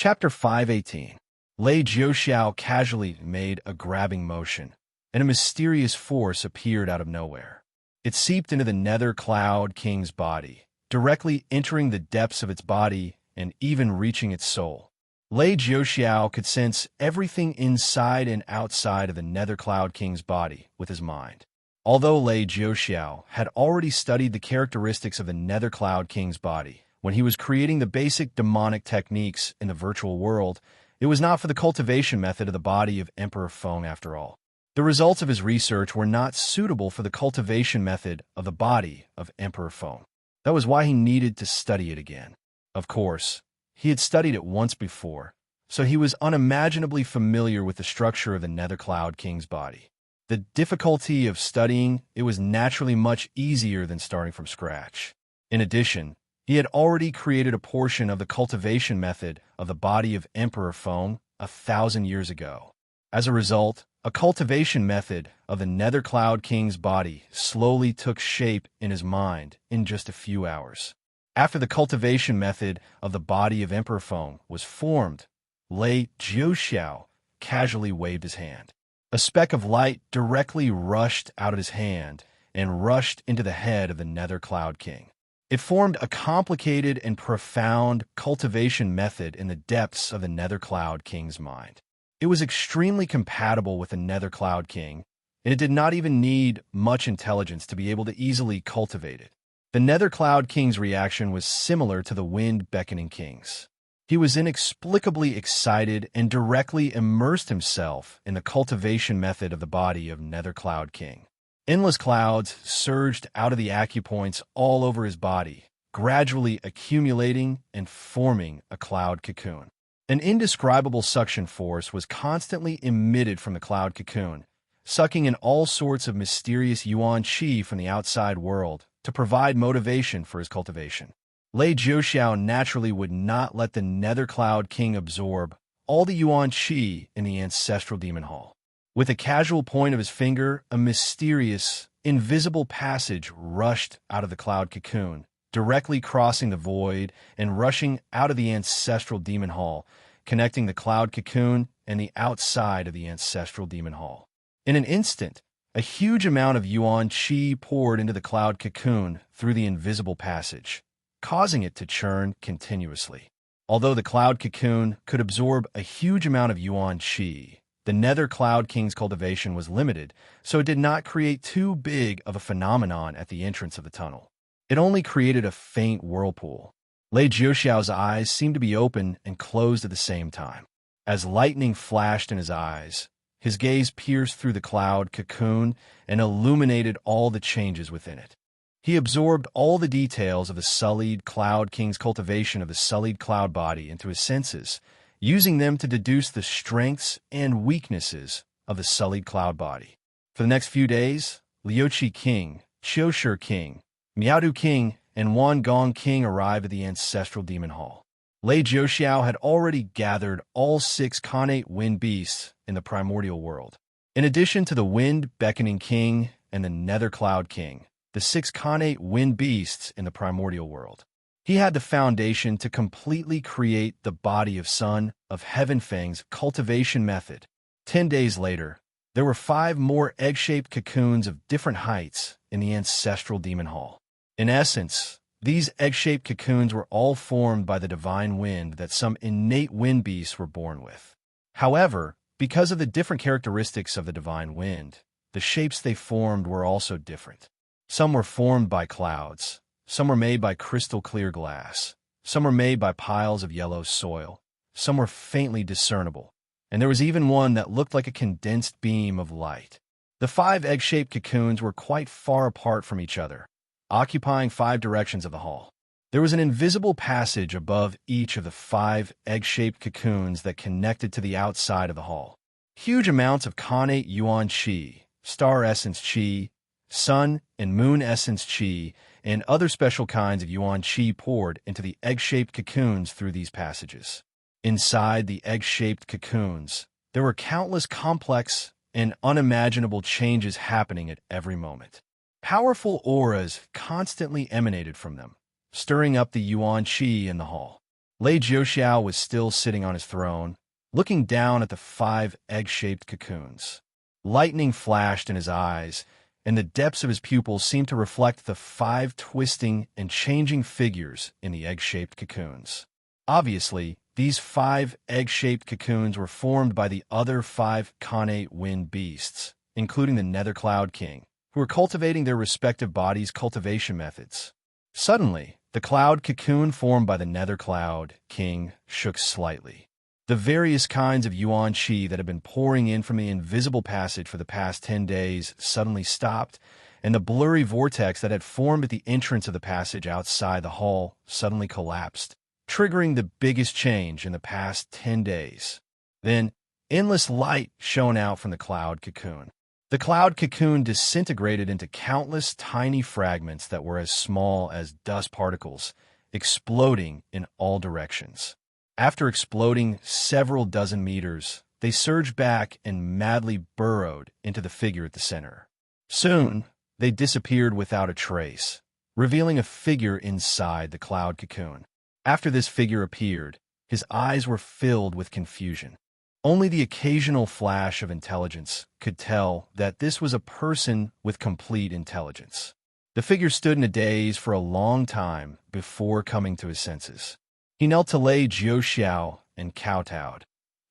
Chapter 518. Lei Jiuxiao casually made a grabbing motion, and a mysterious force appeared out of nowhere. It seeped into the Nether Cloud King's body, directly entering the depths of its body and even reaching its soul. Lei Jiuxiao could sense everything inside and outside of the Nether Cloud King's body with his mind. Although Lei Jiuxiao had already studied the characteristics of the Nether Cloud King's body when he was creating the basic demonic techniques in the virtual world, it was not for the cultivation method of the body of Emperor Feng after all. The results of his research were not suitable for the cultivation method of the body of Emperor Feng. That was why he needed to study it again. Of course, he had studied it once before, so he was unimaginably familiar with the structure of the Nether Cloud King's body. The difficulty of studying it was naturally much easier than starting from scratch. In addition, he had already created a portion of the cultivation method of the body of Emperor Feng 1,000 years ago. As a result, a cultivation method of the Nether Cloud King's body slowly took shape in his mind in just a few hours. After the cultivation method of the body of Emperor Feng was formed, Lei Jiuxiao casually waved his hand. A speck of light directly rushed out of his hand and rushed into the head of the Nether Cloud King. It formed a complicated and profound cultivation method in the depths of the Nether Cloud King's mind. It was extremely compatible with the Nether Cloud King, and it did not even need much intelligence to be able to easily cultivate it. The Nether Cloud King's reaction was similar to the Wind Beckoning King's. He was inexplicably excited and directly immersed himself in the cultivation method of the body of Nether Cloud King. Endless clouds surged out of the acupoints all over his body, gradually accumulating and forming a cloud cocoon. An indescribable suction force was constantly emitted from the cloud cocoon, sucking in all sorts of mysterious yuan qi from the outside world to provide motivation for his cultivation. Lei Jiuxiao naturally would not let the Nether Cloud King absorb all the yuan qi in the ancestral demon hall. With a casual point of his finger, a mysterious, invisible passage rushed out of the cloud cocoon, directly crossing the void and rushing out of the ancestral demon hall, connecting the cloud cocoon and the outside of the ancestral demon hall. In an instant, a huge amount of yuan qi poured into the cloud cocoon through the invisible passage, causing it to churn continuously. Although the cloud cocoon could absorb a huge amount of yuan qi, the Nether Cloud King's cultivation was limited, so it did not create too big of a phenomenon at the entrance of the tunnel. It only created a faint whirlpool. Lei Jiuxiao's eyes seemed to be open and closed at the same time. As lightning flashed in his eyes, his gaze pierced through the cloud cocoon and illuminated all the changes within it. He absorbed all the details of the Sullied Cloud King's cultivation of the Sullied Cloud body into his senses, using them to deduce the strengths and weaknesses of the Sullied Cloud body. For the next few days, Liuqi King, Qiushi King, Miaodu King, and Wan Gong King arrived at the ancestral demon hall. Lei Jiuxiao had already gathered all 6 connate wind beasts in the primordial world. In addition to the Wind Beckoning King and the Nether Cloud King, the 6 connate wind beasts in the primordial world, he had the foundation to completely create the body of Son of Heaven Feng's cultivation method. 10 days later, there were 5 more egg-shaped cocoons of different heights in the ancestral demon hall. In essence, these egg-shaped cocoons were all formed by the divine wind that some innate wind beasts were born with. However, because of the different characteristics of the divine wind, the shapes they formed were also different. Some were formed by clouds, some were made by crystal clear glass, some were made by piles of yellow soil, some were faintly discernible, and there was even one that looked like a condensed beam of light. The 5 egg-shaped cocoons were quite far apart from each other, occupying 5 directions of the hall. There was an invisible passage above each of the 5 egg-shaped cocoons that connected to the outside of the hall. Huge amounts of connate yuan qi, star essence qi, sun and moon essence qi, and other special kinds of yuan qi poured into the egg-shaped cocoons through these passages. Inside the egg-shaped cocoons, there were countless complex and unimaginable changes happening at every moment. Powerful auras constantly emanated from them, stirring up the yuan qi in the hall. Lei Jiuxiao was still sitting on his throne, looking down at the 5 egg-shaped cocoons. Lightning flashed in his eyes, and the depths of his pupils seemed to reflect the 5 twisting and changing figures in the egg-shaped cocoons. Obviously, these 5 egg-shaped cocoons were formed by the other 5 Khanate wind beasts, including the Nether Cloud King, who were cultivating their respective bodies' cultivation methods. Suddenly, the cloud cocoon formed by the Nether Cloud King shook slightly. The various kinds of yuan qi that had been pouring in from the invisible passage for the past 10 days suddenly stopped, and the blurry vortex that had formed at the entrance of the passage outside the hall suddenly collapsed, triggering the biggest change in the past 10 days. Then, endless light shone out from the cloud cocoon. The cloud cocoon disintegrated into countless tiny fragments that were as small as dust particles, exploding in all directions. After exploding several dozen meters, they surged back and madly burrowed into the figure at the center. Soon, they disappeared without a trace, revealing a figure inside the cloud cocoon. After this figure appeared, his eyes were filled with confusion. Only the occasional flash of intelligence could tell that this was a person with complete intelligence. The figure stood in a daze for a long time before coming to his senses. He knelt to Lei Jiuxiao and kowtowed.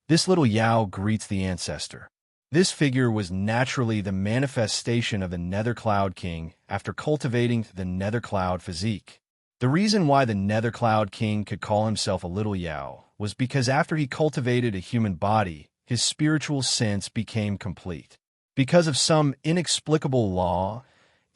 This little Yao greets the ancestor. This figure was naturally the manifestation of the Nether Cloud King after cultivating the Nether Cloud physique. The reason why the Nether Cloud King could call himself a little Yao was because after he cultivated a human body, his spiritual sense became complete. Because of some inexplicable law,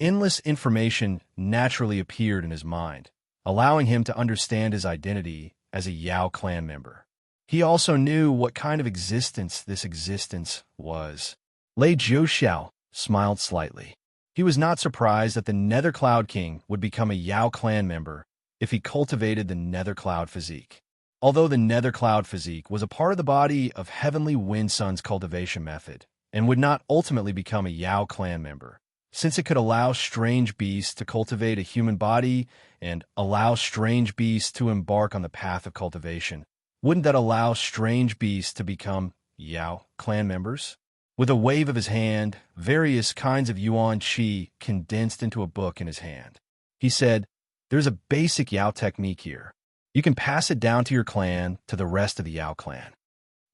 endless information naturally appeared in his mind, allowing him to understand his identity as a Yao clan member. He also knew what kind of existence this existence was. Lei Jiuxiao smiled slightly. He was not surprised that the Nether Cloud King would become a Yao clan member if he cultivated the Nether Cloud physique. Although the Nether Cloud physique was a part of the body of Heavenly Wind Sun's cultivation method and would not ultimately become a Yao clan member, since it could allow strange beasts to cultivate a human body and allow strange beasts to embark on the path of cultivation, wouldn't that allow strange beasts to become Yao clan members? With a wave of his hand, various kinds of yuan qi condensed into a book in his hand. He said, "There's a basic Yao technique here. You can pass it down to your clan, to the rest of the Yao clan."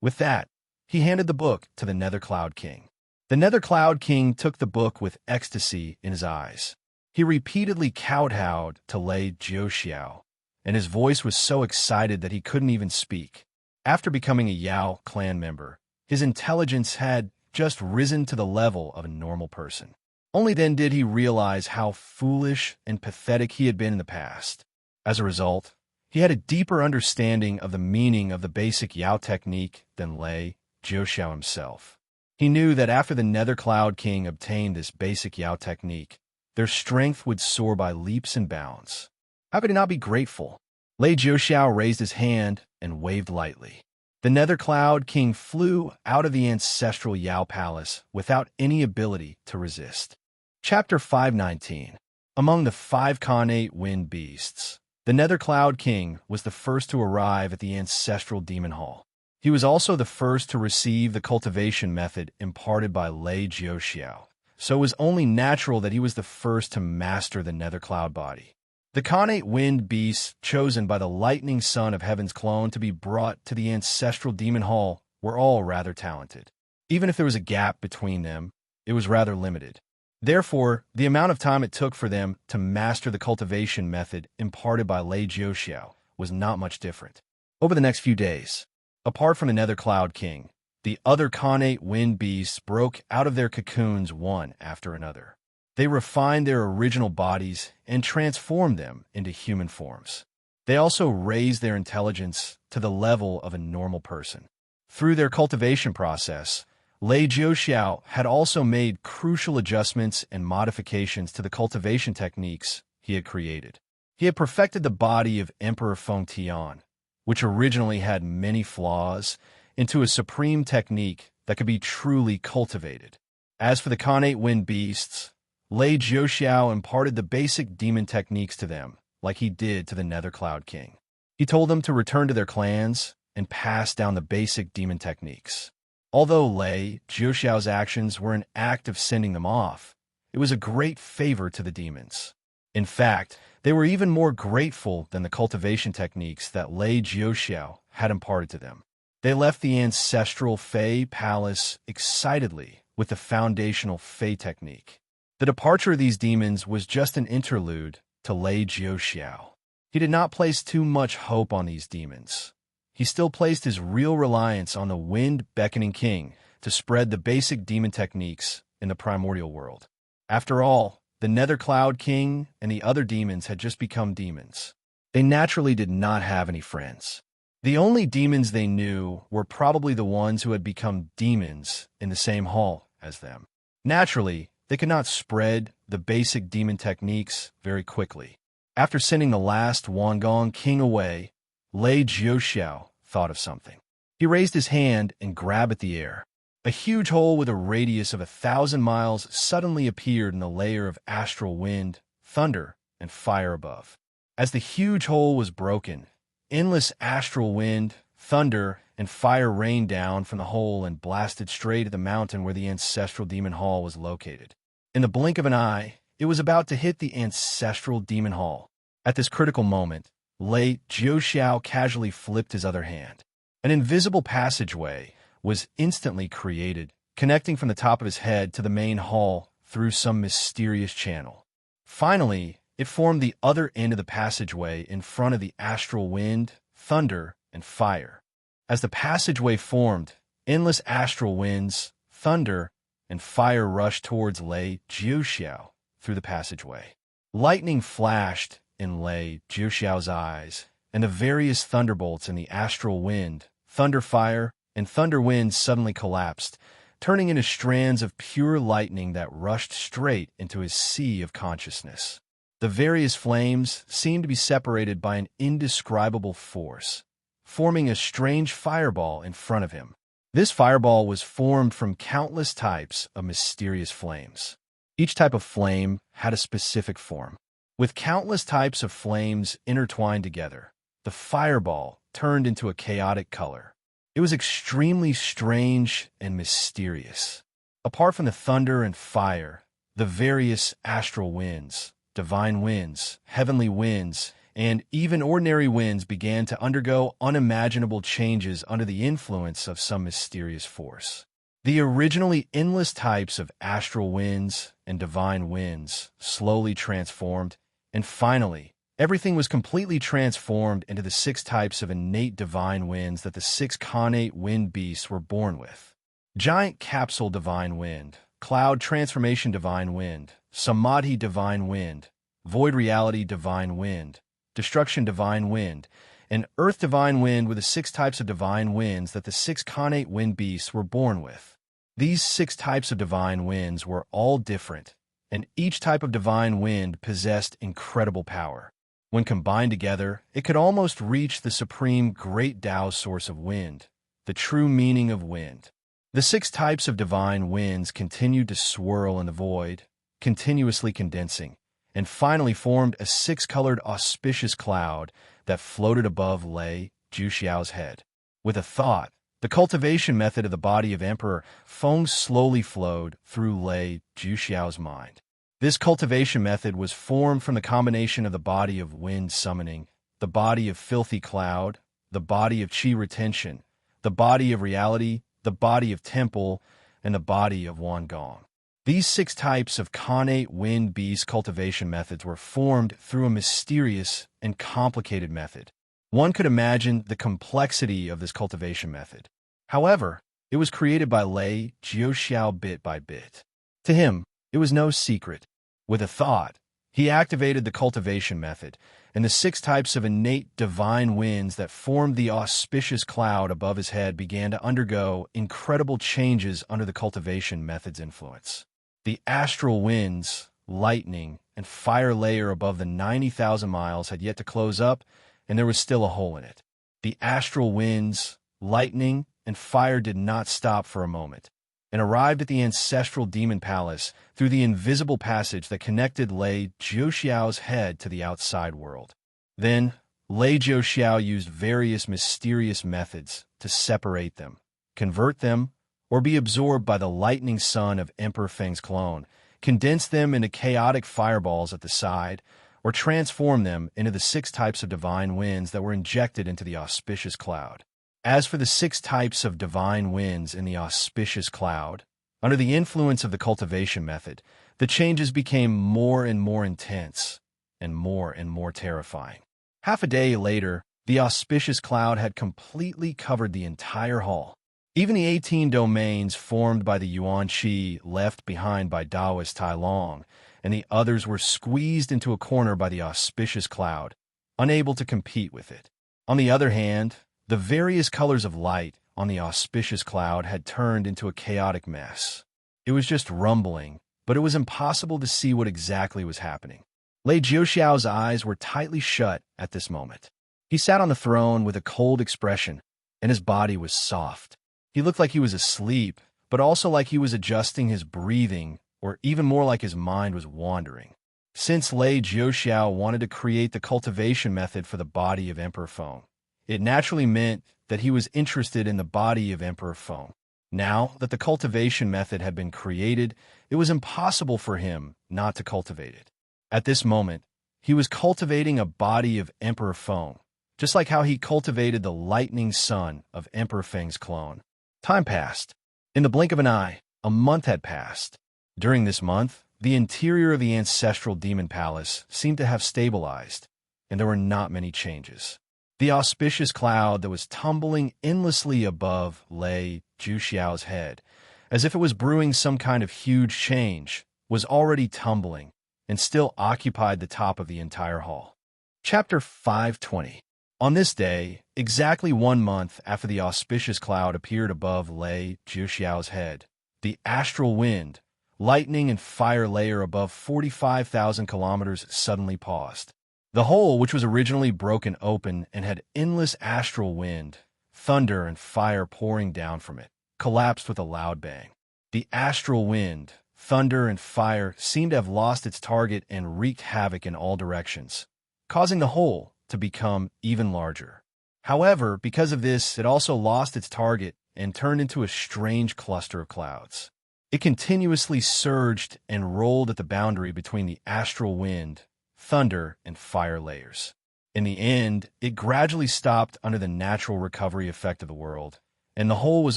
With that, he handed the book to the Nether Cloud King. The Nether Cloud King took the book with ecstasy in his eyes. He repeatedly kowtowed to Lei Jiuxiao, and his voice was so excited that he couldn't even speak. After becoming a Yao clan member, his intelligence had just risen to the level of a normal person. Only then did he realize how foolish and pathetic he had been in the past. As a result, he had a deeper understanding of the meaning of the basic Yao technique than Lei Jiuxiao himself. He knew that after the Nether Cloud King obtained this basic Yao technique, their strength would soar by leaps and bounds. How could he not be grateful? Lei Jiuxiao raised his hand and waved lightly. The Nether Cloud King flew out of the ancestral Yao Palace without any ability to resist. Chapter 519. Among the 5 Khanate wind beasts, the Nether Cloud King was the first to arrive at the ancestral demon hall. He was also the first to receive the cultivation method imparted by Lei Jiuxiao, so it was only natural that he was the first to master the Nether Cloud body. The Khanate wind beasts chosen by the lightning son of Heaven's clone to be brought to the ancestral demon hall were all rather talented. Even if there was a gap between them, it was rather limited. Therefore, the amount of time it took for them to master the cultivation method imparted by Lei Jiuxiao was not much different. Over the next few days, apart from the Nether Cloud King, the other Khanate wind beasts broke out of their cocoons one after another. They refined their original bodies and transformed them into human forms. They also raised their intelligence to the level of a normal person. Through their cultivation process, Lei Jiuxiao had also made crucial adjustments and modifications to the cultivation techniques he had created. He had perfected the body of Emperor Fengtian, which originally had many flaws, into a supreme technique that could be truly cultivated. As for the Khanate wind beasts, Lei Jiuxiao imparted the basic demon techniques to them, like he did to the Nether Cloud King. He told them to return to their clans and pass down the basic demon techniques. Although Lei Jiuxiao's actions were an act of sending them off, it was a great favor to the demons. In fact, they were even more grateful than the cultivation techniques that Lei Jiuxiao had imparted to them. They left the ancestral Fei Palace excitedly with the foundational Fei technique. The departure of these demons was just an interlude to Lei Jiuxiao. He did not place too much hope on these demons. He still placed his real reliance on the wind-beckoning king to spread the basic demon techniques in the primordial world. After all, the Nether Cloud King and the other demons had just become demons. They naturally did not have any friends. The only demons they knew were probably the ones who had become demons in the same hall as them. Naturally, they could not spread the basic demon techniques very quickly. After sending the last Wangong king away, Lei Jiuxiao thought of something. He raised his hand and grabbed at the air. A huge hole with a radius of 1,000 miles suddenly appeared in the layer of astral wind, thunder, and fire above. As the huge hole was broken, endless astral wind, thunder, and fire rained down from the hole and blasted straight at the mountain where the ancestral demon hall was located. In the blink of an eye, it was about to hit the ancestral demon hall. At this critical moment, Lei Jiuxiao casually flipped his other hand. An invisible passageway was instantly created, connecting from the top of his head to the main hall through some mysterious channel. Finally, it formed the other end of the passageway in front of the astral wind, thunder, and fire. As the passageway formed, endless astral winds, thunder, and fire rushed towards Lei Jiuxiao through the passageway. Lightning flashed in Lei Jiuxiao's eyes, and the various thunderbolts in the astral wind, thunder fire, and thunder wind suddenly collapsed, turning into strands of pure lightning that rushed straight into his sea of consciousness. The various flames seemed to be separated by an indescribable force, forming a strange fireball in front of him. This fireball was formed from countless types of mysterious flames. Each type of flame had a specific form. With countless types of flames intertwined together, the fireball turned into a chaotic color. It was extremely strange and mysterious. Apart from the thunder and fire, the various astral winds, divine winds, heavenly winds, and even ordinary winds began to undergo unimaginable changes under the influence of some mysterious force. The originally endless types of astral winds and divine winds slowly transformed, and finally, everything was completely transformed into the 6 types of innate divine winds that the 6 connate wind beasts were born with. Giant capsule divine wind, cloud transformation divine wind, samadhi divine wind, void reality divine wind, destruction divine wind, and earth divine wind were the 6 types of divine winds that the 6 connate wind beasts were born with. These 6 types of divine winds were all different, and each type of divine wind possessed incredible power. When combined together, it could almost reach the supreme great Tao source of wind, the true meaning of wind. The 6 types of divine winds continued to swirl in the void, continuously condensing, and finally formed a 6-colored auspicious cloud that floated above Lei Jiuxiao's head. With a thought, the cultivation method of the body of Emperor Feng slowly flowed through Lei Jiuxiao's mind. This cultivation method was formed from the combination of the body of wind summoning, the body of filthy cloud, the body of qi retention, the body of reality, the body of temple, and the body of Wangong. These 6 types of connate wind beast cultivation methods were formed through a mysterious and complicated method. One could imagine the complexity of this cultivation method. However, it was created by Lei Jiuxiao bit by bit. To him, it was no secret. With a thought, he activated the cultivation method, and the 6 types of innate divine winds that formed the auspicious cloud above his head began to undergo incredible changes under the cultivation method's influence. The astral winds, lightning, and fire layer above the 90,000 miles had yet to close up, and there was still a hole in it. The astral winds, lightning, and fire did not stop for a moment, and arrived at the ancestral demon palace through the invisible passage that connected Lei Jiuxiao's head to the outside world. Then, Lei Jiuxiao used various mysterious methods to separate them, convert them, or be absorbed by the lightning sun of Emperor Feng's clone, condense them into chaotic fireballs at the side, or transform them into the 6 types of divine winds that were injected into the auspicious cloud. As for the 6 types of divine winds in the auspicious cloud, under the influence of the cultivation method, the changes became more and more intense and more terrifying. Half a day later, the auspicious cloud had completely covered the entire hall. Even the 18 domains formed by the Yuan Qi left behind by Taoist Tai Long, and the others were squeezed into a corner by the auspicious cloud, unable to compete with it. On the other hand, the various colors of light on the auspicious cloud had turned into a chaotic mess. It was just rumbling, but it was impossible to see what exactly was happening. Lei Jiuxiao's eyes were tightly shut at this moment. He sat on the throne with a cold expression, and his body was soft. He looked like he was asleep, but also like he was adjusting his breathing, or even more like his mind was wandering. Since Lei Jiuxiao wanted to create the cultivation method for the body of Emperor Feng, it naturally meant that he was interested in the body of Emperor Feng. Now that the cultivation method had been created, it was impossible for him not to cultivate it. At this moment, he was cultivating a body of Emperor Feng, just like how he cultivated the lightning sun of Emperor Feng's clone. Time passed. In the blink of an eye, a month had passed. During this month, the interior of the ancestral demon palace seemed to have stabilized, and there were not many changes. The auspicious cloud that was tumbling endlessly above Lei Jiuxiao's head, as if it was brewing some kind of huge change, was already tumbling and still occupied the top of the entire hall. Chapter 520. On this day, exactly 1 month after the auspicious cloud appeared above Lei Jiuxiao's head, the astral wind, lightning and fire layer above 45,000 kilometers suddenly paused. The hole, which was originally broken open and had endless astral wind, thunder and fire pouring down from it, collapsed with a loud bang. The astral wind, thunder, and fire seemed to have lost its target and wreaked havoc in all directions, causing the hole to become even larger. However, because of this, it also lost its target and turned into a strange cluster of clouds. It continuously surged and rolled at the boundary between the astral wind, thunder, and fire layers. In the end, it gradually stopped under the natural recovery effect of the world, and the hole was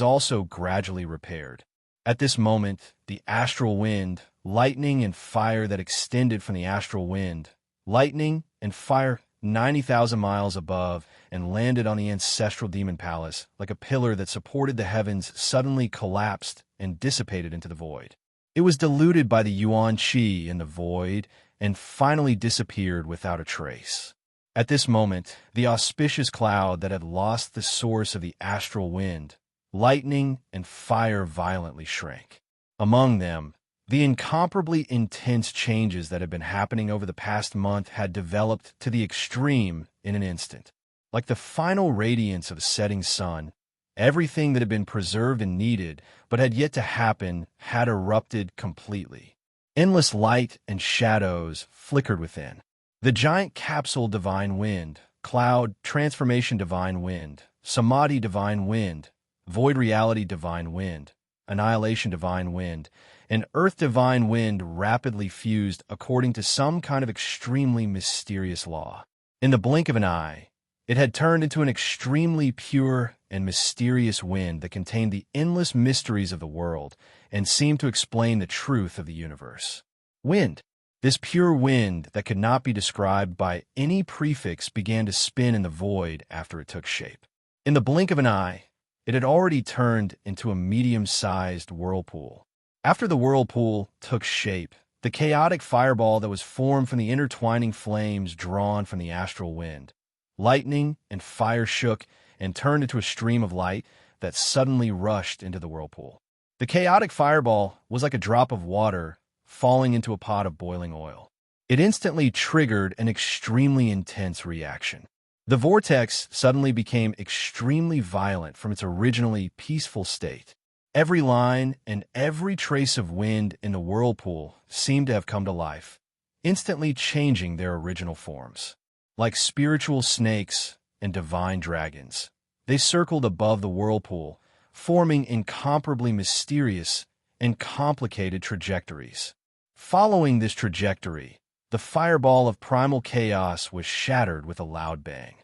also gradually repaired. At this moment, the astral wind, lightning, and fire that extended from the astral wind, lightning, and fire 90,000 miles above and landed on the ancestral demon palace like a pillar that supported the heavens suddenly collapsed and dissipated into the void. It was diluted by the Yuan Qi in the void and finally disappeared without a trace. At this moment, the auspicious cloud that had lost the source of the astral wind, lightning, and fire violently shrank. Among them, the incomparably intense changes that had been happening over the past month had developed to the extreme in an instant. Like the final radiance of a setting sun, everything that had been preserved and needed but had yet to happen had erupted completely. Endless light and shadows flickered within. The giant capsule divine wind, cloud transformation divine wind, samadhi divine wind, void reality divine wind, annihilation divine wind, and earth divine wind rapidly fused according to some kind of extremely mysterious law. In the blink of an eye, it had turned into an extremely pure and mysterious wind that contained the endless mysteries of the world and seemed to explain the truth of the universe. Wind. This pure wind that could not be described by any prefix began to spin in the void after it took shape. In the blink of an eye, it had already turned into a medium-sized whirlpool. After the whirlpool took shape, the chaotic fireball that was formed from the intertwining flames drawn from the astral wind, lightning and fire shook and turned into a stream of light that suddenly rushed into the whirlpool. The chaotic fireball was like a drop of water falling into a pot of boiling oil. It instantly triggered an extremely intense reaction. The vortex suddenly became extremely violent from its originally peaceful state. Every line and every trace of wind in the whirlpool seemed to have come to life, instantly changing their original forms. Like spiritual snakes and divine dragons, they circled above the whirlpool, forming incomparably mysterious and complicated trajectories. Following this trajectory, the fireball of primal chaos was shattered with a loud bang.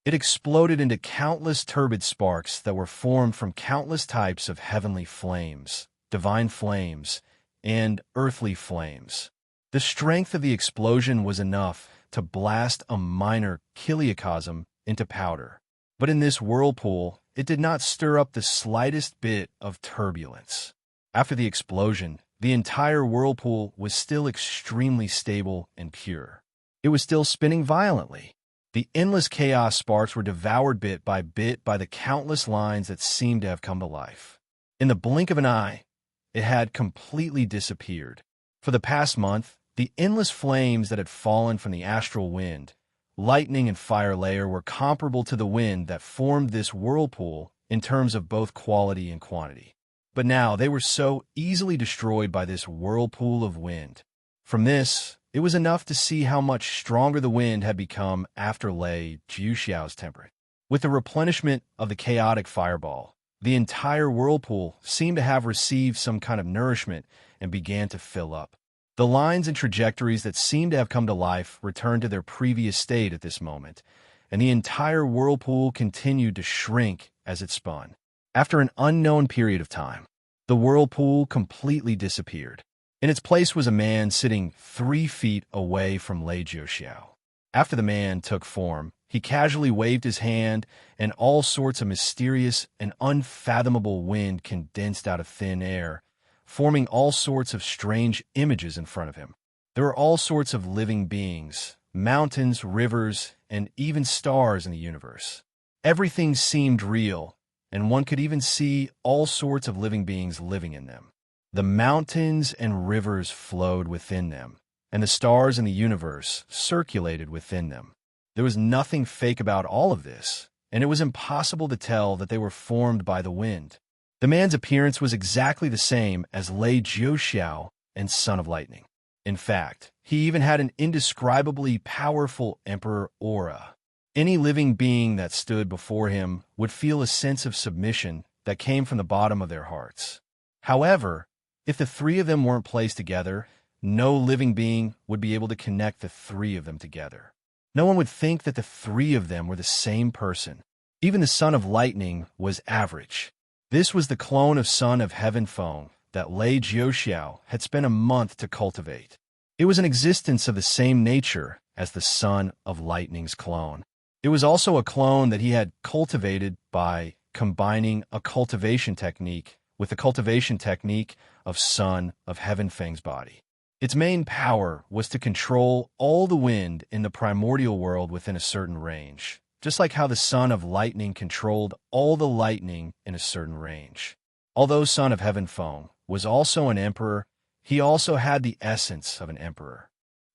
It exploded into countless turbid sparks that were formed from countless types of heavenly flames, divine flames, and earthly flames. The strength of the explosion was enough to blast a minor chiliocosm into powder. But in this whirlpool, it did not stir up the slightest bit of turbulence. After the explosion, the entire whirlpool was still extremely stable and pure. It was still spinning violently. The endless chaos sparks were devoured bit by the countless lines that seemed to have come to life. In the blink of an eye, it had completely disappeared. For the past month, the endless flames that had fallen from the astral wind, lightning and fire layer were comparable to the wind that formed this whirlpool in terms of both quality and quantity. But now they were so easily destroyed by this whirlpool of wind. From this, it was enough to see how much stronger the wind had become after Lei Jiuxiao's temper. With the replenishment of the chaotic fireball, the entire whirlpool seemed to have received some kind of nourishment and began to fill up. The lines and trajectories that seemed to have come to life returned to their previous state at this moment, and the entire whirlpool continued to shrink as it spun. After an unknown period of time, the whirlpool completely disappeared. In its place was a man sitting 3 feet away from Lei Jiuxiao. After the man took form, he casually waved his hand, and all sorts of mysterious and unfathomable wind condensed out of thin air, forming all sorts of strange images in front of him. There were all sorts of living beings, mountains, rivers, and even stars in the universe. Everything seemed real, and one could even see all sorts of living beings living in them. The mountains and rivers flowed within them, and the stars in the universe circulated within them. There was nothing fake about all of this, and it was impossible to tell that they were formed by the wind. The man's appearance was exactly the same as Lei Jiuxiao and Son of Lightning. In fact, he even had an indescribably powerful emperor aura. Any living being that stood before him would feel a sense of submission that came from the bottom of their hearts. However, if the 3 of them weren't placed together, no living being would be able to connect the 3 of them together. No one would think that the 3 of them were the same person. Even the Son of Lightning was average. This was the clone of Son of Heaven Feng that Lei Jiuxiao had spent a month to cultivate. It was an existence of the same nature as the Son of Lightning's clone. It was also a clone that he had cultivated by combining a cultivation technique with the cultivation technique of Son of Heaven Feng's body. Its main power was to control all the wind in the primordial world within a certain range, just like how the Son of Lightning controlled all the lightning in a certain range. Although Son of Heaven Feng was also an emperor, he also had the essence of an emperor.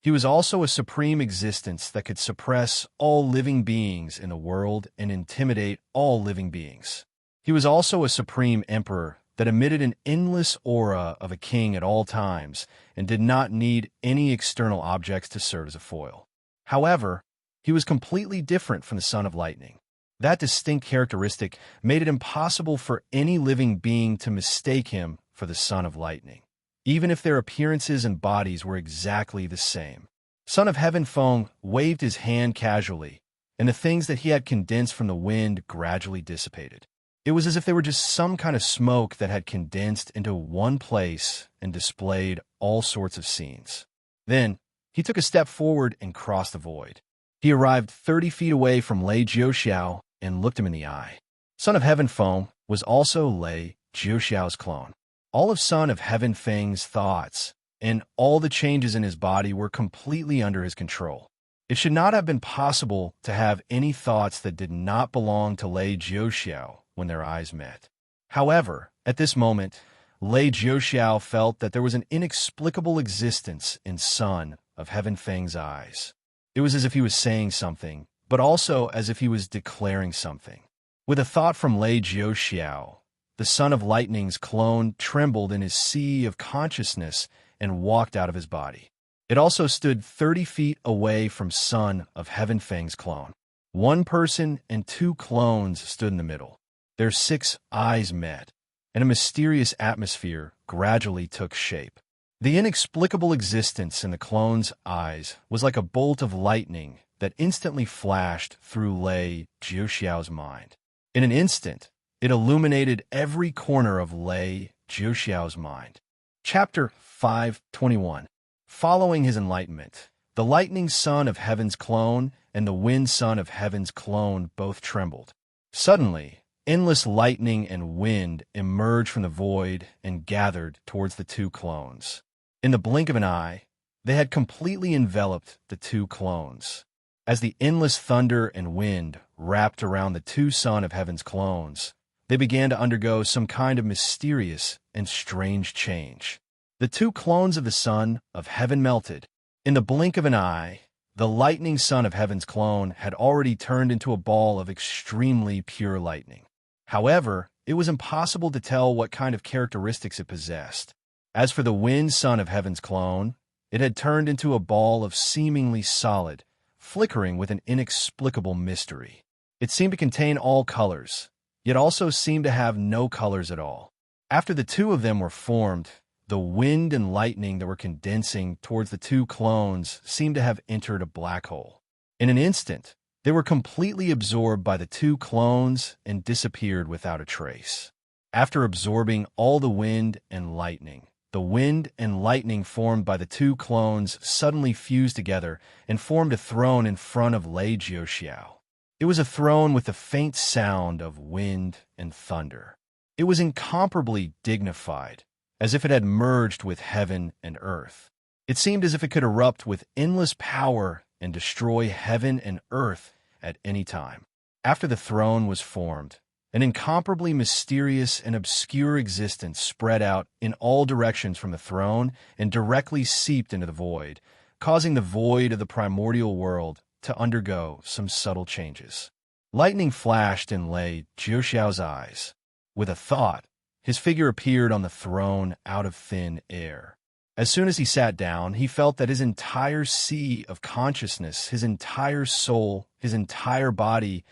He was also a supreme existence that could suppress all living beings in the world and intimidate all living beings. He was also a supreme emperor that emitted an endless aura of a king at all times and did not need any external objects to serve as a foil. However, he was completely different from the Son of Lightning. That distinct characteristic made it impossible for any living being to mistake him for the Son of Lightning, even if their appearances and bodies were exactly the same. Son of Heaven Feng waved his hand casually, and the things that he had condensed from the wind gradually dissipated. It was as if they were just some kind of smoke that had condensed into one place and displayed all sorts of scenes. Then, he took a step forward and crossed the void. He arrived 30 feet away from Lei Jiuxiao and looked him in the eye. Son of Heaven Feng was also Lei Jiuxiao's clone. All of Son of Heaven Feng's thoughts and all the changes in his body were completely under his control. It should not have been possible to have any thoughts that did not belong to Lei Jiuxiao when their eyes met. However, at this moment, Lei Jiuxiao felt that there was an inexplicable existence in Son of Heaven Feng's eyes. It was as if he was saying something, but also as if he was declaring something. With a thought from Lei Jiuxiao, the Son of Lightning's clone trembled in his sea of consciousness and walked out of his body. It also stood 30 feet away from Son of Heaven Fang's clone. One person and two clones stood in the middle. Their 6 eyes met, and a mysterious atmosphere gradually took shape. The inexplicable existence in the clone's eyes was like a bolt of lightning that instantly flashed through Lei Jiuxiao's mind. In an instant, it illuminated every corner of Lei Jiuxiao's mind. Chapter 5:21. Following his enlightenment, the lightning son of Heaven's clone and the wind son of Heaven's clone both trembled. Suddenly, endless lightning and wind emerged from the void and gathered towards the two clones. In the blink of an eye, they had completely enveloped the two clones. As the endless thunder and wind wrapped around the two Son of Heaven's clones, they began to undergo some kind of mysterious and strange change. The two clones of the Son of Heaven melted. In the blink of an eye, the lightning Son of Heaven's clone had already turned into a ball of extremely pure lightning. However, it was impossible to tell what kind of characteristics it possessed. As for the wind Son of Heaven's clone, it had turned into a ball of seemingly solid, flickering with an inexplicable mystery. It seemed to contain all colors, yet also seemed to have no colors at all. After the two of them were formed, the wind and lightning that were condensing towards the two clones seemed to have entered a black hole. In an instant, they were completely absorbed by the two clones and disappeared without a trace. After absorbing all the wind and lightning, the wind and lightning formed by the two clones suddenly fused together and formed a throne in front of Lei Jiuxiao. It was a throne with the faint sound of wind and thunder. It was incomparably dignified, as if it had merged with heaven and earth. It seemed as if it could erupt with endless power and destroy heaven and earth at any time. After the throne was formed, an incomparably mysterious and obscure existence spread out in all directions from the throne and directly seeped into the void, causing the void of the primordial world to undergo some subtle changes. Lightning flashed in Lei Jiuxiao's eyes. With a thought, his figure appeared on the throne out of thin air. As soon as he sat down, he felt that his entire sea of consciousness, his entire soul, his entire body,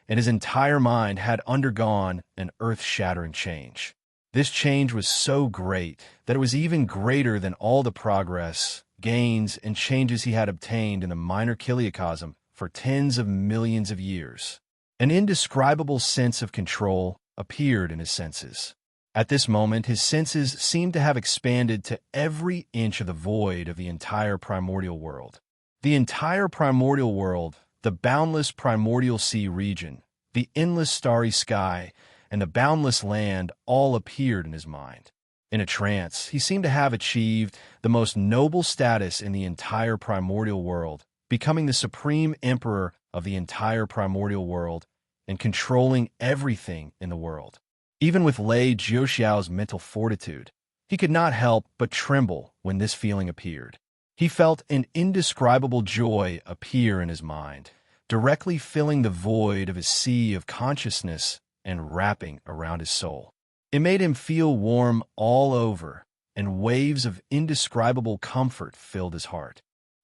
and his entire mind had undergone an earth-shattering change. This change was so great that it was even greater than all the progress, gains, and changes he had obtained in the minor kiliocosm for tens of millions of years. An indescribable sense of control appeared in his senses. At this moment, his senses seemed to have expanded to every inch of the void of the entire primordial world. The entire primordial world, the boundless primordial sea region, the endless starry sky, and the boundless land all appeared in his mind. In a trance, he seemed to have achieved the most noble status in the entire primordial world, becoming the supreme emperor of the entire primordial world and controlling everything in the world. Even with Lei Jiuxiao's mental fortitude, he could not help but tremble when this feeling appeared. He felt an indescribable joy appear in his mind, directly filling the void of his sea of consciousness and wrapping around his soul. It made him feel warm all over, and waves of indescribable comfort filled his heart.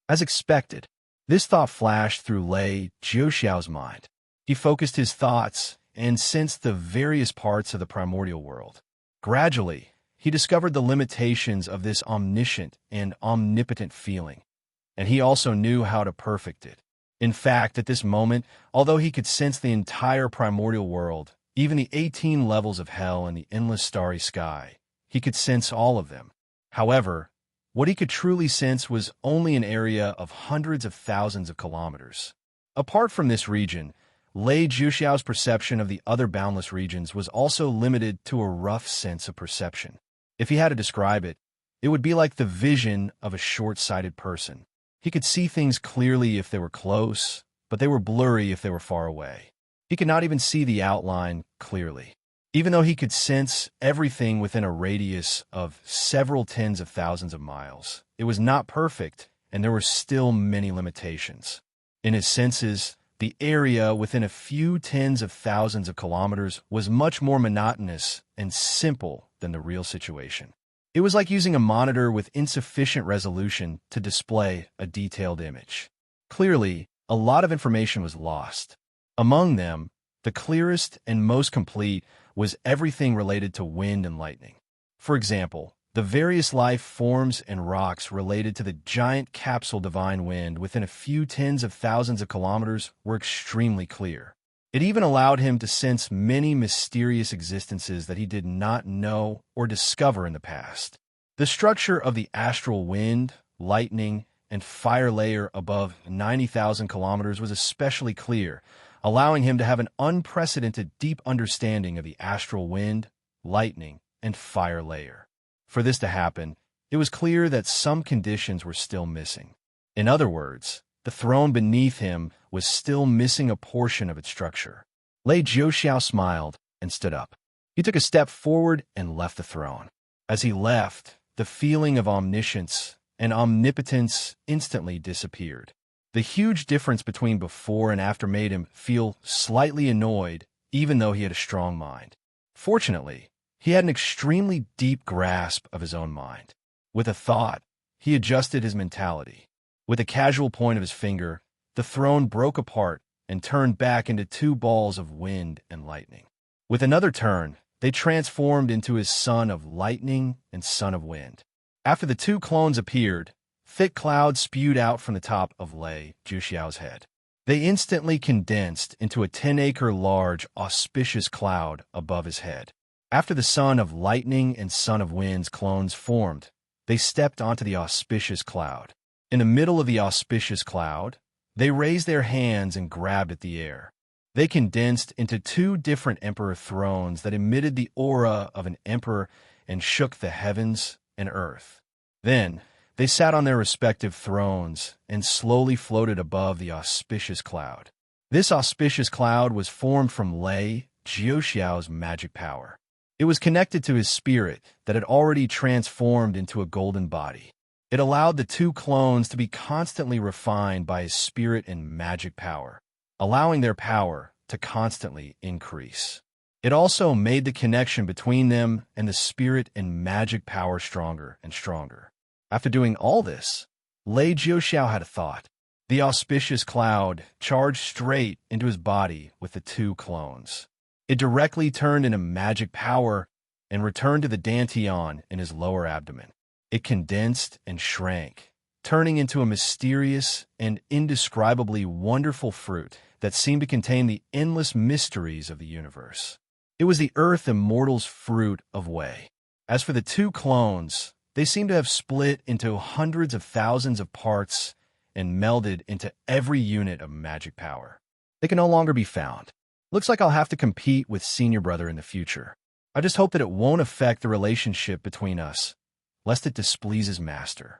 As expected, this thought flashed through Lei Jiuxiao's mind. He focused his thoughts and sensed the various parts of the primordial world. Gradually, he discovered the limitations of this omniscient and omnipotent feeling, and he also knew how to perfect it. In fact, at this moment, although he could sense the entire primordial world, even the 18 levels of hell and the endless starry sky, he could sense all of them. However, what he could truly sense was only an area of hundreds of thousands of kilometers. Apart from this region, Lei Jiuxiao's perception of the other boundless regions was also limited to a rough sense of perception. If he had to describe it, it would be like the vision of a short-sighted person. He could see things clearly if they were close, but they were blurry if they were far away. He could not even see the outline clearly. Even though he could sense everything within a radius of several tens of thousands of miles, it was not perfect, and there were still many limitations. In his senses, the area within a few tens of thousands of kilometers was much more monotonous and simple than the real situation. It was like using a monitor with insufficient resolution to display a detailed image. Clearly, a lot of information was lost. Among them, the clearest and most complete was everything related to wind and lightning. For example, the various life forms and rocks related to the giant capsule divine wind within a few tens of thousands of kilometers were extremely clear. It even allowed him to sense many mysterious existences that he did not know or discover in the past. The structure of the astral wind, lightning, and fire layer above 90,000 kilometers was especially clear, allowing him to have an unprecedented deep understanding of the astral wind, lightning, and fire layer. For this to happen, it was clear that some conditions were still missing. In other words, the throne beneath him was still missing a portion of its structure. Lei Jiuxiao smiled and stood up. He took a step forward and left the throne. As he left, the feeling of omniscience and omnipotence instantly disappeared. The huge difference between before and after made him feel slightly annoyed, even though he had a strong mind. Fortunately, he had an extremely deep grasp of his own mind. With a thought, he adjusted his mentality. With a casual point of his finger, the throne broke apart and turned back into two balls of wind and lightning. With another turn, they transformed into his son of lightning and son of wind. After the two clones appeared, thick clouds spewed out from the top of Lei Jiuxiao's head. They instantly condensed into a 10-acre large, auspicious cloud above his head. After the son of lightning and son of wind's clones formed, they stepped onto the auspicious cloud. In the middle of the auspicious cloud, they raised their hands and grabbed at the air. They condensed into two different emperor thrones that emitted the aura of an emperor and shook the heavens and earth. Then, they sat on their respective thrones and slowly floated above the auspicious cloud. This auspicious cloud was formed from Lei Jiuxiao's magic power. It was connected to his spirit that had already transformed into a golden body. It allowed the two clones to be constantly refined by his spirit and magic power, allowing their power to constantly increase. It also made the connection between them and the spirit and magic power stronger and stronger. After doing all this, Lei Jiuxiao had a thought. The auspicious cloud charged straight into his body with the two clones. It directly turned into magic power and returned to the dantian in his lower abdomen. It condensed and shrank, turning into a mysterious and indescribably wonderful fruit that seemed to contain the endless mysteries of the universe. It was the Earth Immortal's fruit of Wei. As for the two clones, they seemed to have split into hundreds of thousands of parts and melded into every unit of magic power. They can no longer be found. Looks like I'll have to compete with Senior Brother in the future. I just hope that it won't affect the relationship between us, lest it displeases Master.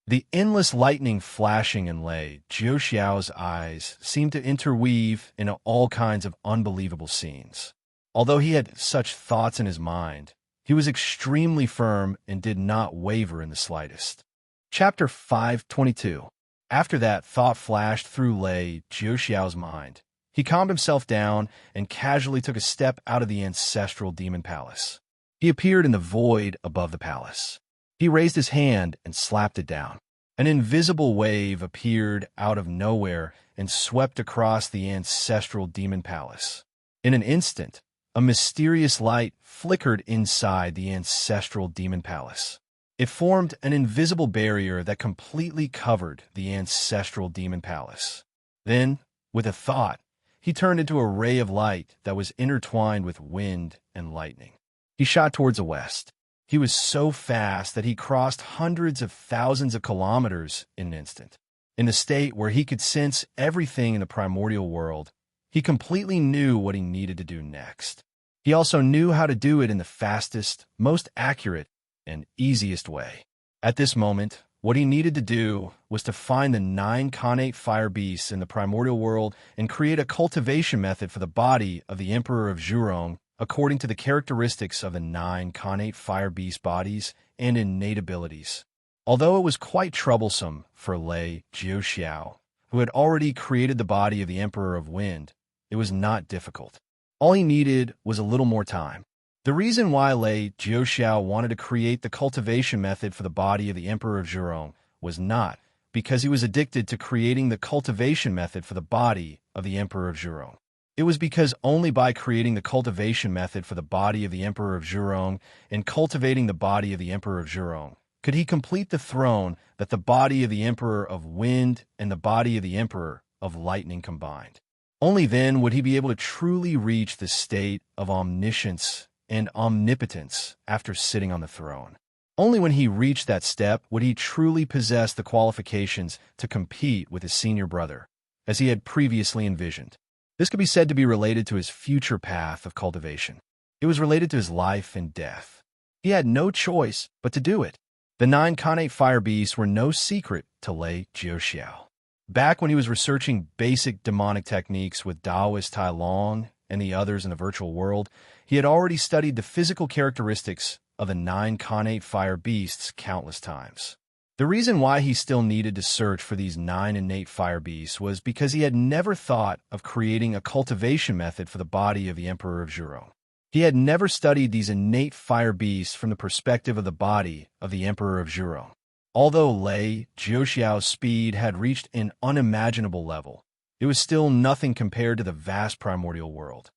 The endless lightning flashing in Lei Jiuxiao's eyes seemed to interweave into all kinds of unbelievable scenes. Although he had such thoughts in his mind, he was extremely firm and did not waver in the slightest. Chapter 522. After that thought flashed through Lei Jiuxiao's mind, he calmed himself down and casually took a step out of the ancestral demon palace. He appeared in the void above the palace. He raised his hand and slapped it down. An invisible wave appeared out of nowhere and swept across the ancestral demon palace. In an instant, a mysterious light flickered inside the ancestral demon palace. It formed an invisible barrier that completely covered the ancestral demon palace. Then, with a thought, he turned into a ray of light that was intertwined with wind and lightning. He shot towards the west. He was so fast that he crossed hundreds of thousands of kilometers in an instant. In the state where he could sense everything in the primordial world, he completely knew what he needed to do next. He also knew how to do it in the fastest, most accurate, and easiest way. At this moment, what he needed to do was to find the 9 connate fire beasts in the primordial world and create a cultivation method for the body of the Emperor of Zhurong according to the characteristics of the 9 connate fire beast bodies and innate abilities. Although it was quite troublesome for Lei Jiuxiao, who had already created the body of the Emperor of Wind, it was not difficult. All he needed was a little more time. The reason why Lei Jiuxiao wanted to create the cultivation method for the body of the Emperor of Zhurong was not because he was addicted to creating the cultivation method for the body of the Emperor of Zhurong. It was because only by creating the cultivation method for the body of the Emperor of Zhurong and cultivating the body of the Emperor of Zhurong could he complete the throne that the body of the Emperor of Wind and the body of the Emperor of Lightning combined. Only then would he be able to truly reach the state of omniscience and omnipotence after sitting on the throne. Only when he reached that step would he truly possess the qualifications to compete with his senior brother, as he had previously envisioned. This could be said to be related to his future path of cultivation. It was related to his life and death. He had no choice but to do it. The 9 Khanate fire beasts were no secret to Lei Jiuxiao. Back when he was researching basic demonic techniques with Taoist Tai Long and the others in the virtual world, he had already studied the physical characteristics of the 9 Khanate fire beasts countless times. The reason why he still needed to search for these 9 innate fire beasts was because he had never thought of creating a cultivation method for the body of the Emperor of Zhurong. He had never studied these innate fire beasts from the perspective of the body of the Emperor of Zhurong. Although Lei Jiuxiao's speed had reached an unimaginable level, it was still nothing compared to the vast primordial world.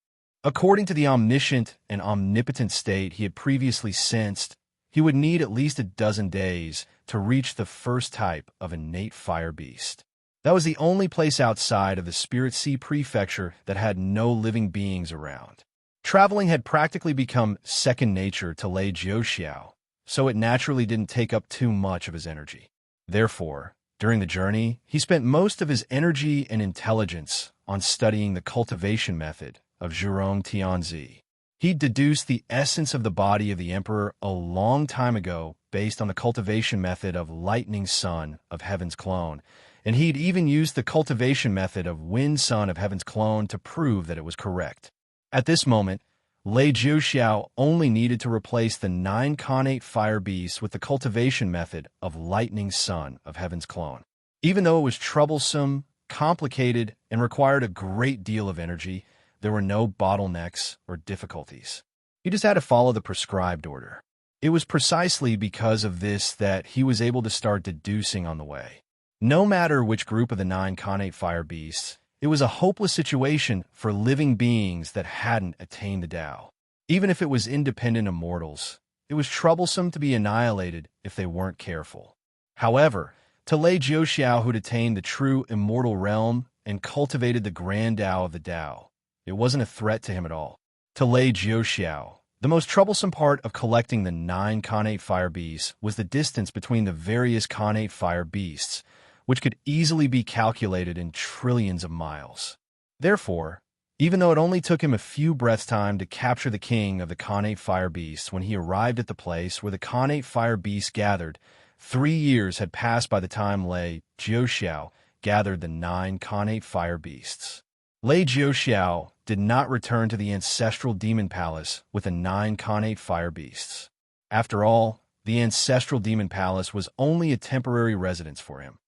According to the omniscient and omnipotent state he had previously sensed, he would need at least a dozen days to reach the first type of innate fire beast. That was the only place outside of the Spirit Sea Prefecture that had no living beings around. Traveling had practically become second nature to Lei Jiuxiao, so it naturally didn't take up too much of his energy. Therefore, during the journey, he spent most of his energy and intelligence on studying the cultivation method of Zhurong Tianzi. He'd deduced the essence of the body of the Emperor a long time ago based on the cultivation method of Lightning Son of Heaven's Clone, and he'd even used the cultivation method of Wind Son of Heaven's Clone to prove that it was correct. At this moment, Lei Jiuxiao only needed to replace the 9 Khanate fire beasts with the cultivation method of Lightning Son of Heaven's Clone. Even though it was troublesome, complicated, and required a great deal of energy, there were no bottlenecks or difficulties. He just had to follow the prescribed order. It was precisely because of this that he was able to start deducing on the way. No matter which group of the 9 Khanate fire beasts, it was a hopeless situation for living beings that hadn't attained the Tao. Even if it was independent immortals, it was troublesome to be annihilated if they weren't careful. However, to Lei Jiuxiao, who'd attained the true immortal realm and cultivated the grand Tao of the Tao, it wasn't a threat to him at all. To Lei Jiuxiao, the most troublesome part of collecting the 9 Khanate fire beasts was the distance between the various Khanate fire beasts, which could easily be calculated in trillions of miles. Therefore, even though it only took him a few breaths' time to capture the king of the Khanate fire beasts when he arrived at the place where the Khanate fire beasts gathered, 3 years had passed by the time Lei Jiuxiao gathered the 9 Khanate fire beasts. Lei Jiuxiao did not return to the ancestral demon palace with the 9 Khanate fire beasts. After all, the ancestral demon palace was only a temporary residence for him.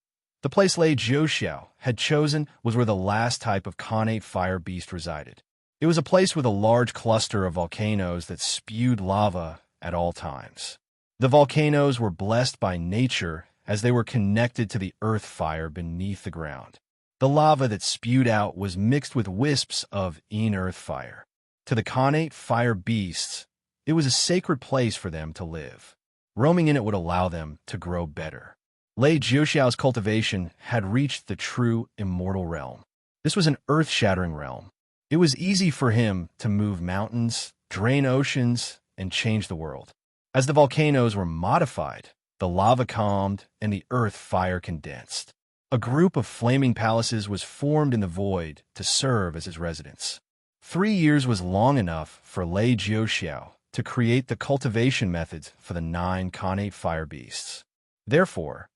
The place Lei Jiuxiao had chosen was where the last type of Khanate fire beast resided. It was a place with a large cluster of volcanoes that spewed lava at all times. The volcanoes were blessed by nature as they were connected to the earth fire beneath the ground. The lava that spewed out was mixed with wisps of earth fire. To the Khanate fire beasts, it was a sacred place for them to live. Roaming in it would allow them to grow better. Lei Jiuxiao's cultivation had reached the true immortal realm. This was an earth-shattering realm. It was easy for him to move mountains, drain oceans, and change the world. As the volcanoes were modified, the lava calmed and the earth fire condensed. A group of flaming palaces was formed in the void to serve as his residence. 3 years was long enough for Lei Jiuxiao to create the cultivation methods for the 9 Khanate fire beasts. Therefore,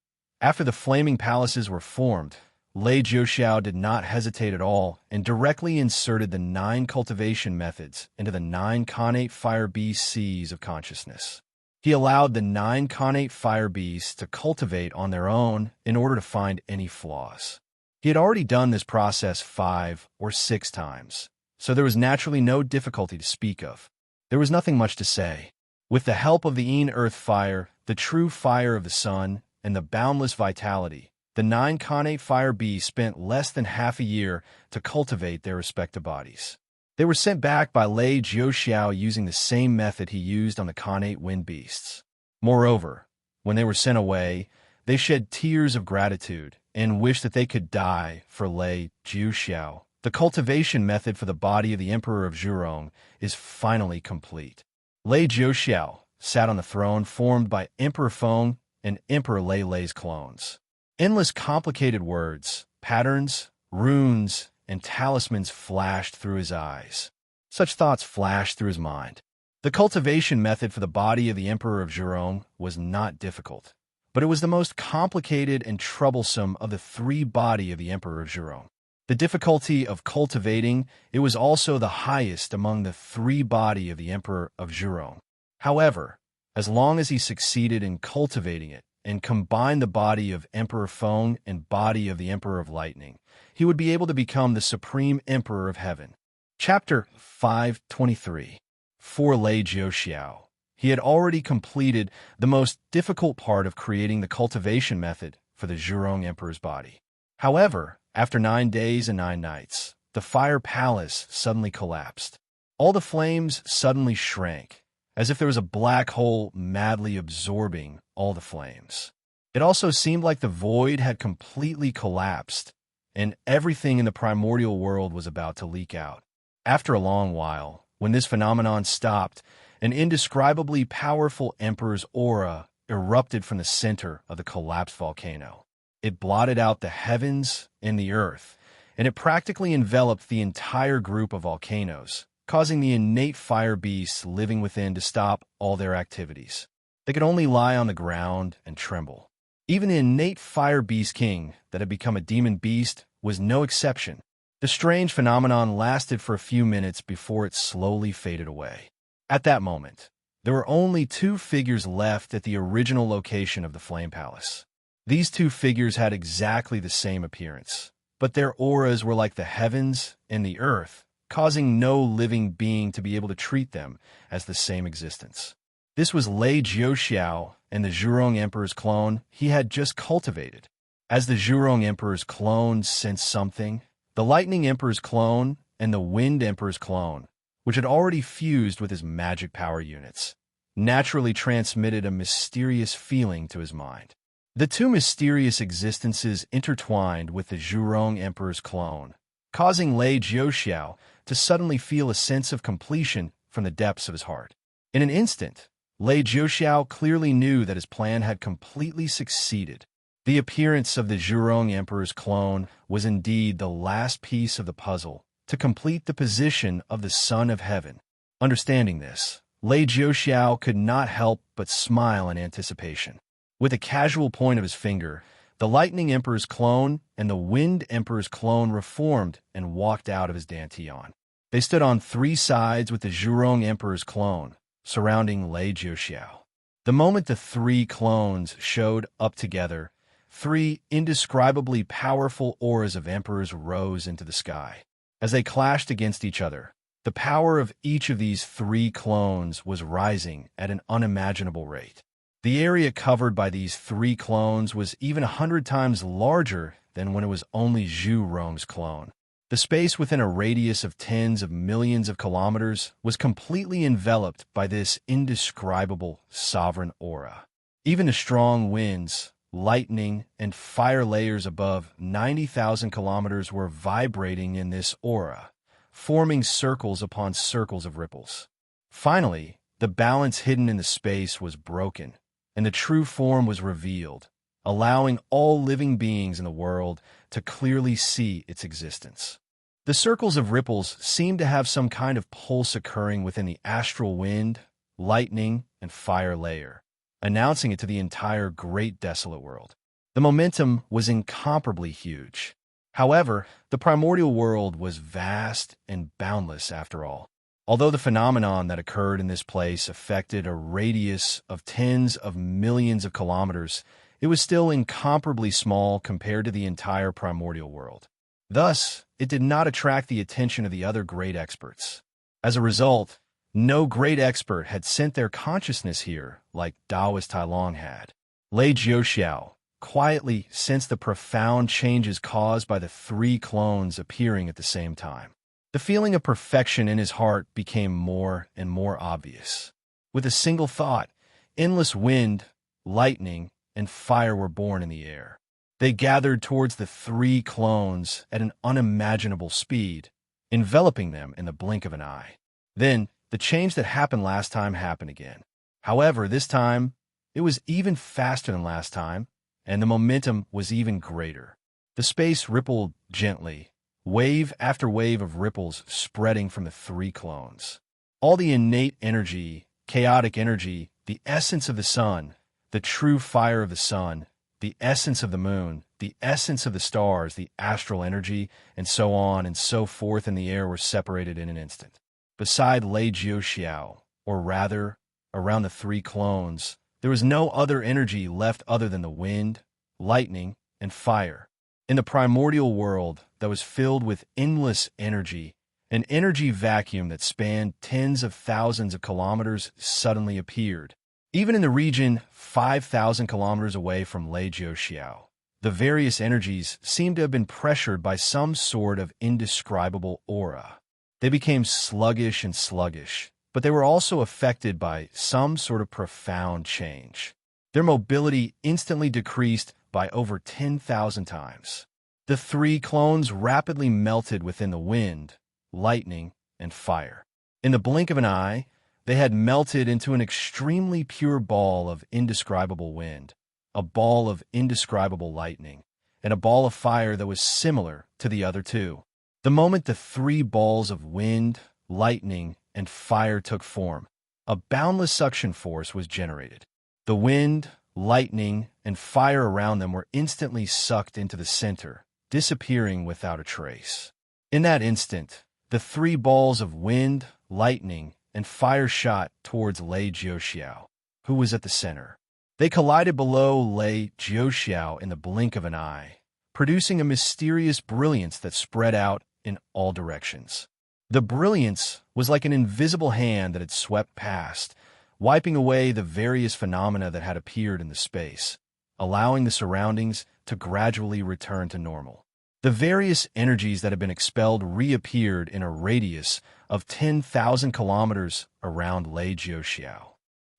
after the flaming palaces were formed, Lei Jiuxiao did not hesitate at all and directly inserted the 9 cultivation methods into the 9 Khanate fire beast seas of consciousness. He allowed the 9 Khanate fire beasts to cultivate on their own in order to find any flaws. He had already done this process 5 or 6 times, so there was naturally no difficulty to speak of. There was nothing much to say. With the help of the earth fire, the true fire of the sun, and the boundless vitality, the 9 connate fire beasts spent less than half a year to cultivate their respective bodies. They were sent back by Lei Jiuxiao using the same method he used on the connate wind beasts. Moreover, when they were sent away, they shed tears of gratitude and wished that they could die for Lei Jiuxiao. The cultivation method for the body of the Emperor of Zhurong is finally complete. Lei Jiuxiao sat on the throne formed by Emperor Feng and Emperor Lei Lei's clones. Endless complicated words, patterns, runes, and talismans flashed through his eyes. Such thoughts flashed through his mind. The cultivation method for the body of the Emperor of Zhurong was not difficult, but it was the most complicated and troublesome of the 3 body of the Emperor of Zhurong. The difficulty of cultivating it was also the highest among the 3 body of the Emperor of Zhurong. However, as long as he succeeded in cultivating it and combined the body of Emperor Feng and body of the Emperor of Lightning, he would be able to become the Supreme Emperor of Heaven. Chapter 523. For Lei Jiuxiao, he had already completed the most difficult part of creating the cultivation method for the Zhurong Emperor's body. However, after 9 days and 9 nights, the fire palace suddenly collapsed. All the flames suddenly shrank, as if there was a black hole madly absorbing all the flames. It also seemed like the void had completely collapsed, and everything in the primordial world was about to leak out. After a long while, when this phenomenon stopped, an indescribably powerful emperor's aura erupted from the center of the collapsed volcano. It blotted out the heavens and the earth, and it practically enveloped the entire group of volcanoes, causing the innate fire beasts living within to stop all their activities. They could only lie on the ground and tremble. Even the innate fire beast king that had become a demon beast was no exception. The strange phenomenon lasted for a few minutes before it slowly faded away. At that moment, there were only 2 figures left at the original location of the Flame Palace. These 2 figures had exactly the same appearance, but their auras were like the heavens and the earth, causing no living being to be able to treat them as the same existence. This was Lei Jiuxiao and the Zhurong Emperor's clone he had just cultivated. As the Zhurong Emperor's clone sensed something, the Lightning Emperor's clone and the Wind Emperor's clone, which had already fused with his magic power units, naturally transmitted a mysterious feeling to his mind. The 2 mysterious existences intertwined with the Zhurong Emperor's clone, causing Lei Jiuxiao to suddenly feel a sense of completion from the depths of his heart. In an instant, Lei Jiuxiao clearly knew that his plan had completely succeeded. The appearance of the Zhurong Emperor's clone was indeed the last piece of the puzzle to complete the position of the Son of Heaven. Understanding this, Lei Jiuxiao could not help but smile in anticipation. With a casual point of his finger, the Lightning Emperor's clone and the Wind Emperor's clone reformed and walked out of his dantian. They stood on 3 sides with the Zhurong Emperor's clone, surrounding Lei Jiuxiao. The moment the 3 clones showed up together, 3 indescribably powerful auras of emperors rose into the sky. As they clashed against each other, the power of each of these 3 clones was rising at an unimaginable rate. The area covered by these 3 clones was even 100 times larger than when it was only Zhu Rong's clone. The space within a radius of tens of millions of kilometers was completely enveloped by this indescribable sovereign aura. Even the strong winds, lightning, and fire layers above 90,000 kilometers were vibrating in this aura, forming circles upon circles of ripples. Finally, the balance hidden in the space was broken, and the true form was revealed, allowing all living beings in the world to clearly see its existence. The circles of ripples seemed to have some kind of pulse occurring within the astral wind, lightning, and fire layer, announcing it to the entire great desolate world. The momentum was incomparably huge. However, the primordial world was vast and boundless after all. Although the phenomenon that occurred in this place affected a radius of tens of millions of kilometers, it was still incomparably small compared to the entire primordial world. Thus, it did not attract the attention of the other great experts. As a result, No great expert had sent their consciousness here like Taoist Tai Long had. Lei Jiuxiao quietly sensed the profound changes caused by the three clones appearing at the same time. The feeling of perfection in his heart became more and more obvious. With a single thought, endless wind, lightning, and fire were born in the air. They gathered towards the three clones at an unimaginable speed, enveloping them in the blink of an eye. Then, the change that happened last time happened again. However, this time, it was even faster than last time, and the momentum was even greater. The space rippled gently, wave after wave of ripples spreading from the three clones. All the innate energy, chaotic energy, the essence of the sun, the true fire of the sun, the essence of the moon, the essence of the stars, the astral energy, and so on and so forth in the air were separated in an instant. Beside Lei Jiuxiao, or rather, around the three clones, there was no other energy left other than the wind, lightning, and fire. In the primordial world that was filled with endless energy, an energy vacuum that spanned tens of thousands of kilometers suddenly appeared. Even in the region 5,000 kilometers away from Lei Jiuxiao, the various energies seemed to have been pressured by some sort of indescribable aura. They became sluggish and sluggish, but they were also affected by some sort of profound change. Their mobility instantly decreased by over 10,000 times. The three clones rapidly melted within the wind, lightning, and fire. In the blink of an eye, they had melted into an extremely pure ball of indescribable wind, a ball of indescribable lightning, and a ball of fire that was similar to the other two. The moment the three balls of wind, lightning, and fire took form, a boundless suction force was generated. The wind, lightning, and fire around them were instantly sucked into the center, disappearing without a trace. In that instant, the three balls of wind, lightning, and fire shot towards Lei Jiuxiao, who was at the center. They collided below Lei Jiuxiao in the blink of an eye, producing a mysterious brilliance that spread out in all directions. The brilliance was like an invisible hand that had swept past, wiping away the various phenomena that had appeared in the space, allowing the surroundings to gradually return to normal. The various energies that had been expelled reappeared in a radius of 10,000 kilometers around Lei Jiuxiao.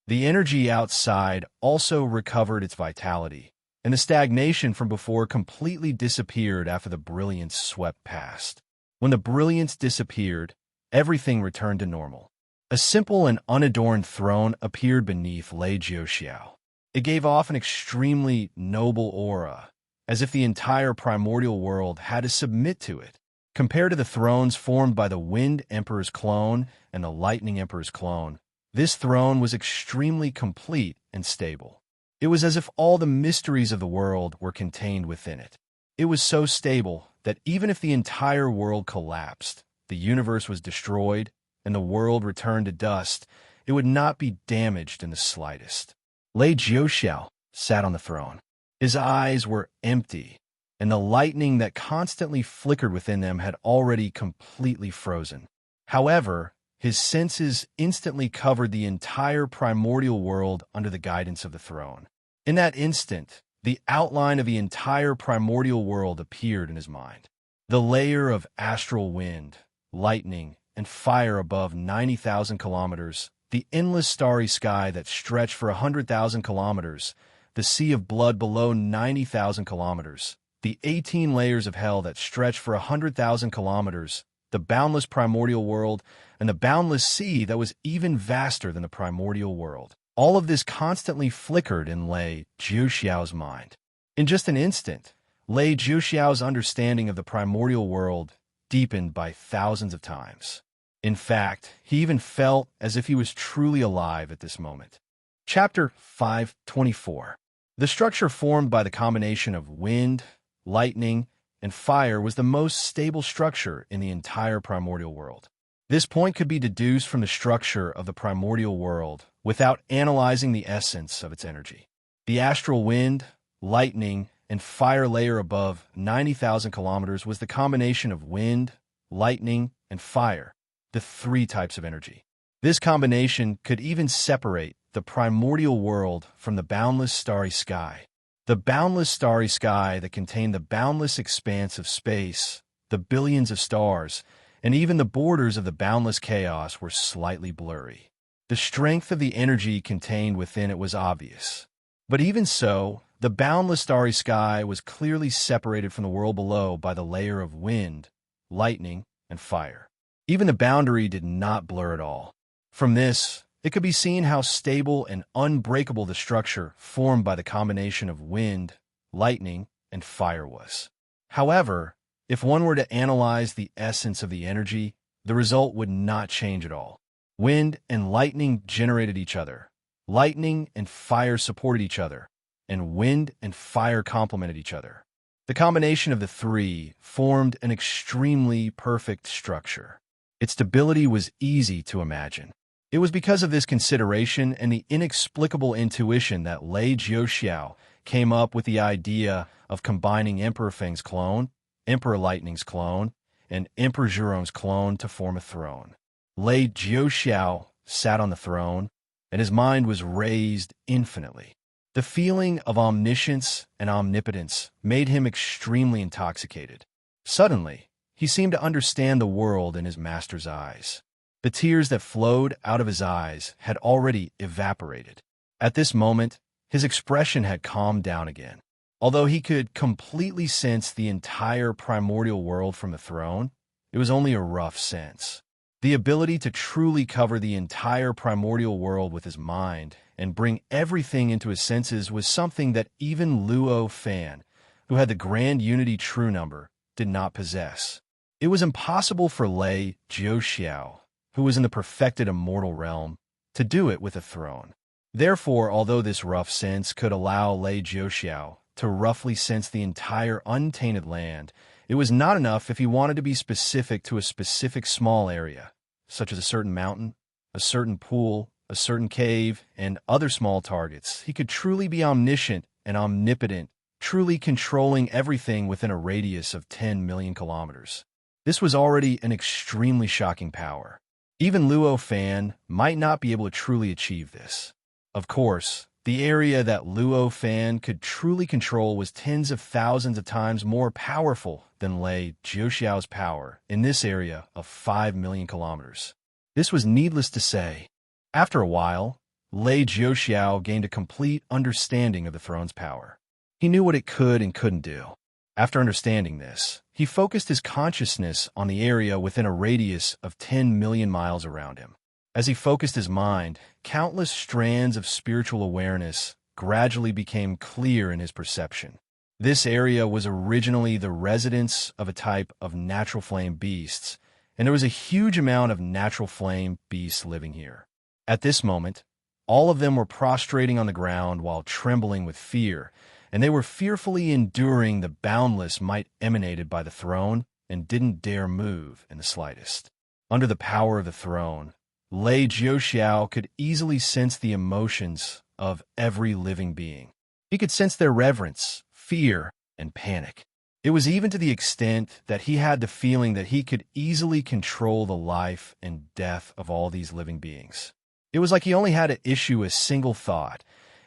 The energy outside also recovered its vitality, and the stagnation from before completely disappeared after the brilliance swept past. When the brilliance disappeared, everything returned to normal. A simple and unadorned throne appeared beneath Lei Jiuxiao. It gave off an extremely noble aura, as if the entire primordial world had to submit to it. Compared to the thrones formed by the Wind Emperor's clone and the Lightning Emperor's clone, this throne was extremely complete and stable. It was as if all the mysteries of the world were contained within it. It was so stable that even if the entire world collapsed, the universe was destroyed, and the world returned to dust, it would not be damaged in the slightest. Lei Jiuxiao sat on the throne. His eyes were empty, and the lightning that constantly flickered within them had already completely frozen. However, his senses instantly covered the entire primordial world under the guidance of the throne. In that instant, the outline of the entire primordial world appeared in his mind. The layer of astral wind, lightning, and fire above 90,000 kilometers, the endless starry sky that stretched for 100,000 kilometers, the sea of blood below 90,000 kilometers, the 18 layers of hell that stretched for 100,000 kilometers, the boundless primordial world, and the boundless sea that was even vaster than the primordial world. All of this constantly flickered in Lei Jiuxiao's mind. In just an instant, Lei Jiuxiao's understanding of the primordial world deepened by thousands of times. In fact, he even felt as if he was truly alive at this moment. Chapter 524. The structure formed by the combination of wind, lightning, and fire was the most stable structure in the entire primordial world. This point could be deduced from the structure of the primordial world without analyzing the essence of its energy. The astral wind, lightning, and fire layer above 90,000 kilometers was the combination of wind, lightning, and fire, the three types of energy. This combination could even separate the primordial world from the boundless starry sky. The boundless starry sky that contained the boundless expanse of space, the billions of stars, and even the borders of the boundless chaos were slightly blurry. The strength of the energy contained within it was obvious. But even so, the boundless starry sky was clearly separated from the world below by the layer of wind, lightning, and fire. Even the boundary did not blur at all. From this, it could be seen how stable and unbreakable the structure formed by the combination of wind, lightning, and fire was. However, if one were to analyze the essence of the energy, the result would not change at all. Wind and lightning generated each other. Lightning and fire supported each other, and wind and fire complemented each other. The combination of the three formed an extremely perfect structure. Its stability was easy to imagine. It was because of this consideration and the inexplicable intuition that Lei Jiuxiao came up with the idea of combining Emperor Feng's clone, Emperor Lightning's clone, and Emperor Zhurome's clone to form a throne. Lei Jiuxiao sat on the throne, and his mind was raised infinitely. The feeling of omniscience and omnipotence made him extremely intoxicated. Suddenly, he seemed to understand the world in his master's eyes. The tears that flowed out of his eyes had already evaporated. At this moment, his expression had calmed down again. Although he could completely sense the entire primordial world from the throne, it was only a rough sense. The ability to truly cover the entire primordial world with his mind and bring everything into his senses was something that even Luo Fan, who had the grand unity true number, did not possess. It was impossible for Lei Jiuxiao, who was in the perfected immortal realm, to do it with a throne. Therefore, although this rough sense could allow Lei Jiuxiao to roughly sense the entire untainted land, it was not enough if he wanted to be specific to a specific small area, such as a certain mountain, a certain pool, a certain cave, and other small targets. He could truly be omniscient and omnipotent, truly controlling everything within a radius of 10 million kilometers. This was already an extremely shocking power. Even Luo Fan might not be able to truly achieve this. Of course, the area that Luo Fan could truly control was tens of thousands of times more powerful than Lei Jiuxiao's power in this area of 5 million kilometers. This was needless to say. After a while, Lei Jiuxiao gained a complete understanding of the throne's power. He knew what it could and couldn't do. After understanding this, he focused his consciousness on the area within a radius of 10 million miles around him. As he focused his mind, countless strands of spiritual awareness gradually became clear in his perception. This area was originally the residence of a type of natural flame beasts, and there was a huge amount of natural flame beasts living here. At this moment, all of them were prostrating on the ground while trembling with fear, and they were fearfully enduring the boundless might emanated by the throne and didn't dare move in the slightest. Under the power of the throne, Lei Jiuxiao could easily sense the emotions of every living being. He could sense their reverence, fear, and panic. It was even to the extent that he had the feeling that he could easily control the life and death of all these living beings. It was like he only had to issue a single thought,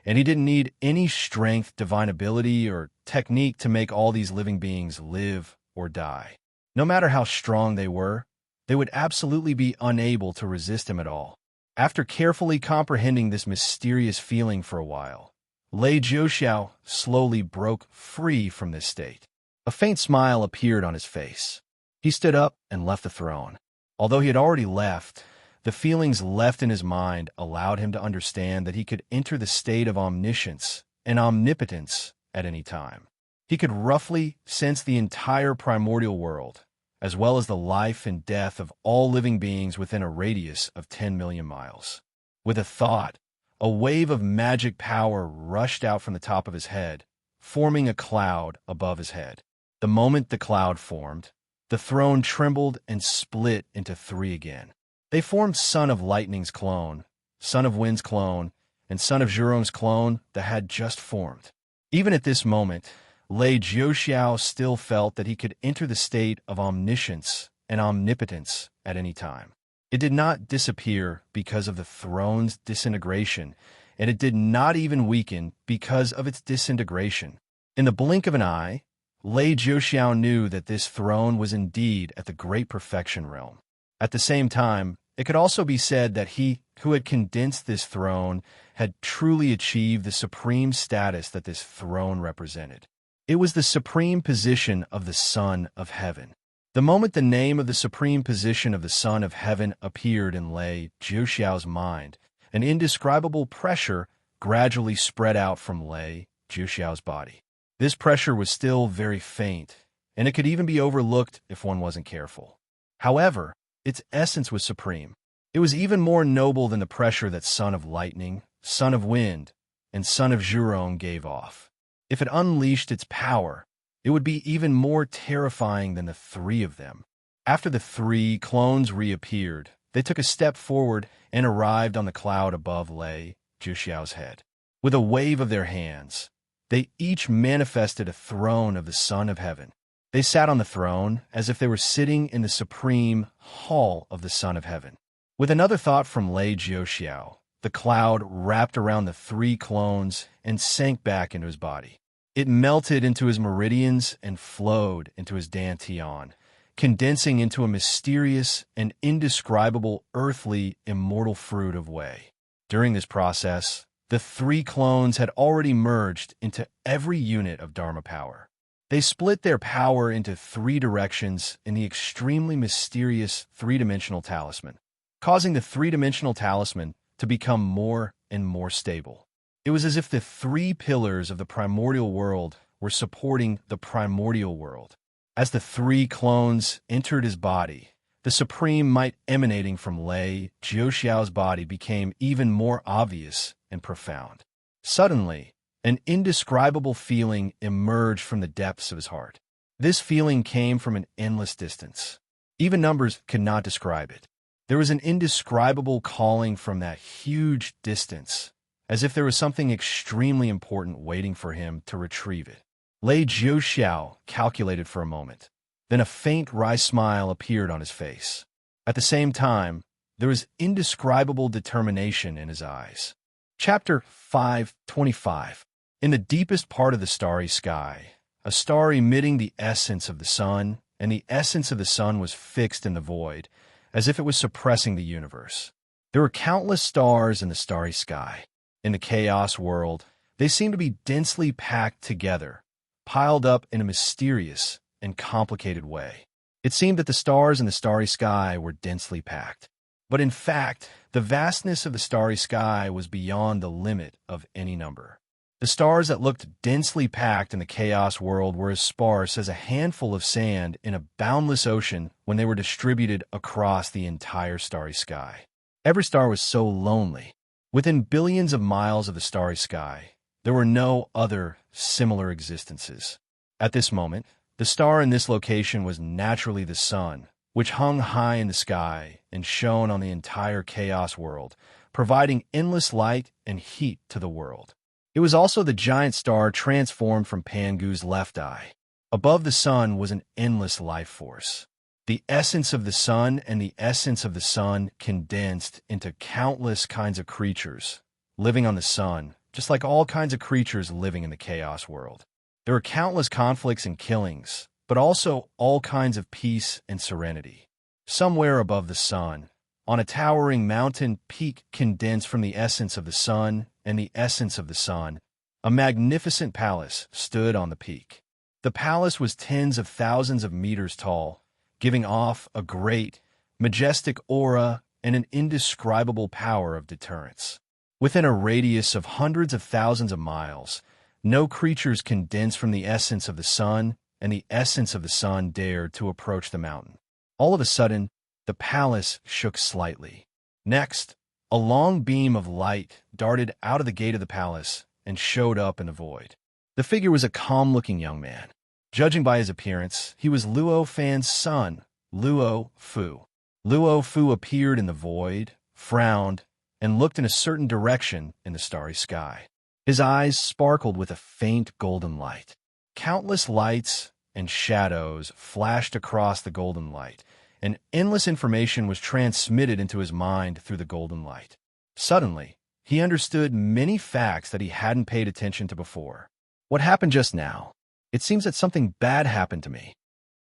and he didn't need any strength, divine ability, or technique to make all these living beings live or die. No matter how strong they would absolutely be unable to resist him at all. After carefully comprehending this mysterious feeling for a while, Lei Jiuxiao slowly broke free from this state. A faint smile appeared on his face. He stood up and left the throne. Although he had already left, the feelings left in his mind allowed him to understand that he could enter the state of omniscience and omnipotence at any time. He could roughly sense the entire primordial world, as well as the life and death of all living beings within a radius of 10 million miles. With a thought, a wave of magic power rushed out from the top of his head, forming a cloud above his head. The moment the cloud formed, the throne trembled and split into three again. They formed Son of Lightning's clone, Son of Wind's clone, and Son of Zhurome's clone that had just formed. Even at this moment, Lei Jiuxiao still felt that he could enter the state of omniscience and omnipotence at any time. It did not disappear because of the throne's disintegration, and it did not even weaken because of its disintegration. In the blink of an eye, Lei Jiuxiao knew that this throne was indeed at the great perfection realm. At the same time, it could also be said that he who had condensed this throne had truly achieved the supreme status that this throne represented. It was the supreme position of the Son of Heaven. The moment the name of the supreme position of the Son of Heaven appeared in Lei Jiuxiao's mind, an indescribable pressure gradually spread out from Lei Jiuxiao's body. This pressure was still very faint, and it could even be overlooked if one wasn't careful. However, its essence was supreme. It was even more noble than the pressure that Son of Lightning, Son of Wind, and Son of Zhurong gave off. If it unleashed its power, it would be even more terrifying than the three of them. After the three clones reappeared, they took a step forward and arrived on the cloud above Lei Jiuxiao's head. With a wave of their hands, they each manifested a throne of the Son of Heaven. They sat on the throne as if they were sitting in the supreme hall of the Son of Heaven. With another thought from Lei Jiuxiao, the cloud wrapped around the three clones and sank back into his body. It melted into his meridians and flowed into his dantian, condensing into a mysterious and indescribable earthly immortal fruit of Wei. During this process, the three clones had already merged into every unit of Dharma power. They split their power into three directions in the extremely mysterious three-dimensional talisman, causing the three-dimensional talisman to become more and more stable. It was as if the three pillars of the primordial world were supporting the primordial world. As the three clones entered his body, the supreme might emanating from Lei Jiuxiao's body became even more obvious and profound. Suddenly, an indescribable feeling emerged from the depths of his heart. This feeling came from an endless distance. Even numbers could not describe it. There was an indescribable calling from that huge distance, as if there was something extremely important waiting for him to retrieve it. Lei Jiuxiao calculated for a moment. Then a faint wry smile appeared on his face. At the same time, there was indescribable determination in his eyes. Chapter 5:25. In the deepest part of the starry sky, a star emitting the essence of the sun, and the essence of the sun was fixed in the void, as if it was suppressing the universe. There were countless stars in the starry sky. In the chaos world, they seemed to be densely packed together, piled up in a mysterious and complicated way. It seemed that the stars in the starry sky were densely packed. But in fact, the vastness of the starry sky was beyond the limit of any number. The stars that looked densely packed in the chaos world were as sparse as a handful of sand in a boundless ocean when they were distributed across the entire starry sky. Every star was so lonely. Within billions of miles of the starry sky, there were no other similar existences. At this moment, the star in this location was naturally the sun, which hung high in the sky and shone on the entire chaos world, providing endless light and heat to the world. It was also the giant star transformed from Pangu's left eye. Above the sun was an endless life force. The essence of the sun and the essence of the sun condensed into countless kinds of creatures living on the sun, just like all kinds of creatures living in the chaos world. There were countless conflicts and killings, but also all kinds of peace and serenity. Somewhere above the sun, on a towering mountain peak condensed from the essence of the sun and the essence of the sun, a magnificent palace stood on the peak. The palace was tens of thousands of meters tall, giving off a great, majestic aura and an indescribable power of deterrence. Within a radius of hundreds of thousands of miles, no creatures condensed from the essence of the sun and the essence of the sun dared to approach the mountain. All of a sudden, the palace shook slightly. Next, a long beam of light darted out of the gate of the palace and showed up in the void. The figure was a calm-looking young man. Judging by his appearance, he was Luo Fan's son, Luo Fu. Luo Fu appeared in the void, frowned, and looked in a certain direction in the starry sky. His eyes sparkled with a faint golden light. Countless lights and shadows flashed across the golden light, and endless information was transmitted into his mind through the golden light. Suddenly, he understood many facts that he hadn't paid attention to before. What happened just now? It seems that something bad happened to me.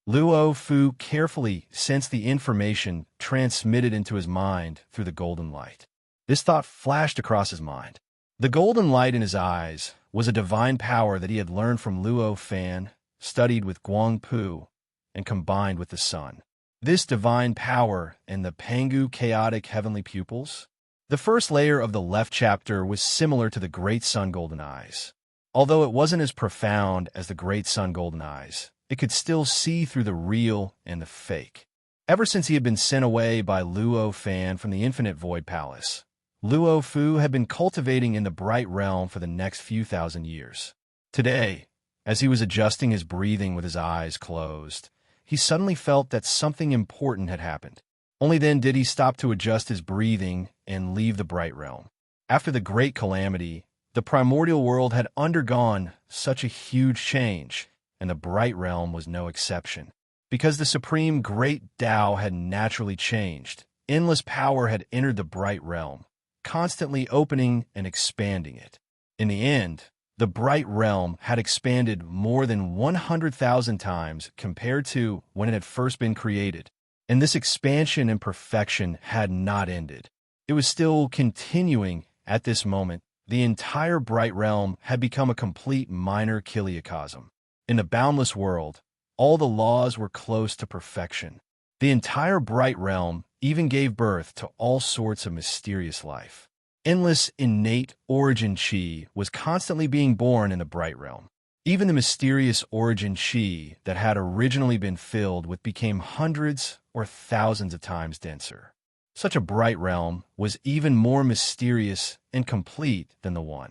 Luo Fu carefully sensed the information transmitted into his mind through the golden light. This thought flashed across his mind. The golden light in his eyes was a divine power that he had learned from Luo Fan, studied with Guang Pu, and combined with the sun. This divine power and the Pangu chaotic heavenly pupils. The first layer of the left chapter was similar to the Great Sun Golden Eyes. Although it wasn't as profound as the Great Sun Golden Eyes, it could still see through the real and the fake. Ever since he had been sent away by Luo Fan from the Infinite Void Palace, Luo Fu had been cultivating in the Bright Realm for the next few thousand years. Today, as he was adjusting his breathing with his eyes closed, he suddenly felt that something important had happened. Only then did he stop to adjust his breathing and leave the Bright Realm. After the Great Calamity, the primordial world had undergone such a huge change, and the Bright Realm was no exception. Because the Supreme Great Tao had naturally changed, endless power had entered the Bright Realm, constantly opening and expanding it. In the end, the Bright Realm had expanded more than 100,000 times compared to when it had first been created, and this expansion and perfection had not ended. It was still continuing at this moment. The entire Bright Realm had become a complete minor kiliocosm. In the boundless world, all the laws were close to perfection. The entire Bright Realm even gave birth to all sorts of mysterious life. Endless innate origin chi was constantly being born in the Bright Realm. Even the mysterious origin chi that had originally been filled with became hundreds or thousands of times denser. Such a Bright Realm was even more mysterious and complete than the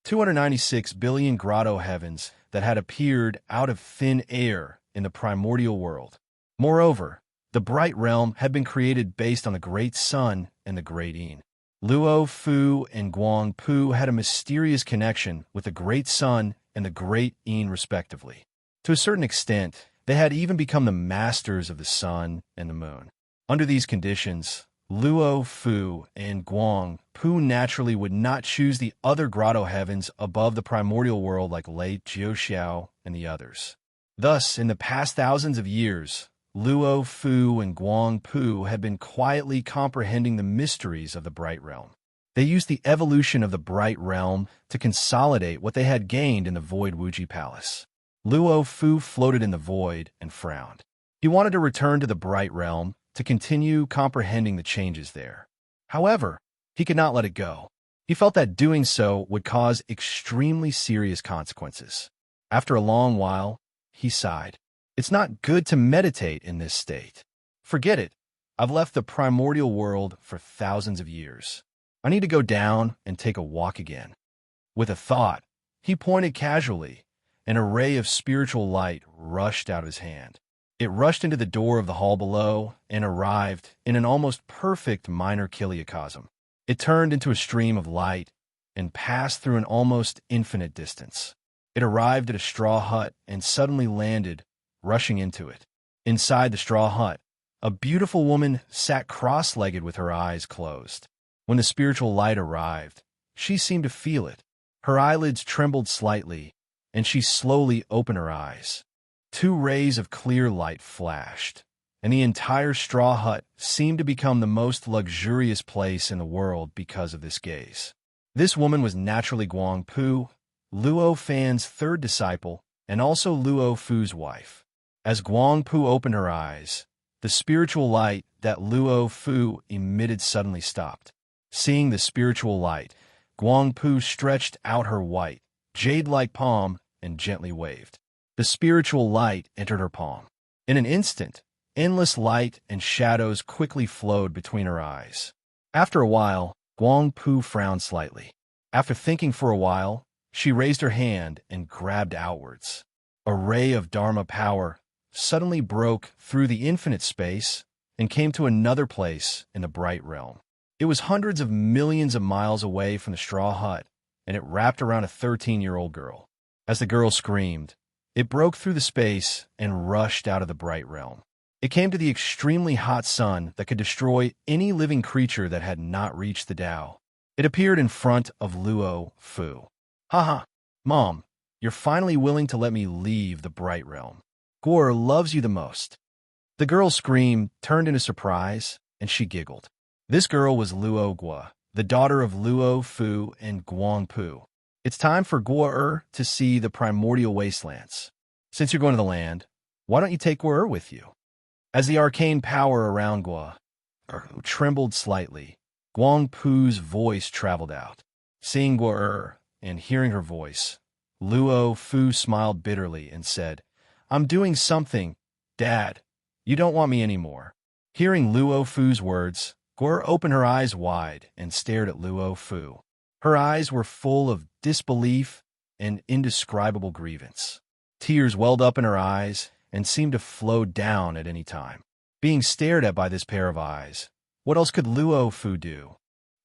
296 billion grotto heavens that had appeared out of thin air in the primordial world. Moreover, the Bright Realm had been created based on the Great Sun and the Great Yin. Luo Fu and Guang Pu had a mysterious connection with the Great Sun and the Great Yin respectively. To a certain extent, they had even become the masters of the sun and the moon. Under these conditions, Luo Fu and Guang Pu naturally would not choose the other grotto heavens above the primordial world like Lei Jiuxiao and the others. Thus, in the past thousands of years, Luo Fu and Guang Pu had been quietly comprehending the mysteries of the Bright Realm. They used the evolution of the Bright Realm to consolidate what they had gained in the Void Wuji Palace. Luo Fu floated in the void and frowned. He wanted to return to the Bright Realm to continue comprehending the changes there. However, he could not let it go. He felt that doing so would cause extremely serious consequences. After a long while, he sighed. It's not good to meditate in this state. Forget it. I've left the primordial world for thousands of years. I need to go down and take a walk again. With a thought, he pointed casually. An ray of spiritual light rushed out of his hand. It rushed into the door of the hall below and arrived in an almost perfect minor kiliocosm. It turned into a stream of light and passed through an almost infinite distance. It arrived at a straw hut and suddenly landed, rushing into it. Inside the straw hut, a beautiful woman sat cross-legged with her eyes closed. When the spiritual light arrived, she seemed to feel it. Her eyelids trembled slightly, and she slowly opened her eyes. 2 rays of clear light flashed, and the entire straw hut seemed to become the most luxurious place in the world because of this gaze. This woman was naturally Guang Pu, Luo Fan's 3rd disciple, and also Luo Fu's wife. As Guang Pu opened her eyes, the spiritual light that Luo Fu emitted suddenly stopped. Seeing the spiritual light, Guang Pu stretched out her white, jade-like palm and gently waved. The spiritual light entered her palm. In an instant, endless light and shadows quickly flowed between her eyes. After a while, Guang Pu frowned slightly. After thinking for a while, she raised her hand and grabbed outwards. A ray of Dharma power suddenly broke through the infinite space and came to another place in the Bright Realm. It was hundreds of millions of miles away from the straw hut, and it wrapped around a 13-year-old girl. As the girl screamed, it broke through the space and rushed out of the Bright Realm. It came to the extremely hot sun that could destroy any living creature that had not reached the Tao. It appeared in front of Luo Fu. Haha, Mom, you're finally willing to let me leave the Bright Realm. Guo loves you the most. The girl's scream turned into surprise, and she giggled. This girl was Luo Guo, the daughter of Luo Fu and Guang Pu. It's time for Guo to see the primordial wastelands. Since you're going to the land, why don't you take Guo with you? As the arcane power around Guo trembled slightly, Guang Pu's voice traveled out. Seeing Guo and hearing her voice, Luo Fu smiled bitterly and said, I'm doing something, Dad. You don't want me anymore. Hearing Luo Fu's words, Guo opened her eyes wide and stared at Luo Fu. Her eyes were full of disbelief and indescribable grievance. Tears welled up in her eyes and seemed to flow down at any time. Being stared at by this pair of eyes, what else could Luo Fu do?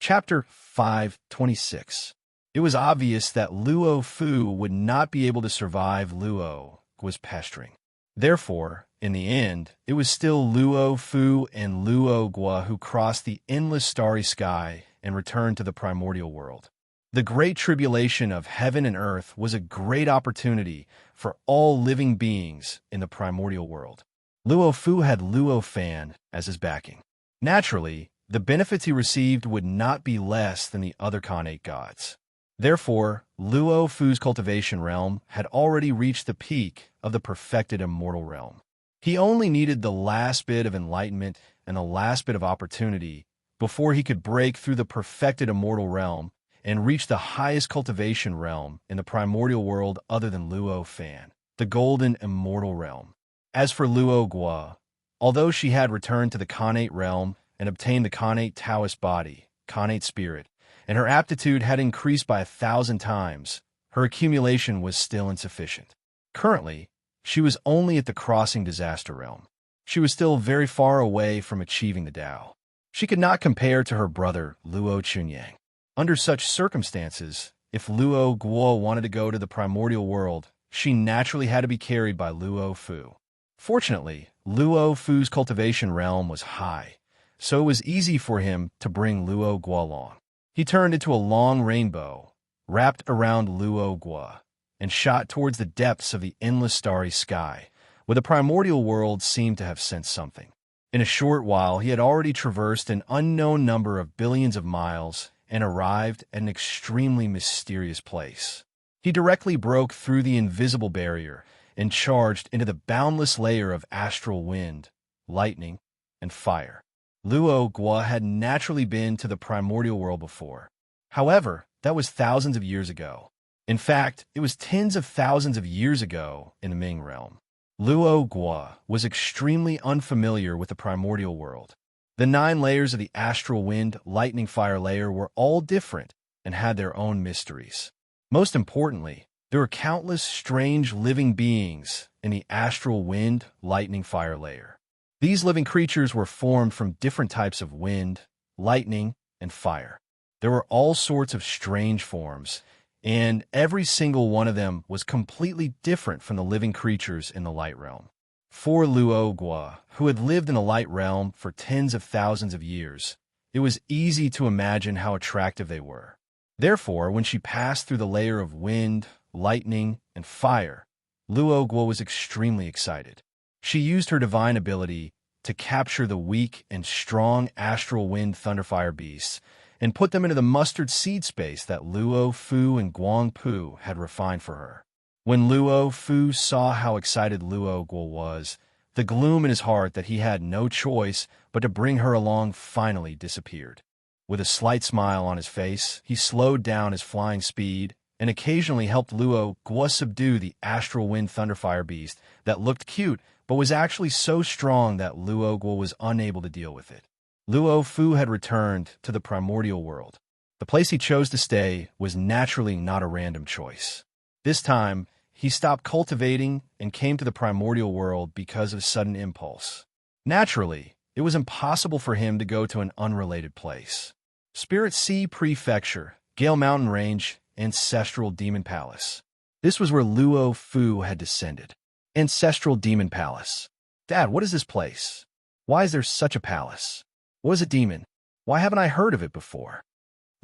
Chapter 5:26. It was obvious that Luo Fu would not be able to survive Luo Guo's pestering. Therefore, in the end, it was still Luo Fu and Luo Guo who crossed the endless starry sky and returned to the primordial world. The great tribulation of heaven and earth was a great opportunity for all living beings in the primordial world. Luo Fu had Luo Fan as his backing. Naturally, the benefits he received would not be less than the other Khanate gods. Therefore, Luo Fu's cultivation realm had already reached the peak of the perfected immortal realm. He only needed the last bit of enlightenment and the last bit of opportunity before he could break through the perfected immortal realm and reach the highest cultivation realm in the primordial world other than Luo Fan, the golden immortal realm. As for Luo Guo, although she had returned to the Khanate realm and obtained the Khanate Taoist body, Khanate spirit, and her aptitude had increased by 1,000 times, her accumulation was still insufficient. Currently, she was only at the crossing disaster realm. She was still very far away from achieving the Tao. She could not compare to her brother, Luo Chunyang. Under such circumstances, if Luo Guo wanted to go to the primordial world, she naturally had to be carried by Luo Fu. Fortunately, Luo Fu's cultivation realm was high, so it was easy for him to bring Luo Guo along. He turned into a long rainbow, wrapped around Luo Guo, and shot towards the depths of the endless starry sky, where the primordial world seemed to have sensed something. In a short while, he had already traversed an unknown number of billions of miles and arrived at an extremely mysterious place. He directly broke through the invisible barrier and charged into the boundless layer of astral wind, lightning, and fire. Luo Guo had naturally been to the primordial world before. However, that was thousands of years ago. In fact, it was tens of thousands of years ago in the Ming realm. Luo Guo was extremely unfamiliar with the primordial world. The 9 layers of the astral wind, lightning, fire layer were all different and had their own mysteries. Most importantly, there were countless strange living beings in the astral wind, lightning, fire layer. These living creatures were formed from different types of wind, lightning, and fire. There were all sorts of strange forms, and every single one of them was completely different from the living creatures in the light realm. For Luo Guo, who had lived in the light realm for tens of thousands of years, it was easy to imagine how attractive they were. Therefore, when she passed through the layer of wind, lightning, and fire, Luo Guo was extremely excited. She used her divine ability to capture the weak and strong astral wind thunderfire beasts and put them into the mustard seed space that Luo Fu and Guang Pu had refined for her. When Luo Fu saw how excited Luo Guo was, the gloom in his heart that he had no choice but to bring her along finally disappeared. With a slight smile on his face, he slowed down his flying speed and occasionally helped Luo Guo subdue the astral wind thunderfire beast that looked cute but was actually so strong that Luo Guo was unable to deal with it. Luo Fu had returned to the primordial world. The place he chose to stay was naturally not a random choice. This time, he stopped cultivating and came to the primordial world because of sudden impulse. Naturally, it was impossible for him to go to an unrelated place. Spirit Sea Prefecture, Gale Mountain Range, Ancestral Demon Palace. This was where Luo Fu had descended. Ancestral Demon Palace. Dad, what is this place? Why is there such a palace? What is a demon? Why haven't I heard of it before?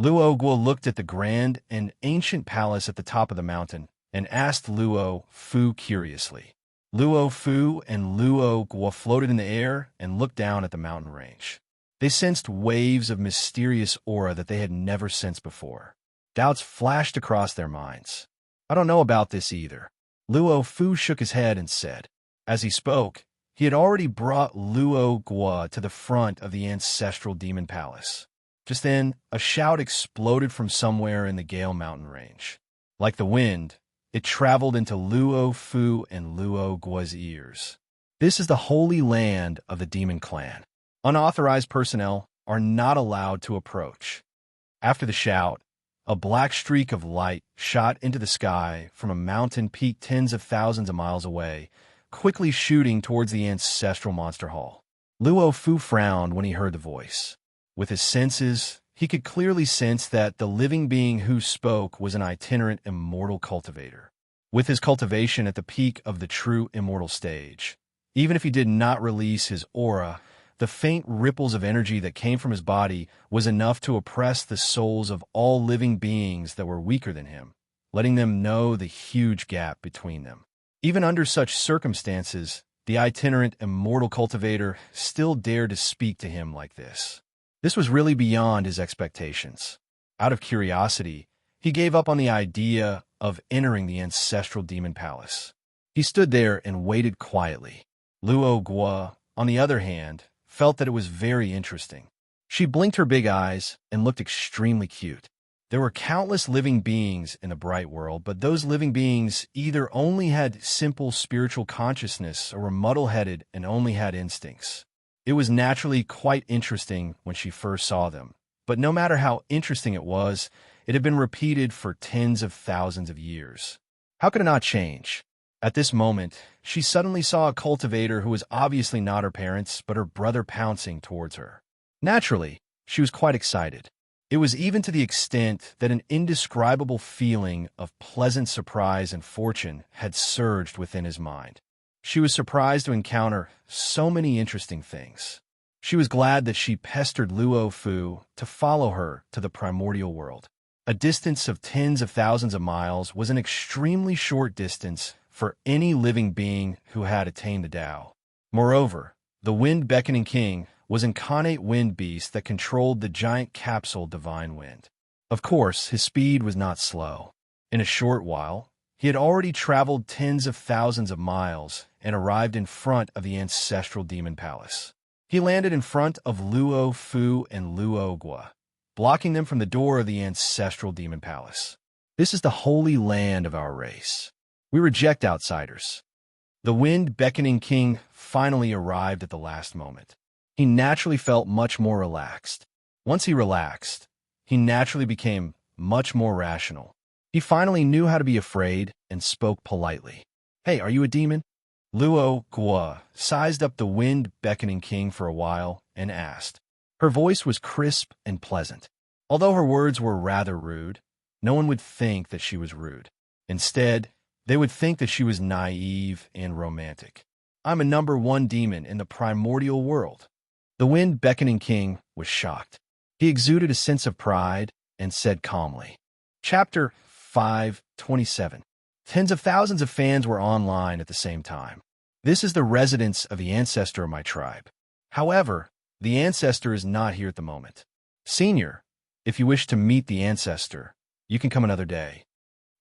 Luo Guo looked at the grand and ancient palace at the top of the mountain and asked Luo Fu curiously. Luo Fu and Luo Guo floated in the air and looked down at the mountain range. They sensed waves of mysterious aura that they had never sensed before. Doubts flashed across their minds. I don't know about this either. Luo Fu shook his head and said. As he spoke, he had already brought Luo Guo to the front of the ancestral demon palace. Just then, a shout exploded from somewhere in the Gale Mountain range. Like the wind, it traveled into Luo Fu and Luo Guo's ears. This is the holy land of the demon clan. Unauthorized personnel are not allowed to approach. After the shout, a black streak of light shot into the sky from a mountain peak tens of thousands of miles away, quickly shooting towards the ancestral monster hall. Luo Fu frowned when he heard the voice. With his senses, he could clearly sense that the living being who spoke was an itinerant immortal cultivator. With his cultivation at the peak of the true immortal stage, even if he did not release his aura, the faint ripples of energy that came from his body was enough to oppress the souls of all living beings that were weaker than him, letting them know the huge gap between them. Even under such circumstances, the itinerant immortal cultivator still dared to speak to him like this. This was really beyond his expectations. Out of curiosity, he gave up on the idea of entering the ancestral demon palace. He stood there and waited quietly. Luo Guo, on the other hand, felt that it was very interesting. She blinked her big eyes and looked extremely cute. There were countless living beings in the bright world, but those living beings either only had simple spiritual consciousness or were muddle-headed and only had instincts. It was naturally quite interesting when she first saw them, but no matter how interesting it was, it had been repeated for tens of thousands of years. How could it not change? At this moment, she suddenly saw a cultivator who was obviously not her parents, but her brother pouncing towards her. Naturally, she was quite excited. It was even to the extent that an indescribable feeling of pleasant surprise and fortune had surged within his mind. She was surprised to encounter so many interesting things. She was glad that she pestered Luo Fu to follow her to the primordial world. A distance of tens of thousands of miles was an extremely short distance for any living being who had attained the Tao. Moreover, the wind-beckoning king was an incarnate wind beast that controlled the giant capsule Divine Wind. Of course, his speed was not slow. In a short while, he had already traveled tens of thousands of miles and arrived in front of the ancestral demon palace. He landed in front of Luo Fu and Luo Guo, blocking them from the door of the ancestral demon palace. This is the holy land of our race. We reject outsiders. The wind-beckoning king finally arrived at the last moment. He naturally felt much more relaxed. Once he relaxed, he naturally became much more rational. He finally knew how to be afraid and spoke politely. Hey, are you a demon? Luo Guo sized up the wind-beckoning king for a while and asked. Her voice was crisp and pleasant. Although her words were rather rude, no one would think that she was rude. Instead, they would think that she was naive and romantic. I'm a #1 demon in the primordial world. The wind-beckoning king was shocked. He exuded a sense of pride and said calmly. Chapter 5:27. Tens of thousands of fans were online at the same time. This is the residence of the ancestor of my tribe. However, the ancestor is not here at the moment. Senior, if you wish to meet the ancestor, you can come another day.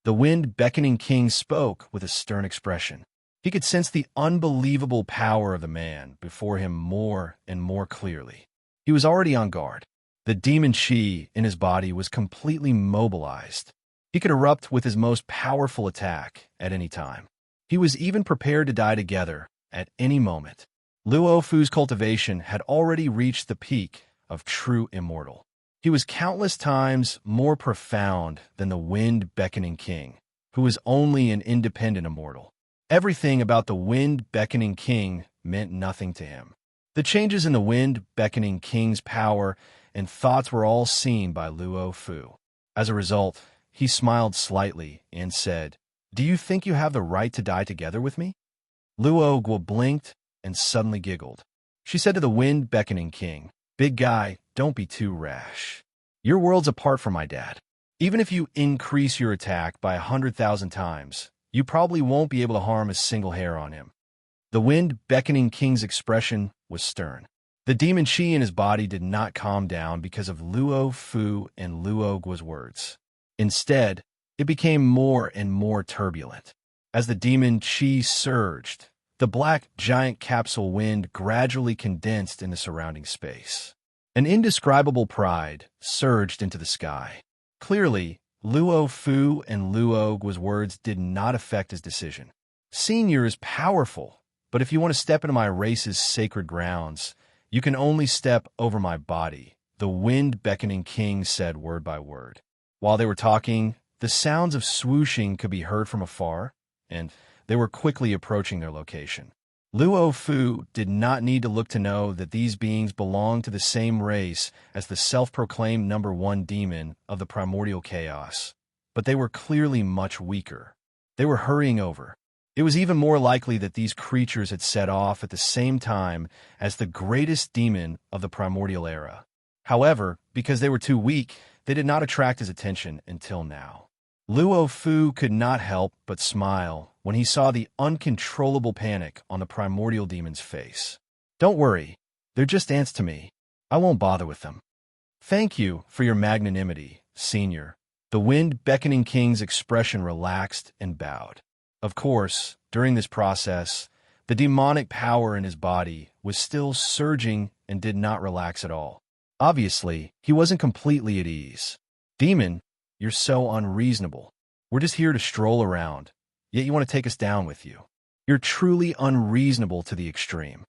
The wind-beckoning king spoke with a stern expression. He could sense the unbelievable power of the man before him more and more clearly. He was already on guard. The demon chi in his body was completely mobilized. He could erupt with his most powerful attack at any time. He was even prepared to die together at any moment. Luo Fu's cultivation had already reached the peak of true immortal. He was countless times more profound than the wind-beckoning king, who was only an independent immortal. Everything about the wind-beckoning king meant nothing to him. The changes in the wind-beckoning king's power and thoughts were all seen by Luo Fu. As a result, he smiled slightly and said, Do you think you have the right to die together with me? Luo Guo blinked and suddenly giggled. She said to the wind beckoning king, "Big guy, don't be too rash. Your world's apart from my dad. Even if you increase your attack by 100,000 times, you probably won't be able to harm a single hair on him." The wind beckoning king's expression was stern. The demon chi in his body did not calm down because of Luo Fu and Luo Guo's words. Instead, it became more and more turbulent. As the demon chi surged, the black giant capsule wind gradually condensed in the surrounding space. An indescribable pride surged into the sky. Clearly, Luo Fu and Luo Guo's words did not affect his decision. "Senior is powerful, but if you want to step into my race's sacred grounds, you can only step over my body," the wind beckoning king said word by word. While they were talking, the sounds of swooshing could be heard from afar, and they were quickly approaching their location. Luo Fu did not need to look to know that these beings belonged to the same race as the self-proclaimed #1 demon of the primordial chaos, but they were clearly much weaker. They were hurrying over. It was even more likely that these creatures had set off at the same time as the greatest demon of the primordial era. However, because they were too weak, they did not attract his attention until now. Luo Fu could not help but smile when he saw the uncontrollable panic on the primordial demon's face. "Don't worry, they're just ants to me. I won't bother with them." "Thank you for your magnanimity, senior." The wind beckoning king's expression relaxed and bowed. Of course, during this process, the demonic power in his body was still surging and did not relax at all. Obviously, he wasn't completely at ease. "Demon, you're so unreasonable. We're just here to stroll around, yet you want to take us down with you. You're truly unreasonable to the extreme."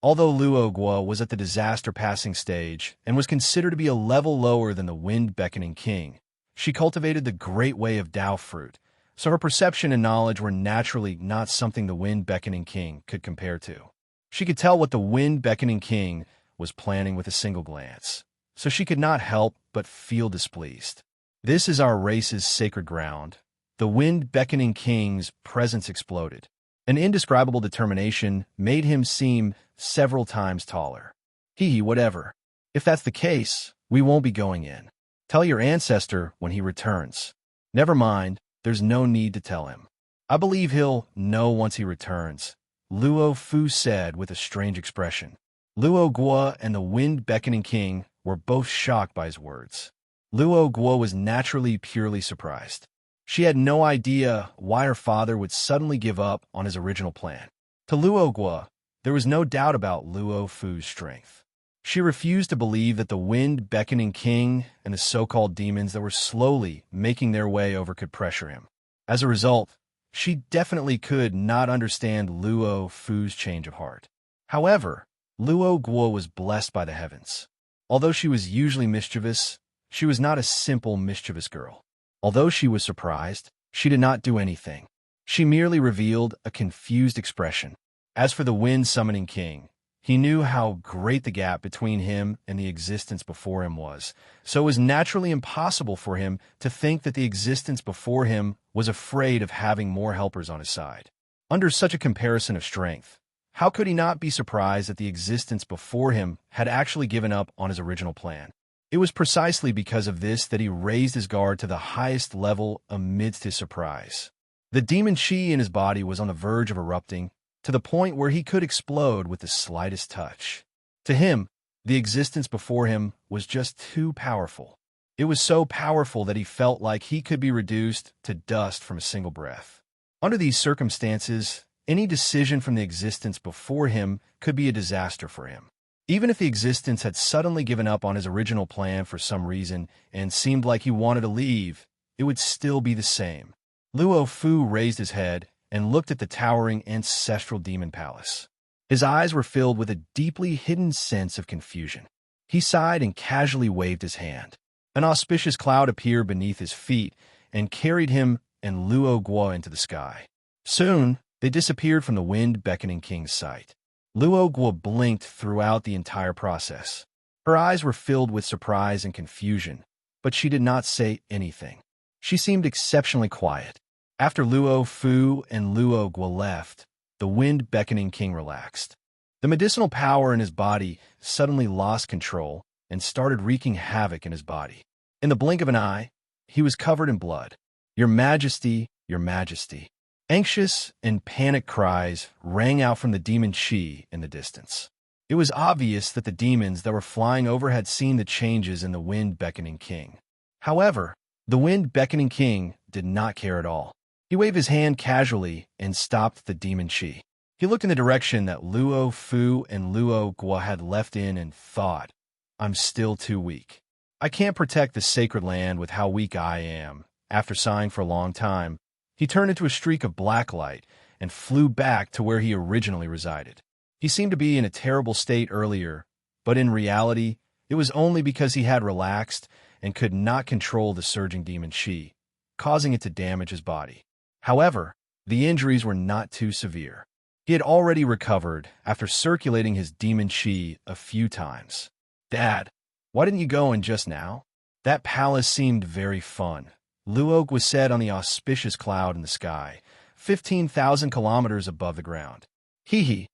Although Luo Guo was at the disaster passing stage and was considered to be a level lower than the wind beckoning king, she cultivated the great way of Dao fruit, so her perception and knowledge were naturally not something the wind beckoning king could compare to. She could tell what the wind beckoning king was planning with a single glance, so she could not help but feel displeased. "This is our race's sacred ground." The wind beckoning king's presence exploded. An indescribable determination made him seem several times taller. Whatever. If that's the case, we won't be going in. Tell your ancestor when he returns." "Never mind. There's no need to tell him. I believe he'll know once he returns," Luo Fu said with a strange expression. Luo Guo and the wind beckoning king were both shocked by his words. Luo Guo was naturally purely surprised. She had no idea why her father would suddenly give up on his original plan. To Luo Guo, there was no doubt about Luo Fu's strength. She refused to believe that the wind beckoning king and the so-called demons that were slowly making their way over could pressure him. As a result, she definitely could not understand Luo Fu's change of heart. However, Luo Guo was blessed by the heavens. Although she was usually mischievous, she was not a simple mischievous girl. Although she was surprised, she did not do anything. She merely revealed a confused expression. As for the wind summoning king, he knew how great the gap between him and the existence before him was, so it was naturally impossible for him to think that the existence before him was afraid of having more helpers on his side. Under such a comparison of strength, how could he not be surprised that the existence before him had actually given up on his original plan? It was precisely because of this that he raised his guard to the highest level amidst his surprise. The demon chi in his body was on the verge of erupting, to the point where he could explode with the slightest touch. To him, the existence before him was just too powerful. It was so powerful that he felt like he could be reduced to dust from a single breath. Under these circumstances, any decision from the existence before him could be a disaster for him. Even if the existence had suddenly given up on his original plan for some reason and seemed like he wanted to leave, it would still be the same. Luo Fu raised his head and looked at the towering ancestral demon palace. His eyes were filled with a deeply hidden sense of confusion. He sighed and casually waved his hand. An auspicious cloud appeared beneath his feet and carried him and Luo Guo into the sky. Soon, they disappeared from the wind beckoning king's sight. Luo Guo blinked throughout the entire process. Her eyes were filled with surprise and confusion, but she did not say anything. She seemed exceptionally quiet. After Luo Fu and Luo Guo left, the wind beckoning king relaxed. The medicinal power in his body suddenly lost control and started wreaking havoc in his body. In the blink of an eye, he was covered in blood. "Your Majesty, Your Majesty." Anxious and panicked cries rang out from the demon Shi in the distance. It was obvious that the demons that were flying over had seen the changes in the wind-beckoning king. However, the wind-beckoning king did not care at all. He waved his hand casually and stopped the demon Shi. He looked in the direction that Luo Fu and Luo Guo had left in and thought, "I'm still too weak. I can't protect the sacred land with how weak I am." After sighing for a long time, he turned into a streak of black light and flew back to where he originally resided. He seemed to be in a terrible state earlier, but in reality, it was only because he had relaxed and could not control the surging demon Shi, causing it to damage his body. However, the injuries were not too severe. He had already recovered after circulating his demon Shi a few times. "Dad, why didn't you go in just now? That palace seemed very fun." Luog was said on the auspicious cloud in the sky, 15,000 kilometers above the ground. "Hee,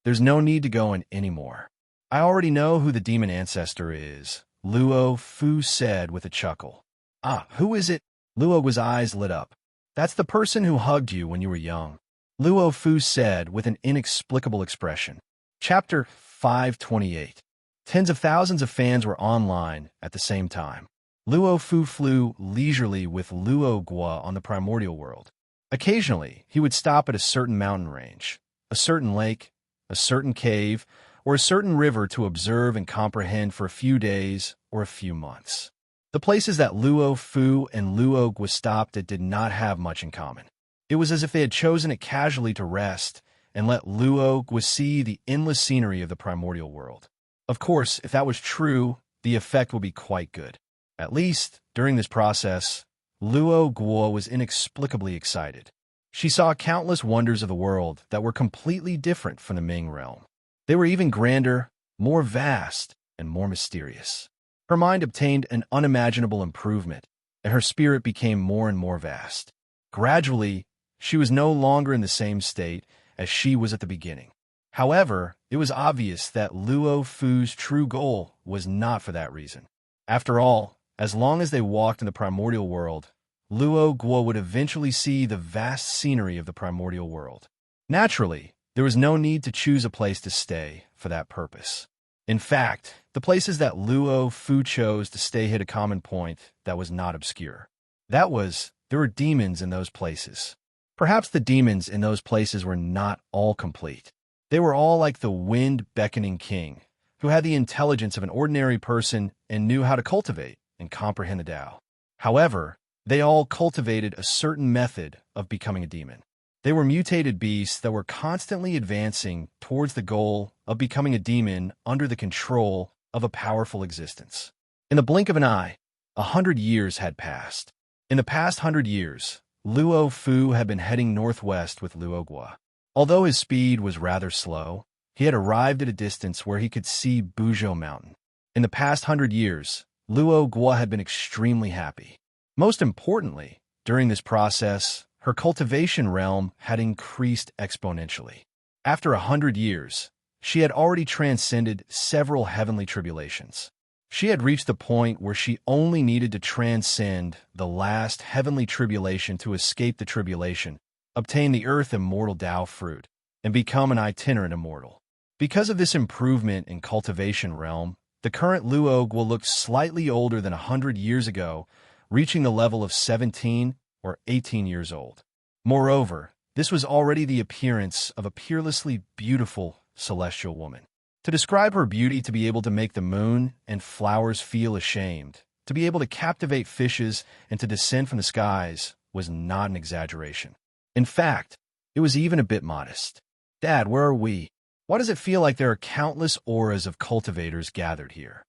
there's no need to go in anymore. I already know who the demon ancestor is," Luo Fu said with a chuckle. "Ah, who is it?" Luog's eyes lit up. "That's the person who hugged you when you were young," Luo Fu said with an inexplicable expression. Chapter 528. Tens of thousands of fans were online at the same time. Luo Fu flew leisurely with Luo Guo on the Primordial world. Occasionally, he would stop at a certain mountain range, a certain lake, a certain cave, or a certain river to observe and comprehend for a few days or a few months. The places that Luo Fu and Luo Guo stopped at did not have much in common. It was as if they had chosen it casually to rest and let Luo Guo see the endless scenery of the Primordial world. Of course, if that was true, the effect would be quite good. At least, during this process, Luo Guo was inexplicably excited. She saw countless wonders of the world that were completely different from the Ming realm. They were even grander, more vast, and more mysterious. Her mind obtained an unimaginable improvement, and her spirit became more and more vast. Gradually, she was no longer in the same state as she was at the beginning. However, it was obvious that Luo Fu's true goal was not for that reason. After all, as long as they walked in the Primordial world, Luo Guo would eventually see the vast scenery of the Primordial world. Naturally, there was no need to choose a place to stay for that purpose. In fact, the places that Luo Fu chose to stay hit a common point that was not obscure. That was, there were demons in those places. Perhaps the demons in those places were not all complete. They were all like the wind-beckoning king, who had the intelligence of an ordinary person and knew how to cultivate and comprehend the Tao. However, they all cultivated a certain method of becoming a demon. They were mutated beasts that were constantly advancing towards the goal of becoming a demon under the control of a powerful existence. In the blink of an eye, 100 years had passed. In the past 100 years, Luo Fu had been heading northwest with Luo Guo. Although his speed was rather slow, he had arrived at a distance where he could see Buzhou Mountain. In the past 100 years, Luo Guo had been extremely happy. Most importantly, during this process, her cultivation realm had increased exponentially. After 100 years, she had already transcended several heavenly tribulations. She had reached the point where she only needed to transcend the last heavenly tribulation to escape the tribulation, obtain the earth immortal Tao fruit, and become an itinerant immortal. Because of this improvement in cultivation realm, the current Luo will look slightly older than 100 years ago, reaching the level of 17 or 18 years old. Moreover, this was already the appearance of a peerlessly beautiful celestial woman. To describe her beauty, to be able to make the moon and flowers feel ashamed, to be able to captivate fishes and to descend from the skies, was not an exaggeration. In fact, it was even a bit modest. "Dad, where are we? Why does it feel like there are countless auras of cultivators gathered here?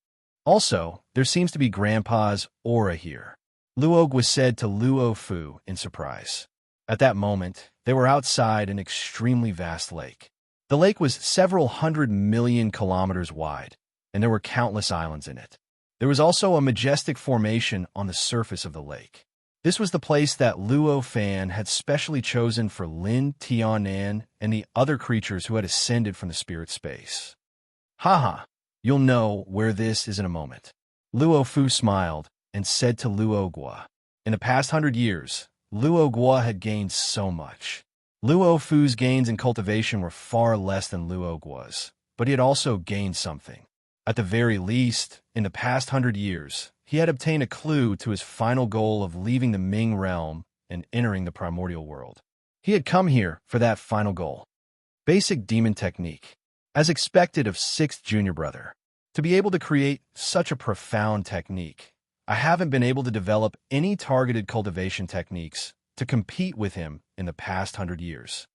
Also, there seems to be Grandpa's aura here," Luog was said to Luo Fu in surprise. At that moment, they were outside an extremely vast lake. The lake was several 100 million kilometers wide, and there were countless islands in it. There was also a majestic formation on the surface of the lake. This was the place that Luo Fan had specially chosen for Lin Tianan and the other creatures who had ascended from the spirit space. Haha, you'll know where this is in a moment. Luo Fu smiled and said to Luo Gua, in the past 100 years, Luo Gua had gained so much. Luo Fu's gains in cultivation were far less than Luo Gua's, but he had also gained something. At the very least, in the past 100 years, he had obtained a clue to his final goal of leaving the Ming realm and entering the primordial world. He had come here for that final goal. Basic demon technique. As expected of 6th junior brother. To be able to create such a profound technique, I haven't been able to develop any targeted cultivation techniques to compete with him in the past 100 years.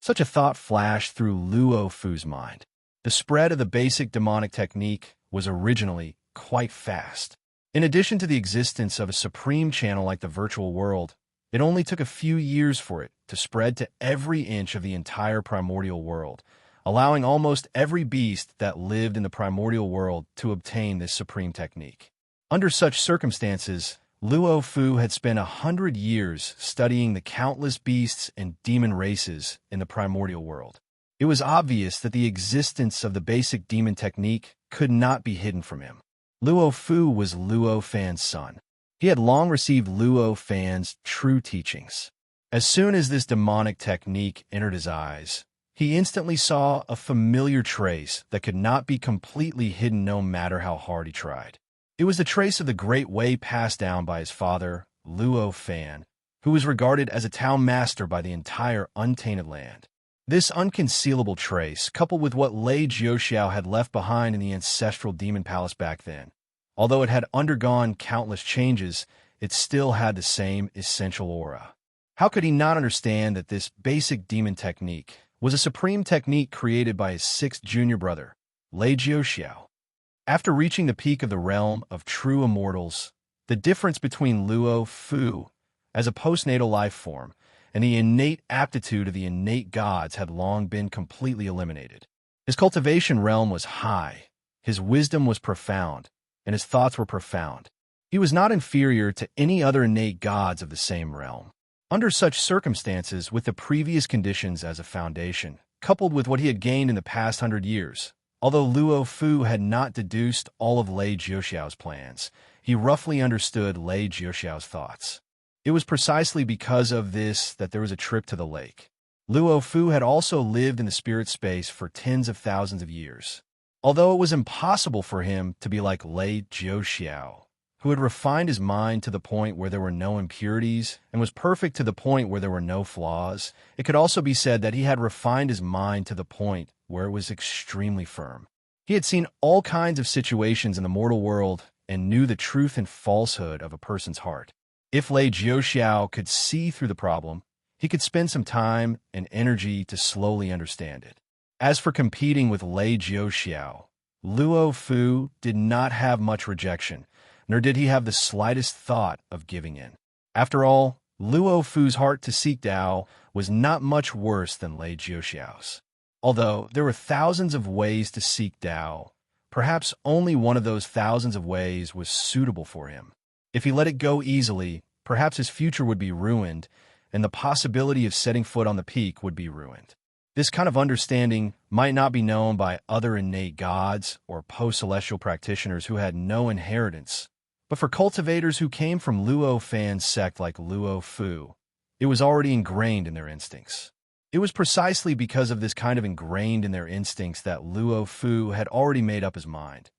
Such a thought flashed through Luo Fu's mind. The spread of the basic demonic technique was originally quite fast. In addition to the existence of a supreme channel like the virtual world, it only took a few years for it to spread to every inch of the entire primordial world, allowing almost every beast that lived in the primordial world to obtain this supreme technique. Under such circumstances, Luo Fu had spent 100 years studying the countless beasts and demon races in the primordial world. It was obvious that the existence of the basic demon technique could not be hidden from him. Luo Fu was Luo Fan's son. He had long received Luo Fan's true teachings. As soon as this demonic technique entered his eyes, he instantly saw a familiar trace that could not be completely hidden no matter how hard he tried. It was the trace of the great way passed down by his father, Luo Fan, who was regarded as a town master by the entire untainted land. This unconcealable trace, coupled with what Lei Jiuxiao had left behind in the ancestral demon palace back then, although it had undergone countless changes, it still had the same essential aura. How could he not understand that this basic demon technique was a supreme technique created by his 6th junior brother, Lei Jiuxiao? After reaching the peak of the realm of true immortals, the difference between Luo Fu as a postnatal life form and the innate aptitude of the innate gods had long been completely eliminated. His cultivation realm was high, his wisdom was profound, and his thoughts were profound. He was not inferior to any other innate gods of the same realm. Under such circumstances, with the previous conditions as a foundation, coupled with what he had gained in the past 100 years, although Luo Fu had not deduced all of Lei Jiuxiao's plans, he roughly understood Lei Jiuxiao's thoughts. It was precisely because of this that there was a trip to the lake. Luo Fu had also lived in the spirit space for tens of thousands of years. Although it was impossible for him to be like Lei Jiuxiao, who had refined his mind to the point where there were no impurities and was perfect to the point where there were no flaws, it could also be said that he had refined his mind to the point where it was extremely firm. He had seen all kinds of situations in the mortal world and knew the truth and falsehood of a person's heart. If Lei Jiuxiao could see through the problem, he could spend some time and energy to slowly understand it. As for competing with Lei Jiuxiao, Luo Fu did not have much rejection, nor did he have the slightest thought of giving in. After all, Luo Fu's heart to seek Tao was not much worse than Lei Jiuxiao's. Although there were thousands of ways to seek Tao, perhaps only one of those thousands of ways was suitable for him. If he let it go easily, perhaps his future would be ruined, and the possibility of setting foot on the peak would be ruined. This kind of understanding might not be known by other innate gods or post-celestial practitioners who had no inheritance, but for cultivators who came from Luo Fan's sect like Luo Fu, it was already ingrained in their instincts. It was precisely because of this kind of ingrained in their instincts that Luo Fu had already made up his mind.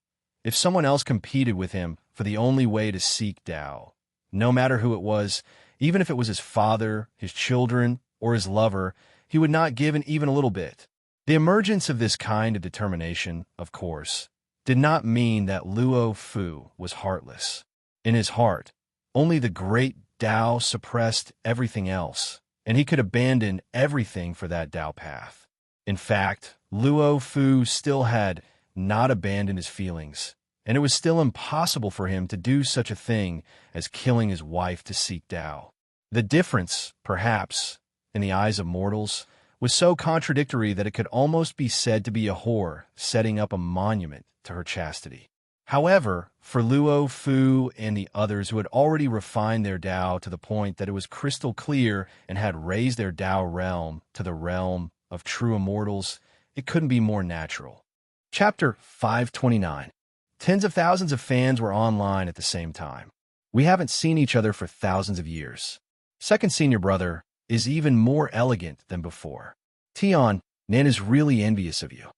If someone else competed with him for the only way to seek Tao, no matter who it was, even if it was his father, his children, or his lover, he would not give in even a little bit. The emergence of this kind of determination, of course, did not mean that Luo Fu was heartless. In his heart, only the great Tao suppressed everything else, and he could abandon everything for that Tao path. In fact, Luo Fu still had not abandoned his feelings, and it was still impossible for him to do such a thing as killing his wife to seek Tao. The difference, perhaps, in the eyes of mortals, was so contradictory that it could almost be said to be a whore setting up a monument to her chastity. However, for Luo Fu and the others who had already refined their Tao to the point that it was crystal clear and had raised their Tao realm to the realm of true immortals, it couldn't be more natural. Chapter 529. Tens of thousands of fans were online at the same time. We haven't seen each other for thousands of years. Second senior brother is even more elegant than before. Tian, Nan is really envious of you.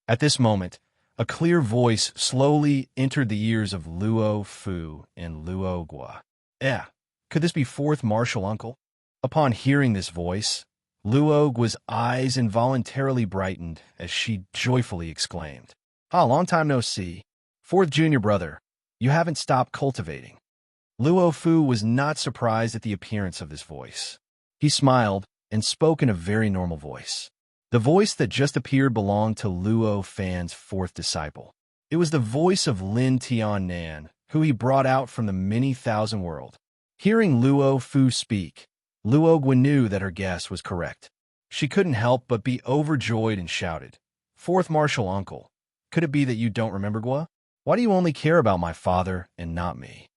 At this moment, a clear voice slowly entered the ears of Luo Fu and Luo Gua. Could this be fourth martial uncle? Upon hearing this voice, Luo Gua's eyes involuntarily brightened as she joyfully exclaimed, long time no see. Fourth junior brother, you haven't stopped cultivating. Luo Fu was not surprised at the appearance of this voice. He smiled and spoke in a very normal voice. The voice that just appeared belonged to Luo Fan's fourth disciple. It was the voice of Lin Tian Nan, who he brought out from the many thousand world. Hearing Luo Fu speak, Luo Gua knew that her guess was correct. She couldn't help but be overjoyed and shouted, "Fourth martial uncle, could it be that you don't remember Gua? Why do you only care about my father and not me?"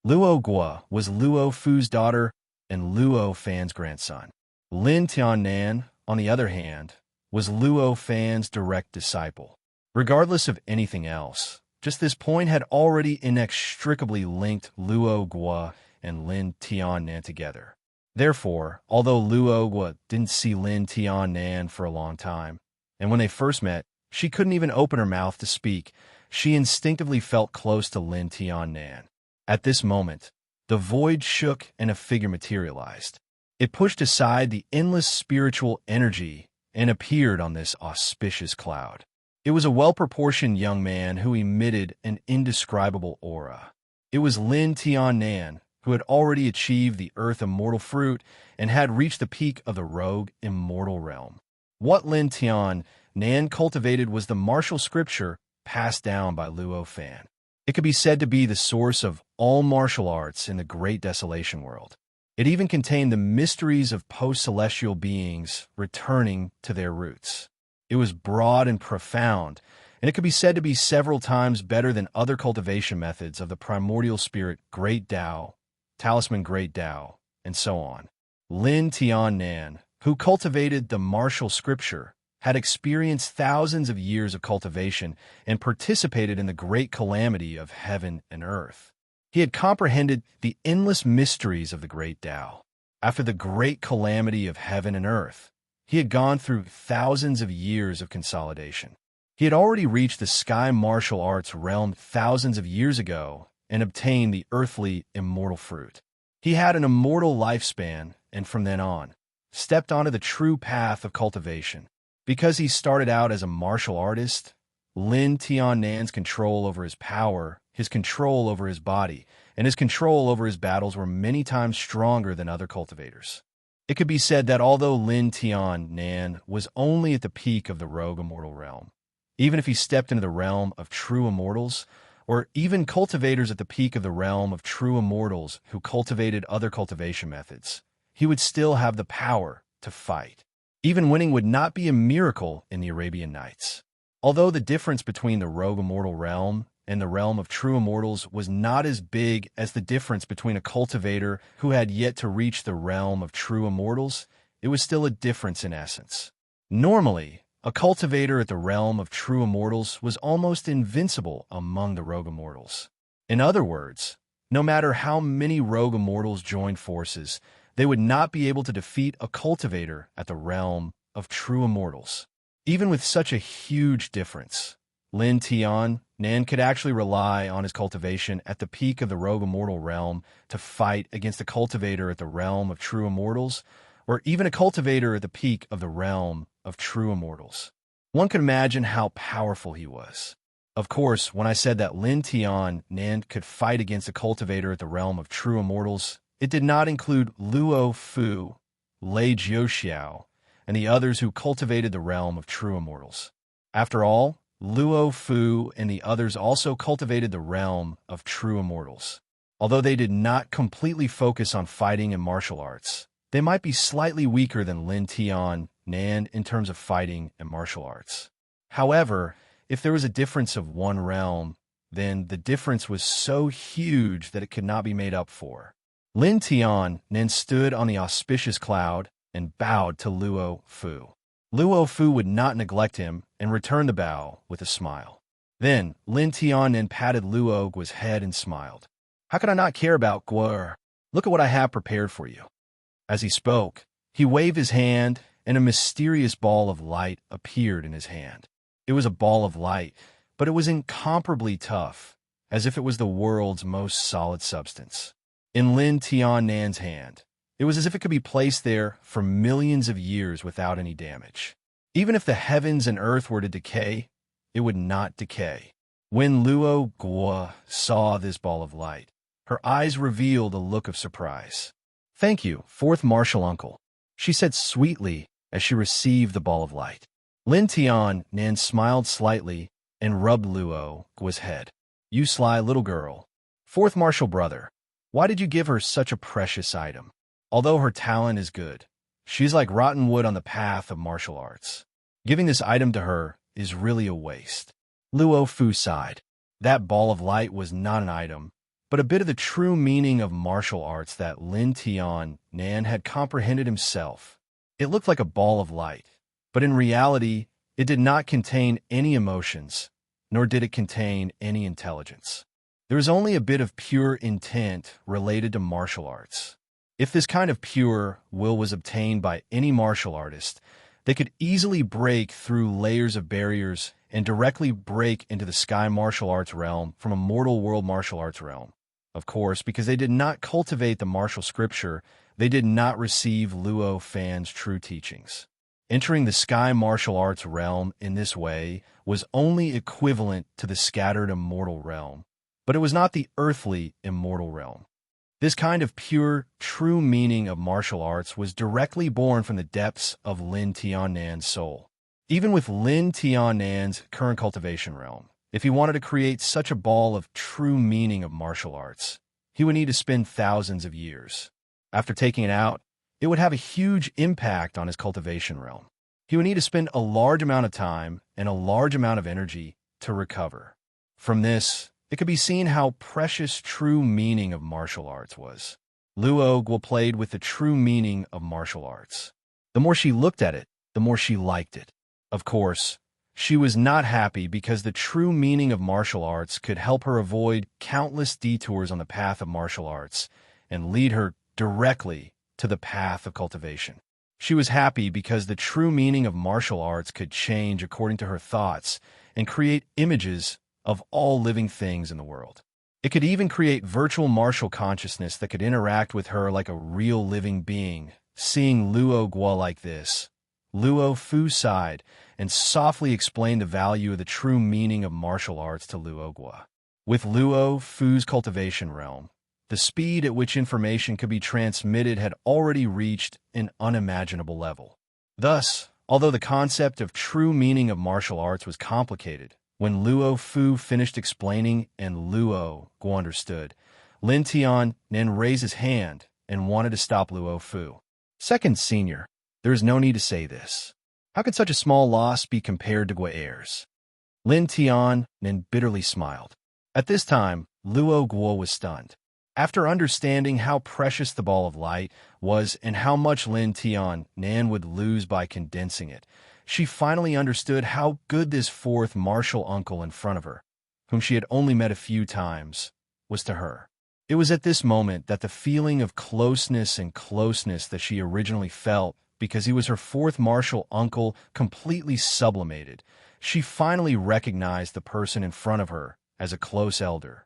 Luo Gua was Luo Fu's daughter and Luo Fan's grandson. Lin Tian Nan, on the other hand, was Luo Fan's direct disciple. Regardless of anything else, just this point had already inextricably linked Luo Gua and Lin Tian Nan together. Therefore, although Luo Gua didn't see Lin Tian Nan for a long time, and when they first met, she couldn't even open her mouth to speak, she instinctively felt close to Lin Tian Nan. At this moment, the void shook and a figure materialized. It pushed aside the endless spiritual energy and appeared on this auspicious cloud. It was a well-proportioned young man who emitted an indescribable aura. It was Lin Tian Nan, who had already achieved the Earth Immortal fruit and had reached the peak of the Rogue Immortal realm. What Lin Tian Nan cultivated was the martial scripture passed down by Luo Fan. It could be said to be the source of all martial arts in the Great Desolation world. It even contained the mysteries of post-celestial beings returning to their roots. It was broad and profound, and it could be said to be several times better than other cultivation methods of the primordial spirit Great Tao, Talisman Great Tao, and so on. Lin Tian Nan, who cultivated the martial scripture, had experienced thousands of years of cultivation and participated in the great calamity of heaven and earth. He had comprehended the endless mysteries of the great Tao. After the great calamity of heaven and earth, he had gone through thousands of years of consolidation. He had already reached the sky martial arts realm thousands of years ago and obtained the earthly immortal fruit. He had an immortal lifespan and from then on, stepped onto the true path of cultivation. Because he started out as a martial artist, Lin Tian Nan's control over his power, his control over his body, and his control over his battles were many times stronger than other cultivators. It could be said that although Lin Tian Nan was only at the peak of the Rogue Immortal realm, even if he stepped into the realm of true immortals, or even cultivators at the peak of the realm of true immortals who cultivated other cultivation methods, he would still have the power to fight. Even winning would not be a miracle in the Arabian Nights. Although the difference between the Rogue Immortal realm and the realm of true immortals was not as big as the difference between a cultivator who had yet to reach the realm of true immortals, it was still a difference in essence. Normally, a cultivator at the realm of true immortals was almost invincible among the Rogue Immortals. In other words, no matter how many Rogue Immortals joined forces, they would not be able to defeat a cultivator at the realm of true immortals. Even with such a huge difference, Lin Tian Nan could actually rely on his cultivation at the peak of the Rogue Immortal realm to fight against a cultivator at the realm of true immortals, or even a cultivator at the peak of the realm of true immortals. One could imagine how powerful he was. Of course, when I said that Lin Tian Nan could fight against a cultivator at the realm of true immortals, it did not include Luo Fu, Lei Jiuxiao, and the others who cultivated the realm of true immortals. After all, Luo Fu and the others also cultivated the realm of true immortals. Although they did not completely focus on fighting and martial arts, they might be slightly weaker than Lin Tian Nan in terms of fighting and martial arts. However, if there was a difference of one realm, then the difference was so huge that it could not be made up for. Lin Tian then stood on the auspicious cloud and bowed to Luo Fu. Luo Fu would not neglect him and returned the bow with a smile. Then Lin Tian then patted Luo Guo's head and smiled. "How could I not care about Guo? Look at what I have prepared for you." As he spoke, he waved his hand, and a mysterious ball of light appeared in his hand. It was a ball of light, but it was incomparably tough, as if it was the world's most solid substance. In Lin Tiannan's hand, it was as if it could be placed there for millions of years without any damage. Even if the heavens and earth were to decay, it would not decay. When Luo Guo saw this ball of light, her eyes revealed a look of surprise. "Thank you, fourth martial uncle," she said sweetly as she received the ball of light. Lin Tiannan smiled slightly and rubbed Luo Guo's head. "You sly little girl. Fourth martial brother, why did you give her such a precious item? Although her talent is good, she's like rotten wood on the path of martial arts. Giving this item to her is really a waste." Luo Fu sighed. That ball of light was not an item, but a bit of the true meaning of martial arts that Lin Tiannan had comprehended himself. It looked like a ball of light, but in reality, it did not contain any emotions, nor did it contain any intelligence. There was only a bit of pure intent related to martial arts. If this kind of pure will was obtained by any martial artist, they could easily break through layers of barriers and directly break into the sky martial arts realm from a mortal world martial arts realm. Of course, because they did not cultivate the martial scripture, they did not receive Luo Fan's true teachings. Entering the sky martial arts realm in this way was only equivalent to the scattered immortal realm, but it was not the earthly immortal realm. This kind of pure, true meaning of martial arts was directly born from the depths of Lin Tiannan's soul. Even with Lin Tiannan's current cultivation realm, if he wanted to create such a ball of true meaning of martial arts, he would need to spend thousands of years. After taking it out, it would have a huge impact on his cultivation realm. He would need to spend a large amount of time and a large amount of energy to recover. From this, it could be seen how precious true meaning of martial arts was. Luo Guo played with the true meaning of martial arts. The more she looked at it, the more she liked it. Of course, she was not happy because the true meaning of martial arts could help her avoid countless detours on the path of martial arts and lead her directly to the path of cultivation. She was happy because the true meaning of martial arts could change according to her thoughts and create images of all living things in the world. It could even create virtual martial consciousness that could interact with her like a real living being. Seeing Luo Guo like this, Luo Fu sighed and softly explained the value of the true meaning of martial arts to Luo Guo. With Luo Fu's cultivation realm, the speed at which information could be transmitted had already reached an unimaginable level. Thus, although the concept of true meaning of martial arts was complicated, when Luo Fu finished explaining and Luo Guo understood, Lin Tian then raised his hand and wanted to stop Luo Fu. "Second senior, there is no need to say this. How could such a small loss be compared to Guo heirs?" Lin Tian then bitterly smiled. At this time, Luo Guo was stunned. After understanding how precious the ball of light was and how much Lin Tiannan would lose by condensing it, she finally understood how good this fourth martial uncle in front of her, whom she had only met a few times, was to her. It was at this moment that the feeling of closeness that she originally felt because he was her fourth martial uncle completely sublimated. She finally recognized the person in front of her as a close elder.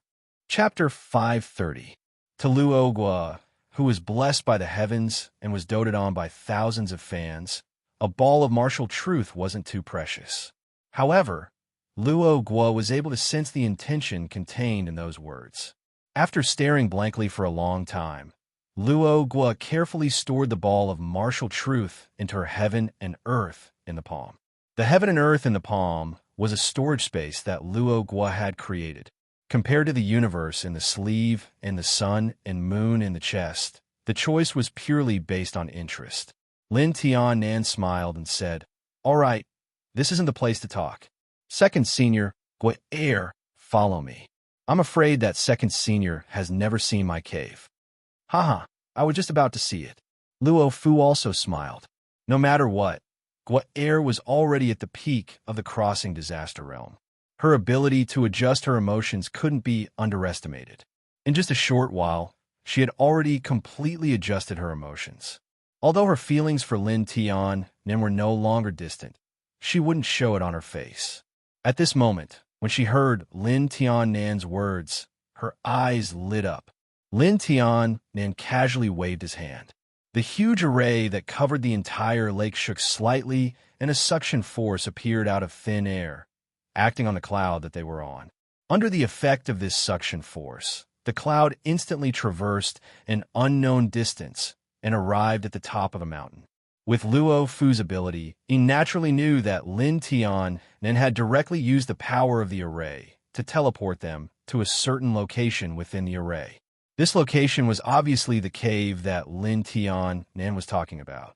Chapter 530. To Luo Guo, who was blessed by the heavens and was doted on by thousands of fans, a ball of martial truth wasn't too precious. However, Luo Guo was able to sense the intention contained in those words. After staring blankly for a long time, Luo Guo carefully stored the ball of martial truth into her heaven and earth in the palm. The heaven and earth in the palm was a storage space that Luo Guo had created. Compared to the universe in the sleeve and the sun and moon in the chest, the choice was purely based on interest. Lin Tiannan smiled and said, "All right, this isn't the place to talk. Second senior, Guo heir, follow me." I'm afraid that second senior has never seen my cave. Haha, I was just about to see it. Luo Fu also smiled. No matter what, Guaer was already at the peak of the crossing disaster realm. Her ability to adjust her emotions couldn't be underestimated. In just a short while, she had already completely adjusted her emotions. Although her feelings for Lin Tian Nin were no longer distant, she wouldn't show it on her face. At this moment, when she heard Lin Tian Nan's words, her eyes lit up. Lin Tian Nan casually waved his hand. The huge array that covered the entire lake shook slightly, and a suction force appeared out of thin air, acting on the cloud that they were on. Under the effect of this suction force, the cloud instantly traversed an unknown distance and arrived at the top of a mountain. With Luo Fu's ability, he naturally knew that Lin Tian Nin had directly used the power of the array to teleport them to a certain location within the array. This location was obviously the cave that Lin Tian Nin was talking about.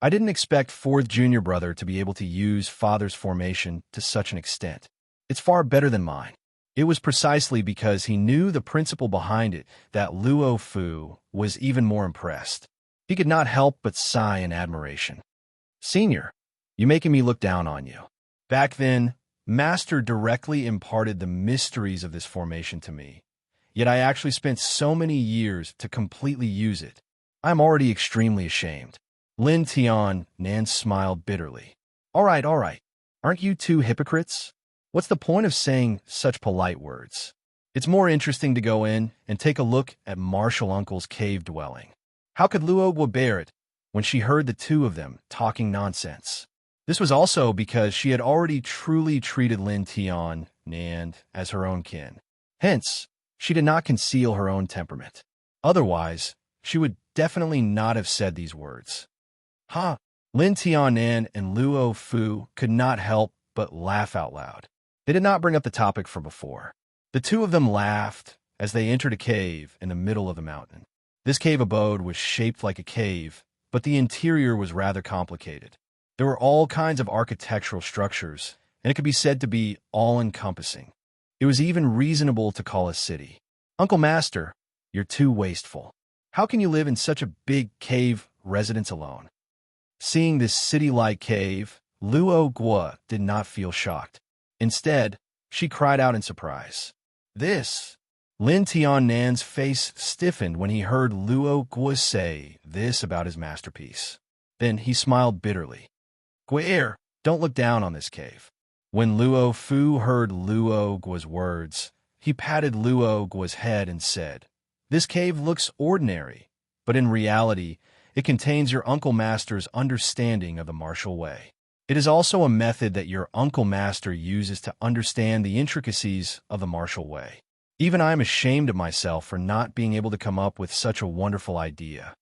I didn't expect fourth junior brother to be able to use father's formation to such an extent. It's far better than mine. It was precisely because he knew the principle behind it that Luo Fu was even more impressed. He could not help but sigh in admiration. Senior, you're making me look down on you. Back then, Master directly imparted the mysteries of this formation to me, yet I actually spent so many years to completely use it. I'm already extremely ashamed. Lin Tian Nan smiled bitterly. All right. Aren't you two hypocrites? What's the point of saying such polite words? It's more interesting to go in and take a look at Martial Uncle's cave dwelling. How could Luo Guo bear it when she heard the two of them talking nonsense? This was also because she had already truly treated Lin Tian Nan as her own kin. Hence, she did not conceal her own temperament. Otherwise, she would definitely not have said these words. Ha! Lin Tian Nan and Luo Fu could not help but laugh out loud. They did not bring up the topic from before. The two of them laughed as they entered a cave in the middle of the mountain. This cave abode was shaped like a cave, but the interior was rather complicated. There were all kinds of architectural structures, and it could be said to be all-encompassing. It was even reasonable to call a city. Uncle Master, you're too wasteful. How can you live in such a big cave residence alone? Seeing this city-like cave, Luo Guo did not feel shocked. Instead, she cried out in surprise. This! Lin Tian Nan's face stiffened when he heard Luo Guo say this about his masterpiece. Then he smiled bitterly. Guer, don't look down on this cave. When Luo Fu heard Luo Guo's words, he patted Luo Guo's head and said, This cave looks ordinary, but in reality, it contains your Uncle Master's understanding of the martial way. It is also a method that your Uncle Master uses to understand the intricacies of the martial way. Even I am ashamed of myself for not being able to come up with such a wonderful idea.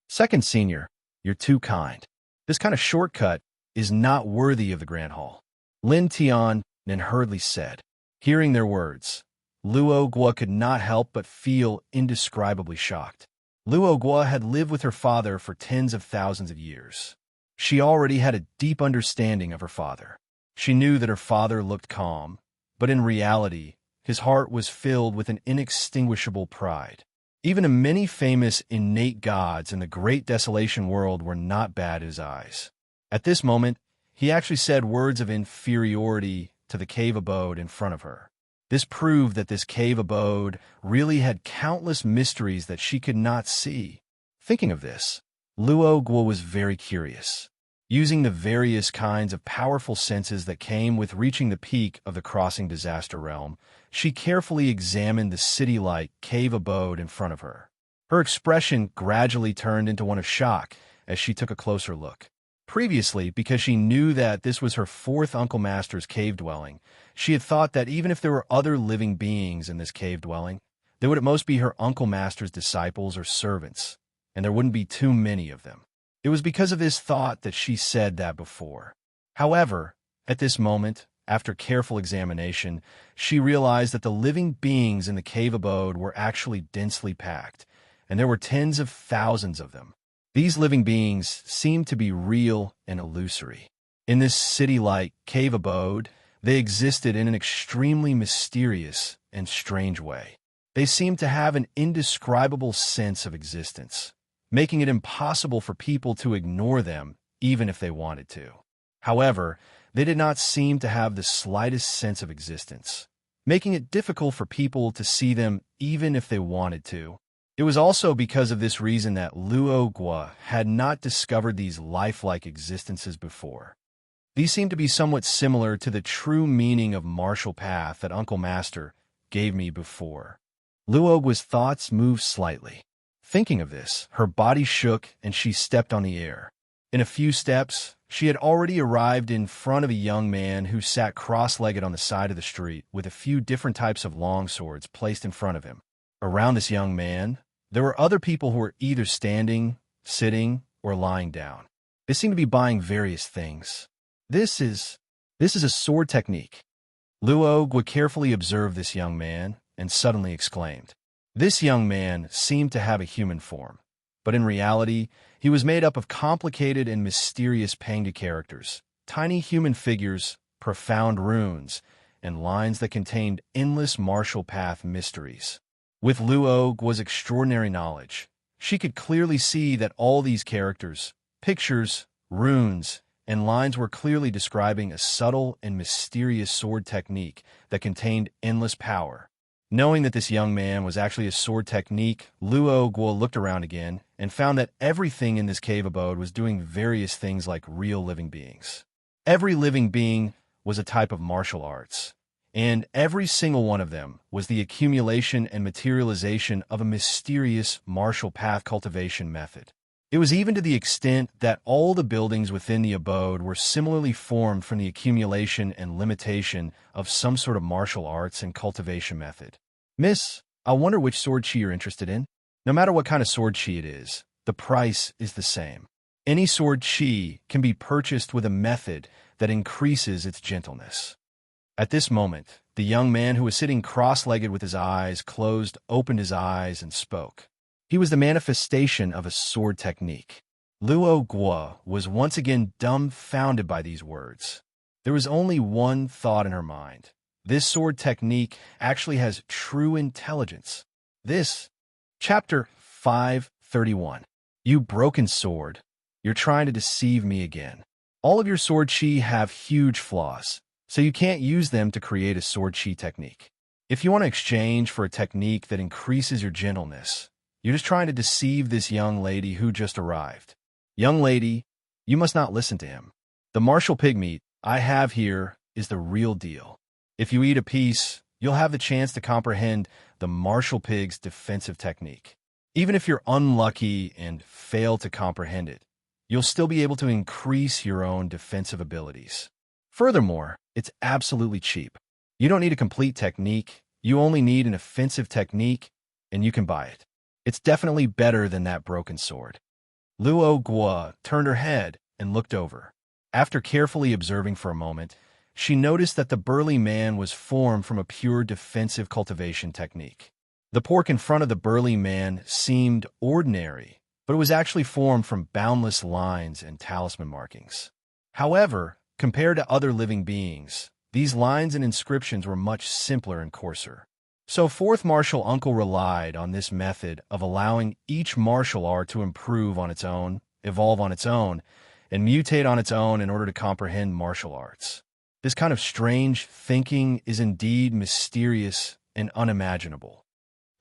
Second senior, you're too kind. This kind of shortcut is not worthy of the Grand Hall. Lin Tian Nin hurriedly said. Hearing their words, Luo Guo could not help but feel indescribably shocked. Luo Guo had lived with her father for tens of thousands of years. She already had a deep understanding of her father. She knew that her father looked calm, but in reality, his heart was filled with an inextinguishable pride. Even the many famous innate gods in the great desolation world were not bad in his eyes. At this moment, he actually said words of inferiority to the cave abode in front of her. This proved that this cave abode really had countless mysteries that she could not see. Thinking of this, Luo Guo was very curious. Using the various kinds of powerful senses that came with reaching the peak of the crossing disaster realm, she carefully examined the city-like cave abode in front of her. Her expression gradually turned into one of shock as she took a closer look. Previously, because she knew that this was her fourth Uncle Master's cave dwelling, she had thought that even if there were other living beings in this cave dwelling, they would at most be her Uncle Master's disciples or servants, and there wouldn't be too many of them. It was because of this thought that she said that before. However, at this moment, after careful examination, she realized that the living beings in the cave abode were actually densely packed, and there were tens of thousands of them. These living beings seemed to be real and illusory. In this city-like cave abode, they existed in an extremely mysterious and strange way. They seemed to have an indescribable sense of existence, making it impossible for people to ignore them even if they wanted to. However, they did not seem to have the slightest sense of existence, making it difficult for people to see them even if they wanted to. It was also because of this reason that Luo Guo had not discovered these lifelike existences before. These seem to be somewhat similar to the true meaning of martial path that Uncle Master gave me before. Luo Guo's thoughts moved slightly. Thinking of this, her body shook and she stepped on the air. In a few steps, she had already arrived in front of a young man who sat cross-legged on the side of the street with a few different types of longswords placed in front of him. Around this young man, there were other people who were either standing, sitting, or lying down. They seemed to be buying various things. This is a sword technique. Luo Guo carefully observed this young man and suddenly exclaimed. This young man seemed to have a human form, but in reality, he was made up of complicated and mysterious Pangdu characters, tiny human figures, profound runes, and lines that contained endless martial path mysteries. With Luo Guo's extraordinary knowledge, she could clearly see that all these characters, pictures, runes, and lines were clearly describing a subtle and mysterious sword technique that contained endless power. Knowing that this young man was actually a sword technique, Luo Guo looked around again and found that everything in this cave abode was doing various things like real living beings. Every living being was a type of martial arts, and every single one of them was the accumulation and materialization of a mysterious martial path cultivation method. It was even to the extent that all the buildings within the abode were similarly formed from the accumulation and limitation of some sort of martial arts and cultivation method. Miss, I wonder which sword chi you're interested in? No matter what kind of sword chi it is, the price is the same. Any sword chi can be purchased with a method that increases its gentleness. At this moment, the young man who was sitting cross-legged with his eyes closed opened his eyes and spoke. He was the manifestation of a sword technique. Luo Guo was once again dumbfounded by these words. There was only one thought in her mind. This sword technique actually has true intelligence. Chapter 531. You broken sword. You're trying to deceive me again. All of your sword chi have huge flaws, so you can't use them to create a sword chi technique. If you want to exchange for a technique that increases your gentleness, you're just trying to deceive this young lady who just arrived. Young lady, you must not listen to him. The martial pig meat I have here is the real deal. If you eat a piece, you'll have the chance to comprehend the martial pig's defensive technique. Even if you're unlucky and fail to comprehend it, you'll still be able to increase your own defensive abilities. Furthermore, it's absolutely cheap. You don't need a complete technique, you only need an offensive technique, and you can buy it. It's definitely better than that broken sword. Luo Guo turned her head and looked over. After carefully observing for a moment, she noticed that the burly man was formed from a pure defensive cultivation technique. The pork in front of the burly man seemed ordinary, but it was actually formed from boundless lines and talisman markings. However, compared to other living beings, these lines and inscriptions were much simpler and coarser. So fourth martial uncle relied on this method of allowing each martial art to improve on its own, evolve on its own, and mutate on its own in order to comprehend martial arts. This kind of strange thinking is indeed mysterious and unimaginable.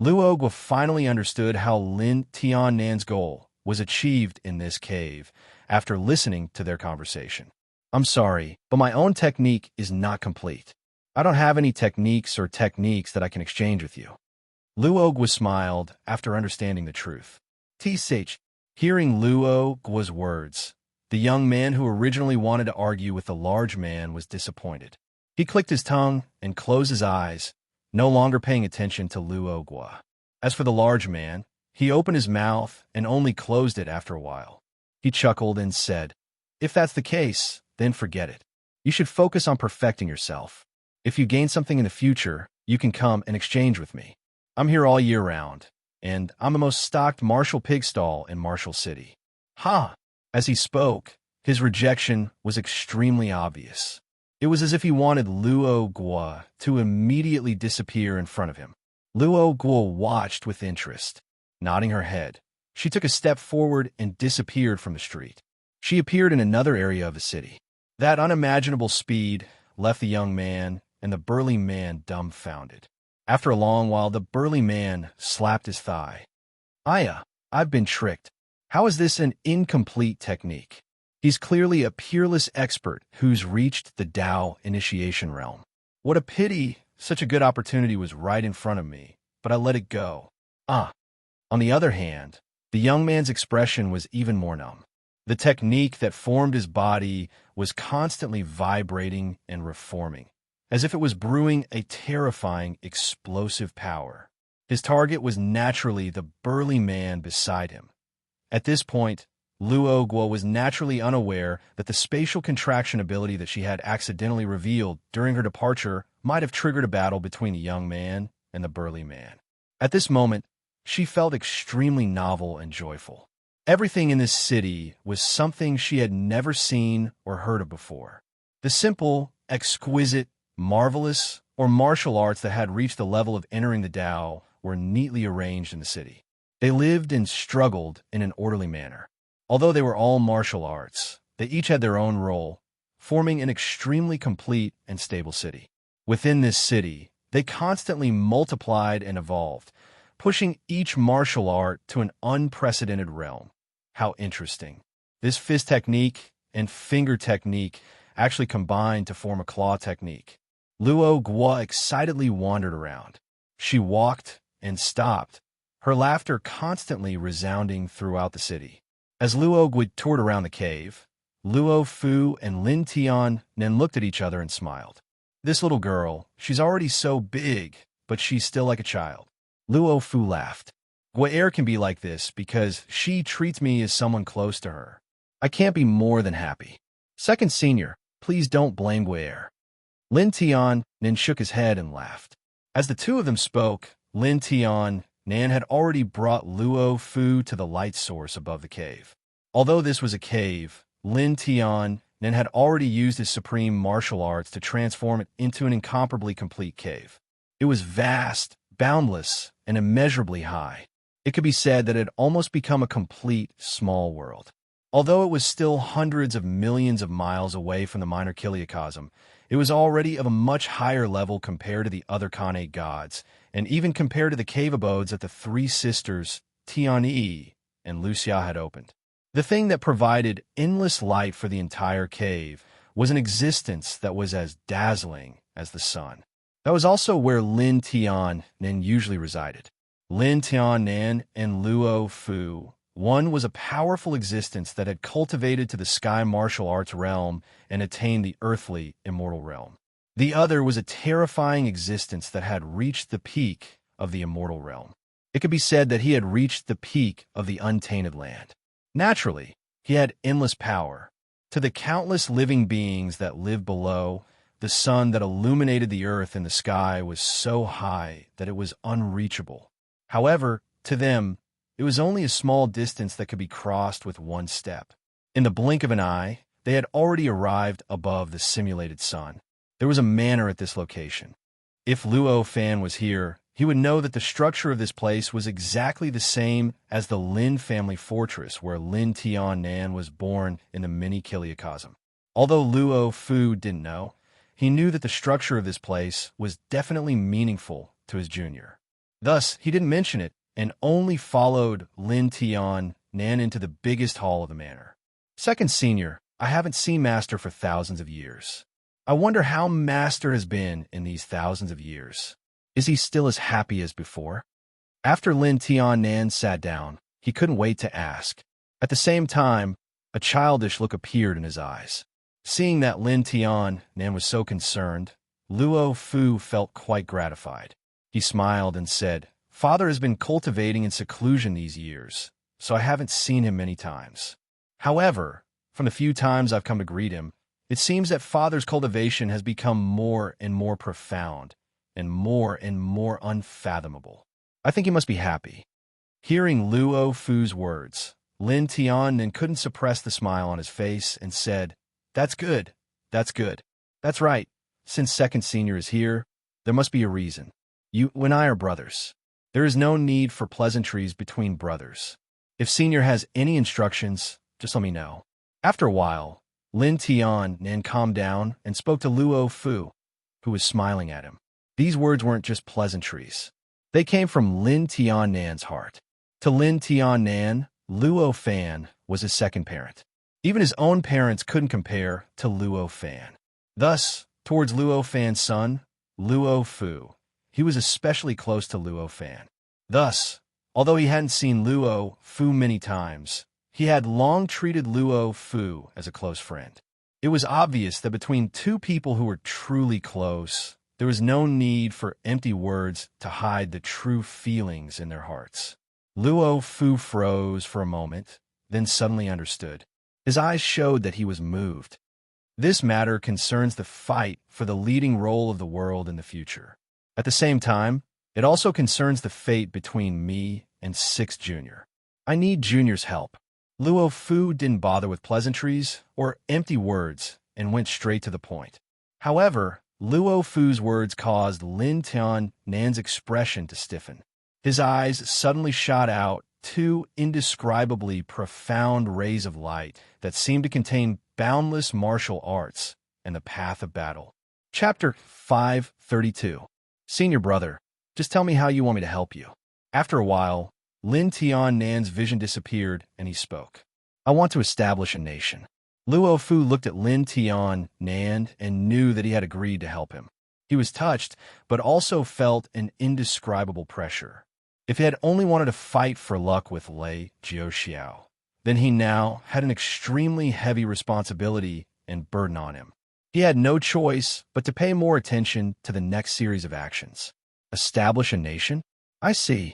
Luo Guo finally understood how Lin Tiannan's goal was achieved in this cave after listening to their conversation. I'm sorry, but my own technique is not complete. I don't have any techniques that I can exchange with you. Luo Guo smiled after understanding the truth. T.H. Hearing Luo Guo's words, the young man who originally wanted to argue with the large man was disappointed. He clicked his tongue and closed his eyes, no longer paying attention to Luo Guo. As for the large man, he opened his mouth and only closed it after a while. He chuckled and said, "If that's the case, then forget it. You should focus on perfecting yourself. If you gain something in the future, you can come and exchange with me. I'm here all year round, and I'm the most stocked martial pig stall in Martial City." Ha! As he spoke, his rejection was extremely obvious. It was as if he wanted Luo Guo to immediately disappear in front of him. Luo Guo watched with interest. Nodding her head, she took a step forward and disappeared from the street. She appeared in another area of the city. That unimaginable speed left the young man and the burly man dumbfounded. After a long while, the burly man slapped his thigh. Aya, I've been tricked. How is this an incomplete technique? He's clearly a peerless expert who's reached the Tao initiation realm. What a pity such a good opportunity was right in front of me, but I let it go. On the other hand, the young man's expression was even more numb. The technique that formed his body was constantly vibrating and reforming, as if it was brewing a terrifying, explosive power. His target was naturally the burly man beside him. At this point, Luo Guo was naturally unaware that the spatial contraction ability that she had accidentally revealed during her departure might have triggered a battle between the young man and the burly man. At this moment, she felt extremely novel and joyful. Everything in this city was something she had never seen or heard of before. The simple, exquisite, marvelous, or martial arts that had reached the level of entering the Tao were neatly arranged in the city. They lived and struggled in an orderly manner. Although they were all martial arts, they each had their own role, forming an extremely complete and stable city. Within this city, they constantly multiplied and evolved, pushing each martial art to an unprecedented realm. How interesting. This fist technique and finger technique actually combined to form a claw technique. Luo Guo excitedly wandered around. She walked and stopped, her laughter constantly resounding throughout the city. As Luo Guo toured around the cave, Luo Fu and Lin Tian then looked at each other and smiled. This little girl, she's already so big, but she's still like a child. Luo Fu laughed. Guo can be like this because she treats me as someone close to her. I can't be more than happy. Second senior, please don't blame Guo. Lin Tian then shook his head and laughed. As the two of them spoke, Lin Tian Nan had already brought Luo Fu to the light source above the cave. Although this was a cave, Lin Tian Nan had already used his supreme martial arts to transform it into an incomparably complete cave. It was vast, boundless, and immeasurably high. It could be said that it had almost become a complete small world. Although it was still hundreds of millions of miles away from the minor Kiliacosm, it was already of a much higher level compared to the other Khanate gods, and even compared to the cave abodes that the three sisters, Tianyi and Luxia, had opened. The thing that provided endless light for the entire cave was an existence that was as dazzling as the sun. That was also where Lin Tian Nan usually resided. Lin Tian Nan and Luo Fu. One was a powerful existence that had cultivated to the sky martial arts realm and attained the earthly immortal realm. The other was a terrifying existence that had reached the peak of the immortal realm. It could be said that he had reached the peak of the untainted land. Naturally, he had endless power. To the countless living beings that lived below, the sun that illuminated the earth and the sky was so high that it was unreachable. However, to them, it was only a small distance that could be crossed with one step. In the blink of an eye, they had already arrived above the simulated sun. There was a manor at this location. If Luo Fan was here, he would know that the structure of this place was exactly the same as the Lin family fortress where Lin Tian Nan was born in the mini Kiliacosm. Although Luo Fu didn't know, he knew that the structure of this place was definitely meaningful to his junior. Thus, he didn't mention it and only followed Lin Tian Nan into the biggest hall of the manor. Second senior, I haven't seen Master for thousands of years. I wonder how Master has been in these thousands of years. Is he still as happy as before? After Lin Tian Nan sat down, he couldn't wait to ask. At the same time, a childish look appeared in his eyes. Seeing that Lin Tian Nan was so concerned, Luo Fu felt quite gratified. He smiled and said, Father has been cultivating in seclusion these years, so I haven't seen him many times. However, from the few times I've come to greet him, it seems that Father's cultivation has become more and more profound and more unfathomable. I think he must be happy. Hearing Luo Fu's words, Lin Tian then couldn't suppress the smile on his face and said, That's good, that's good. That's right. Since second senior is here, there must be a reason. You and I are brothers. There is no need for pleasantries between brothers. If senior has any instructions, just let me know. After a while, Lin Tian Nan calmed down and spoke to Luo Fu, who was smiling at him. These words weren't just pleasantries. They came from Lin Tian Nan's heart. To Lin Tian Nan, Luo Fan was his second parent. Even his own parents couldn't compare to Luo Fan. Thus, towards Luo Fan's son, Luo Fu, he was especially close to Luo Fan. Thus, although he hadn't seen Luo Fu many times, he had long treated Luo Fu as a close friend. It was obvious that between two people who were truly close, there was no need for empty words to hide the true feelings in their hearts. Luo Fu froze for a moment, then suddenly understood. His eyes showed that he was moved. This matter concerns the fight for the leading role of the world in the future. At the same time, it also concerns the fate between me and 6th Junior. I need Junior's help. Luo Fu didn't bother with pleasantries or empty words and went straight to the point. However, Luo Fu's words caused Lin Tian Nan's expression to stiffen. His eyes suddenly shot out two indescribably profound rays of light that seemed to contain boundless martial arts and the path of battle. Chapter 532. Senior brother, just tell me how you want me to help you. After a while, Lin Tian Nan's vision disappeared and he spoke. I want to establish a nation. Luo Fu looked at Lin Tian Nan and knew that he had agreed to help him. He was touched, but also felt an indescribable pressure. If he had only wanted to fight for luck with Lei Jiuxiao, then he now had an extremely heavy responsibility and burden on him. He had no choice but to pay more attention to the next series of actions. Establish a nation? I see.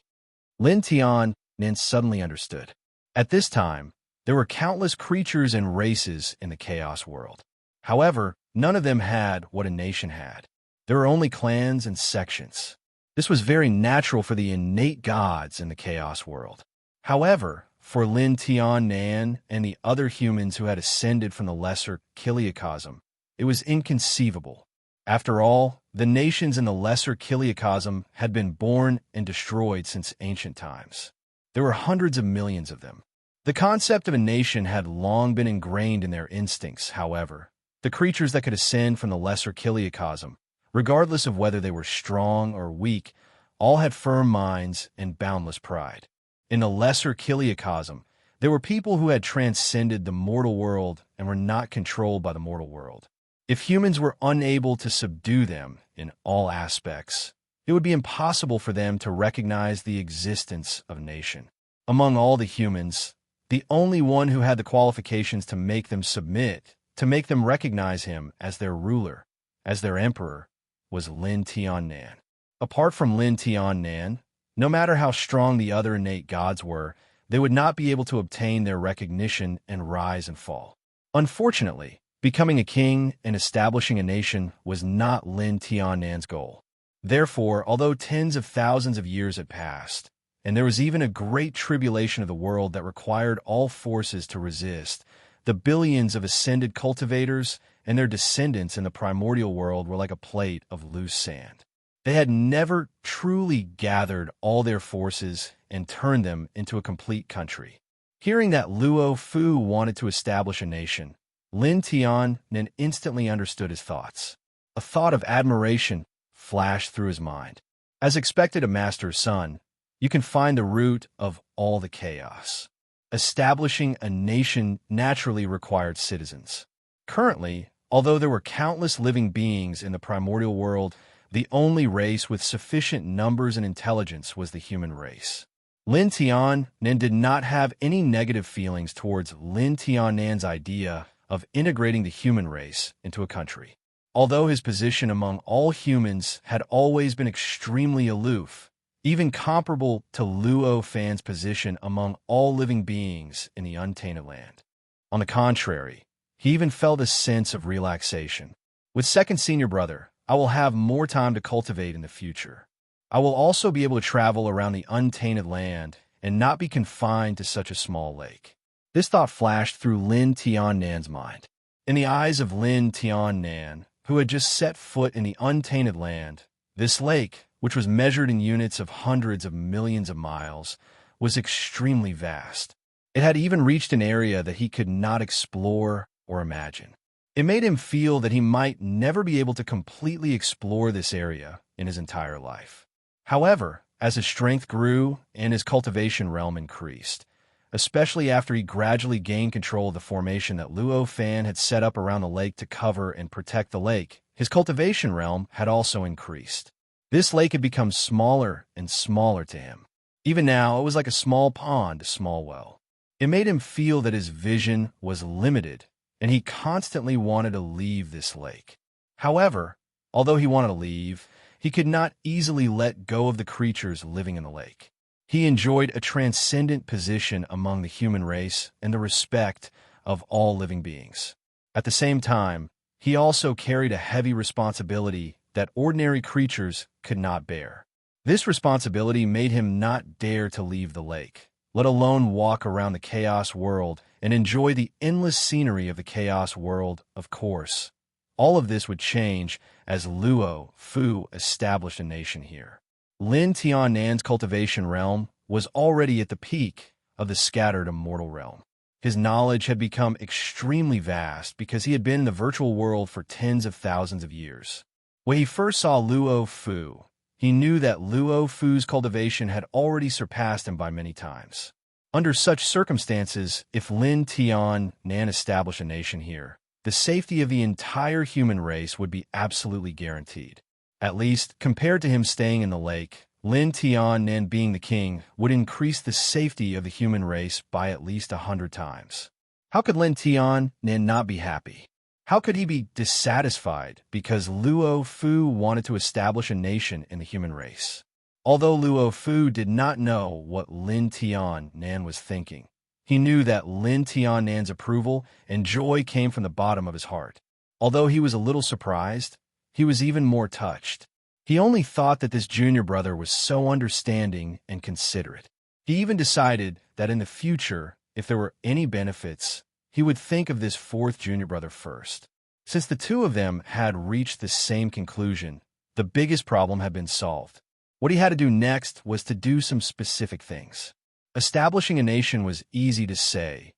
Lin Tian Nan suddenly understood. At this time, there were countless creatures and races in the chaos world. However, none of them had what a nation had. There were only clans and sections. This was very natural for the innate gods in the chaos world. However, for Lin Tian Nan and the other humans who had ascended from the lesser Kiliacosm, it was inconceivable. After all, the nations in the lesser Kiliacosm had been born and destroyed since ancient times. There were hundreds of millions of them. The concept of a nation had long been ingrained in their instincts, however. The creatures that could ascend from the lesser Kiliacosm, regardless of whether they were strong or weak, all had firm minds and boundless pride. In the lesser Kiliacosm, there were people who had transcended the mortal world and were not controlled by the mortal world. If humans were unable to subdue them in all aspects, it would be impossible for them to recognize the existence of a nation. Among all the humans, the only one who had the qualifications to make them submit, to make them recognize him as their ruler, as their emperor, was Lin Tian Nan. Apart from Lin Tian Nan, no matter how strong the other innate gods were, they would not be able to obtain their recognition and rise and fall. Unfortunately, becoming a king and establishing a nation was not Lin Tian Nan's goal. Therefore, although tens of thousands of years had passed, and there was even a great tribulation of the world that required all forces to resist, the billions of ascended cultivators and their descendants in the primordial world were like a plate of loose sand. They had never truly gathered all their forces and turned them into a complete country. Hearing that Luo Fu wanted to establish a nation, Lin Tian Nan instantly understood his thoughts. A thought of admiration flashed through his mind. As expected a master's son, you can find the root of all the chaos. Establishing a nation naturally required citizens. Currently, although there were countless living beings in the primordial world, the only race with sufficient numbers and intelligence was the human race. Lin Tian Nan did not have any negative feelings towards Lin Tian Nan's idea of integrating the human race into a country. Although his position among all humans had always been extremely aloof, even comparable to Luo Fan's position among all living beings in the untainted land. On the contrary, he even felt a sense of relaxation. With second senior brother, I will have more time to cultivate in the future. I will also be able to travel around the untainted land and not be confined to such a small lake. This thought flashed through Lin Tian Nan's mind. In the eyes of Lin Tian Nan, who had just set foot in the untainted land. This lake, which was measured in units of hundreds of millions of miles, was extremely vast. It had even reached an area that he could not explore or imagine. It made him feel that he might never be able to completely explore this area in his entire life. However, as his strength grew and his cultivation realm increased, especially after he gradually gained control of the formation that Luo Fan had set up around the lake to cover and protect the lake, his cultivation realm had also increased. This lake had become smaller and smaller to him. Even now, it was like a small pond, a small well. It made him feel that his vision was limited, and he constantly wanted to leave this lake. However, although he wanted to leave, he could not easily let go of the creatures living in the lake. He enjoyed a transcendent position among the human race and the respect of all living beings. At the same time, he also carried a heavy responsibility that ordinary creatures could not bear. This responsibility made him not dare to leave the lake, let alone walk around the chaos world and enjoy the endless scenery of the chaos world, of course. All of this would change as Luo Fu established a nation here. Lin Tian Nan's cultivation realm was already at the peak of the scattered immortal realm. His knowledge had become extremely vast because he had been in the virtual world for tens of thousands of years. When he first saw Luo Fu, he knew that Luo Fu's cultivation had already surpassed him by many times. Under such circumstances, if Lin Tian Nan established a nation here, the safety of the entire human race would be absolutely guaranteed. At least, compared to him staying in the lake, Lin Tian Nan being the king would increase the safety of the human race by at least 100 times. How could Lin Tian Nan not be happy? How could he be dissatisfied because Luo Fu wanted to establish a nation in the human race? Although Luo Fu did not know what Lin Tian Nan was thinking, he knew that Lin Tian Nan's approval and joy came from the bottom of his heart. Although he was a little surprised, he was even more touched. He only thought that this junior brother was so understanding and considerate. He even decided that in the future, if there were any benefits, he would think of this fourth junior brother first. Since the two of them had reached the same conclusion, the biggest problem had been solved. What he had to do next was to do some specific things. Establishing a nation was easy to say,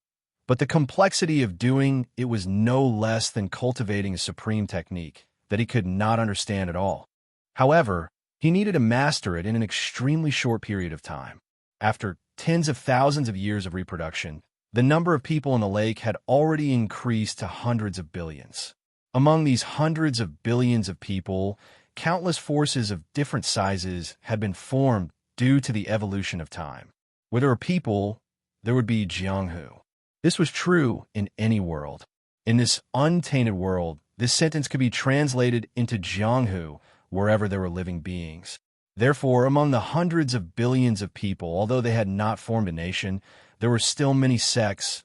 but the complexity of doing it was no less than cultivating a supreme technique that he could not understand at all. However, he needed to master it in an extremely short period of time. After tens of thousands of years of reproduction, the number of people in the lake had already increased to hundreds of billions. Among these hundreds of billions of people, countless forces of different sizes had been formed due to the evolution of time. Where there were people, there would be Jianghu. This was true in any world. In this untainted world, this sentence could be translated into Jianghu wherever there were living beings. Therefore, among the hundreds of billions of people, although they had not formed a nation, there were still many sects,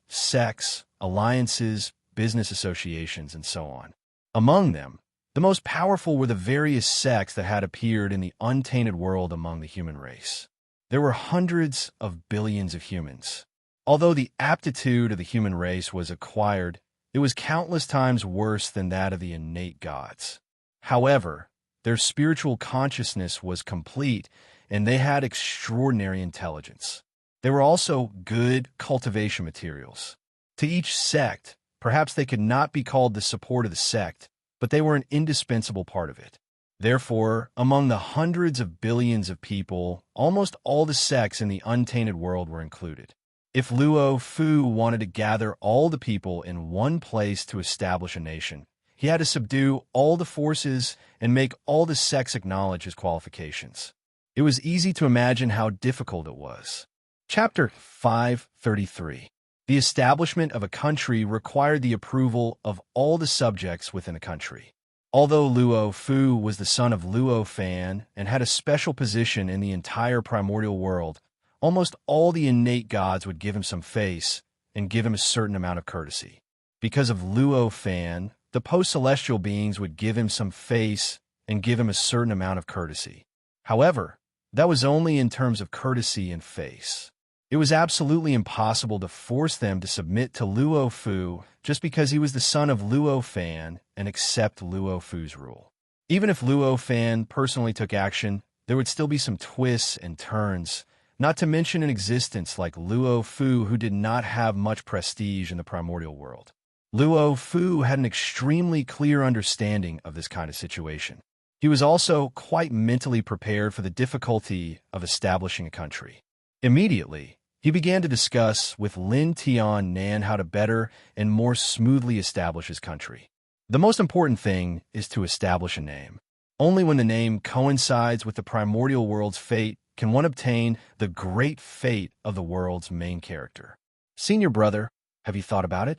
alliances, business associations, and so on. Among them, the most powerful were the various sects that had appeared in the untainted world among the human race. There were hundreds of billions of humans. Although the aptitude of the human race was acquired, it was countless times worse than that of the innate gods. However, their spiritual consciousness was complete, and they had extraordinary intelligence. They were also good cultivation materials. To each sect, perhaps they could not be called the support of the sect, but they were an indispensable part of it. Therefore, among the hundreds of billions of people, almost all the sects in the untainted world were included. If Luo Fu wanted to gather all the people in one place to establish a nation, he had to subdue all the forces and make all the sects acknowledge his qualifications. It was easy to imagine how difficult it was. Chapter 533. The establishment of a country required the approval of all the subjects within a country. Although Luo Fu was the son of Luo Fan and had a special position in the entire primordial world, almost all the innate gods would give him some face and give him a certain amount of courtesy. Because of Luo Fan, the post-celestial beings would give him some face and give him a certain amount of courtesy. However, that was only in terms of courtesy and face. It was absolutely impossible to force them to submit to Luo Fu just because he was the son of Luo Fan and accept Luo Fu's rule. Even if Luo Fan personally took action, there would still be some twists and turns, not to mention an existence like Luo Fu, who did not have much prestige in the primordial world. Luo Fu had an extremely clear understanding of this kind of situation. He was also quite mentally prepared for the difficulty of establishing a country. Immediately, he began to discuss with Lin Tian Nan how to better and more smoothly establish his country. The most important thing is to establish a name. Only when the name coincides with the primordial world's fate can one obtain the great fate of the world's main character. Senior brother, have you thought about it?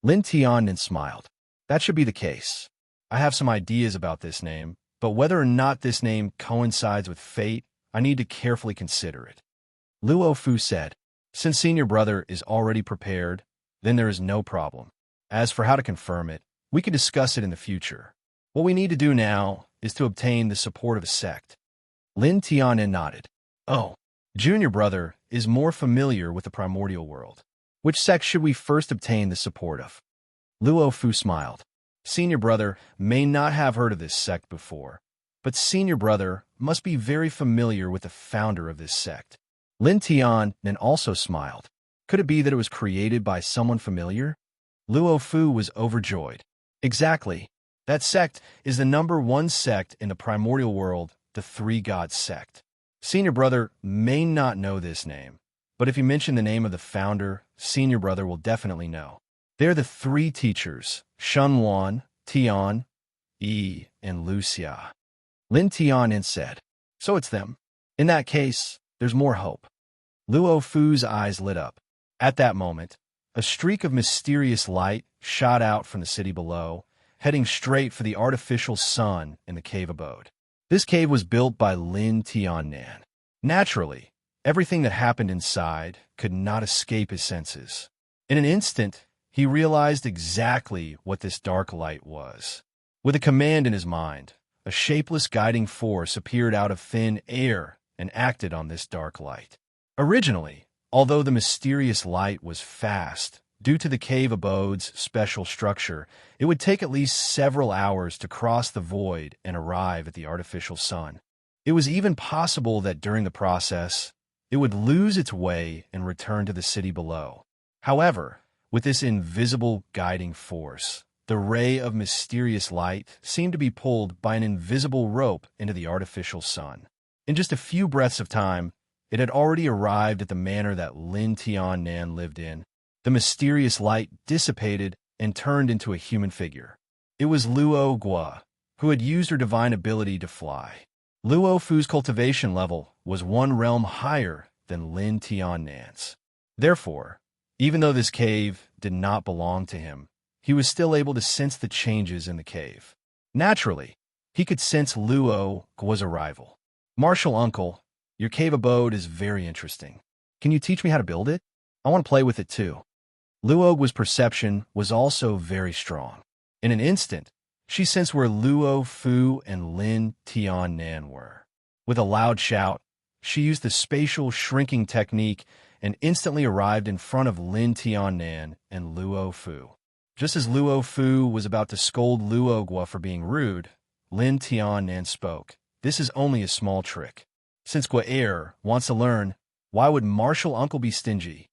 Lin Tian smiled. That should be the case. I have some ideas about this name, but whether or not this name coincides with fate, I need to carefully consider it. Luo Fu said, since senior brother is already prepared, then there is no problem. As for how to confirm it, we can discuss it in the future. What we need to do now is to obtain the support of a sect. Lin Tian nodded. Oh, junior brother is more familiar with the primordial world. Which sect should we first obtain the support of? Luo Fu smiled. Senior brother may not have heard of this sect before, but senior brother must be very familiar with the founder of this sect. Lin Tian also smiled. Could it be that it was created by someone familiar? Luo Fu was overjoyed. Exactly. That sect is the #1 sect in the primordial world, the Three Gods sect. Senior brother may not know this name, but if you mention the name of the founder, senior brother will definitely know. They're the three teachers, Shunwan, Tian, Yi, and Luxia. Lin Tian said, so it's them. In that case, there's more hope. Luo Fu's eyes lit up. At that moment, a streak of mysterious light shot out from the city below, heading straight for the artificial sun in the cave abode. This cave was built by Lin Tiannan. Naturally, everything that happened inside could not escape his senses. In an instant, he realized exactly what this dark light was. With a command in his mind, a shapeless guiding force appeared out of thin air and acted on this dark light. Originally, although the mysterious light was fast, due to the cave abode's special structure, it would take at least several hours to cross the void and arrive at the artificial sun. It was even possible that during the process, it would lose its way and return to the city below. However, with this invisible guiding force, the ray of mysterious light seemed to be pulled by an invisible rope into the artificial sun. In just a few breaths of time, it had already arrived at the manor that Lin Tiannan lived in. The mysterious light dissipated and turned into a human figure. It was Luo Gua, who had used her divine ability to fly. Luo Fu's cultivation level was one realm higher than Lin Tiannan's. Therefore, even though this cave did not belong to him, he was still able to sense the changes in the cave. Naturally, he could sense Luo Gua's arrival. Martial uncle, your cave abode is very interesting. Can you teach me how to build it? I want to play with it too. Luo Gua's perception was also very strong. In an instant, she sensed where Luo Fu and Lin Tiannan were. With a loud shout, she used the spatial shrinking technique and instantly arrived in front of Lin Tiannan and Luo Fu. Just as Luo Fu was about to scold Luo Gua for being rude, Lin Tiannan spoke. This is only a small trick. Since Gua wants to learn, why would martial uncle be stingy?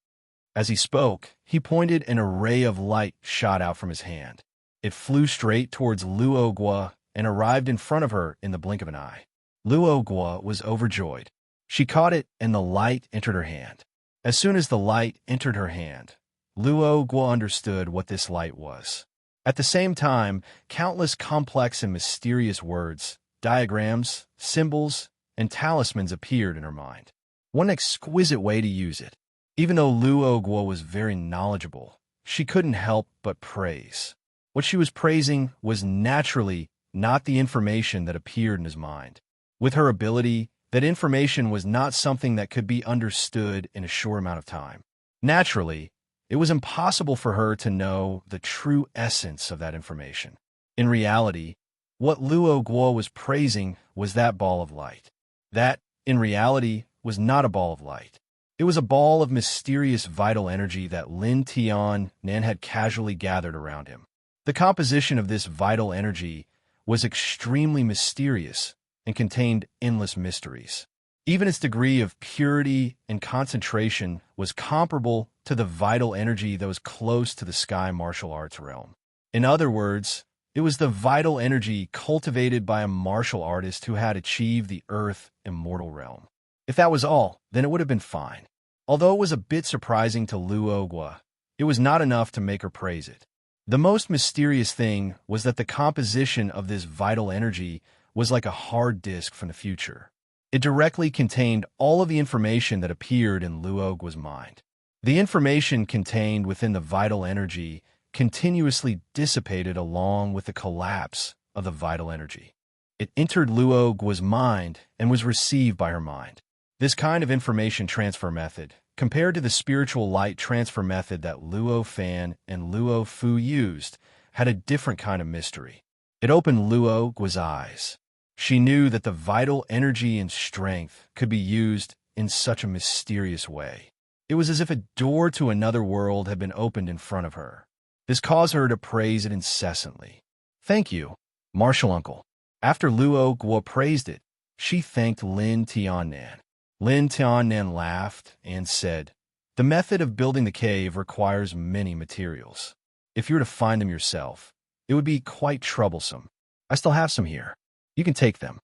As he spoke, he pointed and a ray of light shot out from his hand. It flew straight towards Luo Gua and arrived in front of her in the blink of an eye. Luo Gua was overjoyed. She caught it and the light entered her hand. As soon as the light entered her hand, Luo Gua understood what this light was. At the same time, countless complex and mysterious words, diagrams, symbols, and talismans appeared in her mind. One exquisite way to use it. Even though Luo Gua was very knowledgeable, she couldn't help but praise. What she was praising was naturally not the information that appeared in his mind. With her ability, that information was not something that could be understood in a short amount of time. Naturally, it was impossible for her to know the true essence of that information. In reality, what Luo Gua was praising was that ball of light. That, in reality, was not a ball of light. It was a ball of mysterious vital energy that Lin Tian Nan had casually gathered around him. The composition of this vital energy was extremely mysterious and contained endless mysteries. Even its degree of purity and concentration was comparable to the vital energy that was close to the sky martial arts realm. In other words, it was the vital energy cultivated by a martial artist who had achieved the earth immortal realm. If that was all, then it would have been fine. Although it was a bit surprising to Luo Gua, it was not enough to make her praise it. The most mysterious thing was that the composition of this vital energy was like a hard disk from the future. It directly contained all of the information that appeared in Luo Gua's mind. The information contained within the vital energy continuously dissipated along with the collapse of the vital energy. It entered Luo Gua's mind and was received by her mind. This kind of information transfer method, compared to the spiritual light transfer method that Luo Fan and Luo Fu used, had a different kind of mystery. It opened Luo Gua's eyes. She knew that the vital energy and strength could be used in such a mysterious way. It was as if a door to another world had been opened in front of her. This caused her to praise it incessantly. "Thank you, Martial Uncle." After Luo Gua praised it, she thanked Lin Tiannan. Lin Tiannan laughed and said, "The method of building the cave requires many materials. If you were to find them yourself, it would be quite troublesome. I still have some here. You can take them."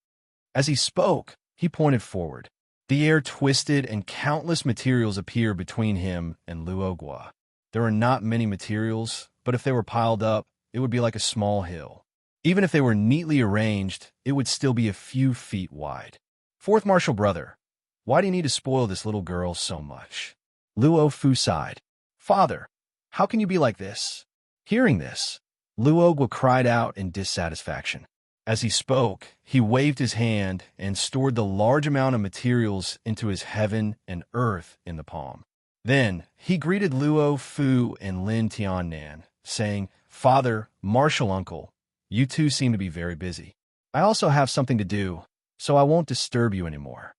As he spoke, he pointed forward. The air twisted and countless materials appeared between him and Luo Gua. There were not many materials, but if they were piled up, it would be like a small hill. Even if they were neatly arranged, it would still be a few feet wide. "Fourth Martial Brother, why do you need to spoil this little girl so much?" Luo Fu sighed. "Father, how can you be like this?" Hearing this, Luo Gua cried out in dissatisfaction. As he spoke, he waved his hand and stored the large amount of materials into his heaven and earth in the palm. Then he greeted Luo Fu and Lin Tiannan, saying, "Father, Martial Uncle, you two seem to be very busy. I also have something to do, so I won't disturb you anymore."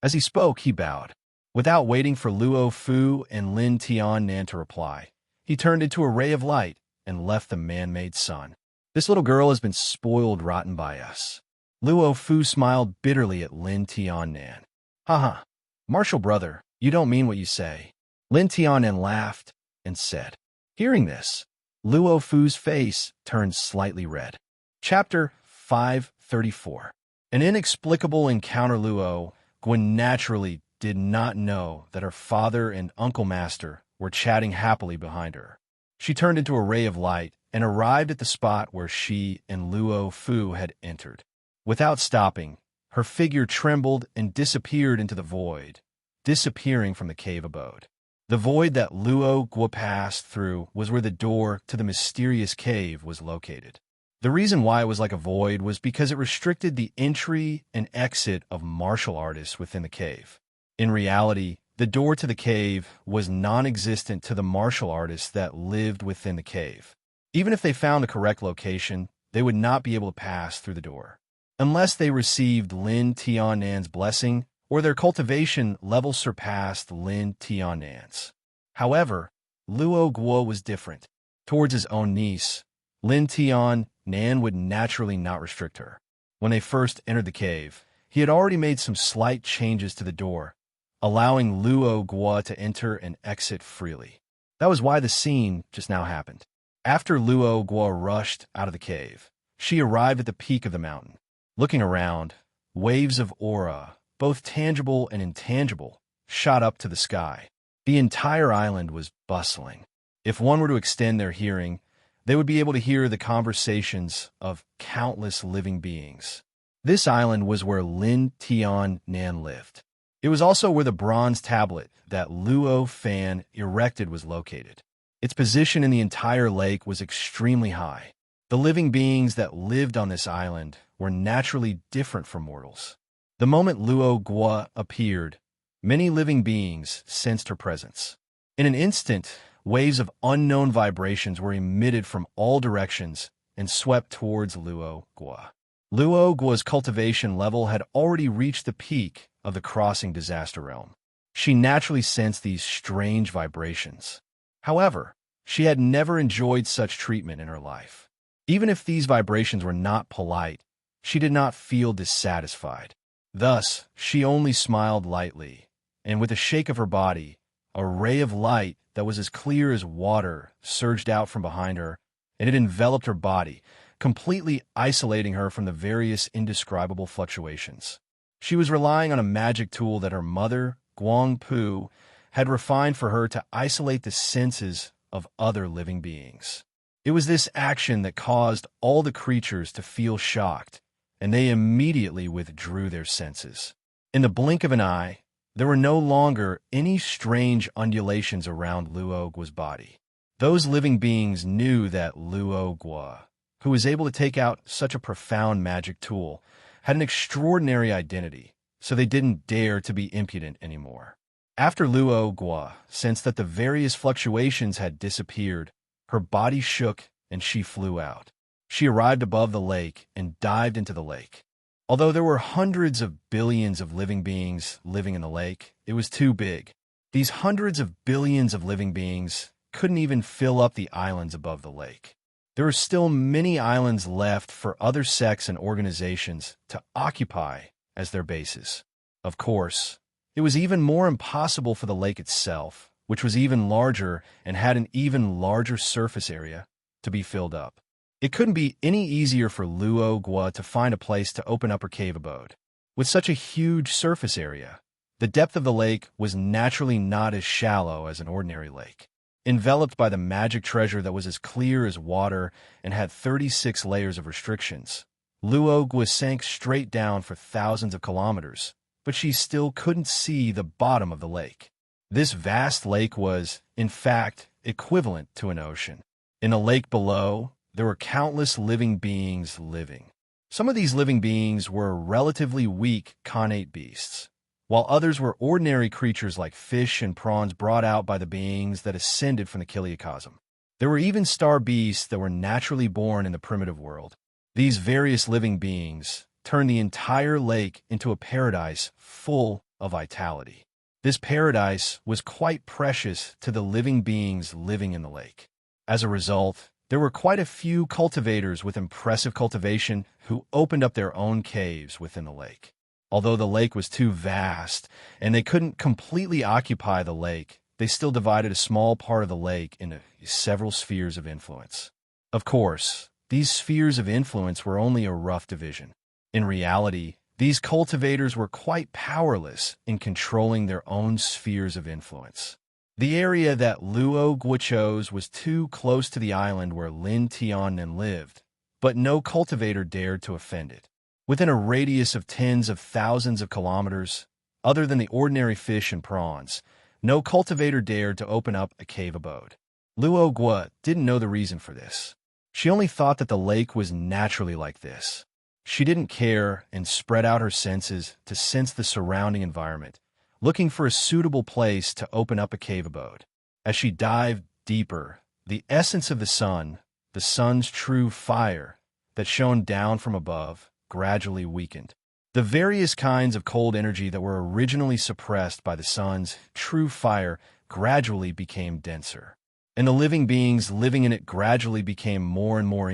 As he spoke, he bowed. Without waiting for Luo Fu and Lin Tiannan to reply, he turned into a ray of light and left the man-made sun. "This little girl has been spoiled rotten by us." Luo Fu smiled bitterly at Lin Tiannan. "Haha, Martial Brother, you don't mean what you say." Lin Tiannan laughed and said. Hearing this, Luo Fu's face turned slightly red. Chapter 534. An inexplicable encounter. Luo Gua naturally did not know that her father and Uncle Master were chatting happily behind her. She turned into a ray of light and arrived at the spot where she and Luo Fu had entered. Without stopping, her figure trembled and disappeared into the void, disappearing from the cave abode. The void that Luo Gua passed through was where the door to the mysterious cave was located. The reason why it was like a void was because it restricted the entry and exit of martial artists within the cave. In reality, the door to the cave was non-existent to the martial artists that lived within the cave. Even if they found the correct location, they would not be able to pass through the door. Unless they received Lin Tiannan's blessing, or their cultivation level surpassed Lin Tiannan's. However, Luo Gua was different. Towards his own niece, Lin Tiannan would naturally not restrict her. When they first entered the cave, he had already made some slight changes to the door, allowing Luo Gua to enter and exit freely. That was why the scene just now happened. After Luo Gua rushed out of the cave, she arrived at the peak of the mountain. Looking around, waves of aura, both tangible and intangible, shot up to the sky. The entire island was bustling. If one were to extend their hearing, they would be able to hear the conversations of countless living beings. This island was where Lin Tiannan lived. It was also where the bronze tablet that Luo Fan erected was located. Its position in the entire lake was extremely high. The living beings that lived on this island were naturally different from mortals. The moment Luo Gua appeared, many living beings sensed her presence. In an instant, waves of unknown vibrations were emitted from all directions and swept towards Luo Gua. Luo Gua's cultivation level had already reached the peak of the crossing disaster realm. She naturally sensed these strange vibrations. However, she had never enjoyed such treatment in her life. Even if these vibrations were not polite, she did not feel dissatisfied. Thus, she only smiled lightly, and with a shake of her body, a ray of light that was as clear as water surged out from behind her, and it enveloped her body, completely isolating her from the various indescribable fluctuations. She was relying on a magic tool that her mother, Guang Pu, had refined for her to isolate the senses of other living beings. It was this action that caused all the creatures to feel shocked, and they immediately withdrew their senses. In the blink of an eye, there were no longer any strange undulations around Luogua's body. Those living beings knew that Luogua, who was able to take out such a profound magic tool, had an extraordinary identity, so they didn't dare to be impudent anymore. After Luogua sensed that the various fluctuations had disappeared, her body shook and she flew out. She arrived above the lake and dived into the lake. Although there were hundreds of billions of living beings living in the lake, it was too big. These hundreds of billions of living beings couldn't even fill up the islands above the lake. There were still many islands left for other sects and organizations to occupy as their bases. Of course, it was even more impossible for the lake itself, which was even larger and had an even larger surface area, to be filled up. It couldn't be any easier for Luogua to find a place to open up her cave abode. With such a huge surface area, the depth of the lake was naturally not as shallow as an ordinary lake. Enveloped by the magic treasure that was as clear as water and had 36 layers of restrictions, Luogua sank straight down for thousands of kilometers, but she still couldn't see the bottom of the lake. This vast lake was, in fact, equivalent to an ocean. In a lake below, there were countless living beings living. Some of these living beings were relatively weak connate beasts, while others were ordinary creatures like fish and prawns brought out by the beings that ascended from the Kiliacosm. There were even star beasts that were naturally born in the primitive world. These various living beings turned the entire lake into a paradise full of vitality. This paradise was quite precious to the living beings living in the lake. As a result, there were quite a few cultivators with impressive cultivation who opened up their own caves within the lake. Although the lake was too vast and they couldn't completely occupy the lake, they still divided a small part of the lake into several spheres of influence. Of course, these spheres of influence were only a rough division. In reality, these cultivators were quite powerless in controlling their own spheres of influence. The area that Luogua chose was too close to the island where Lin Tiannan lived, but no cultivator dared to offend it. Within a radius of tens of thousands of kilometers, other than the ordinary fish and prawns, no cultivator dared to open up a cave abode. Luogua didn't know the reason for this. She only thought that the lake was naturally like this. She didn't care and spread out her senses to sense the surrounding environment, looking for a suitable place to open up a cave abode. As she dived deeper, the essence of the sun's true fire that shone down from above, gradually weakened. The various kinds of cold energy that were originally suppressed by the sun's true fire gradually became denser, and the living beings living in it gradually became more and more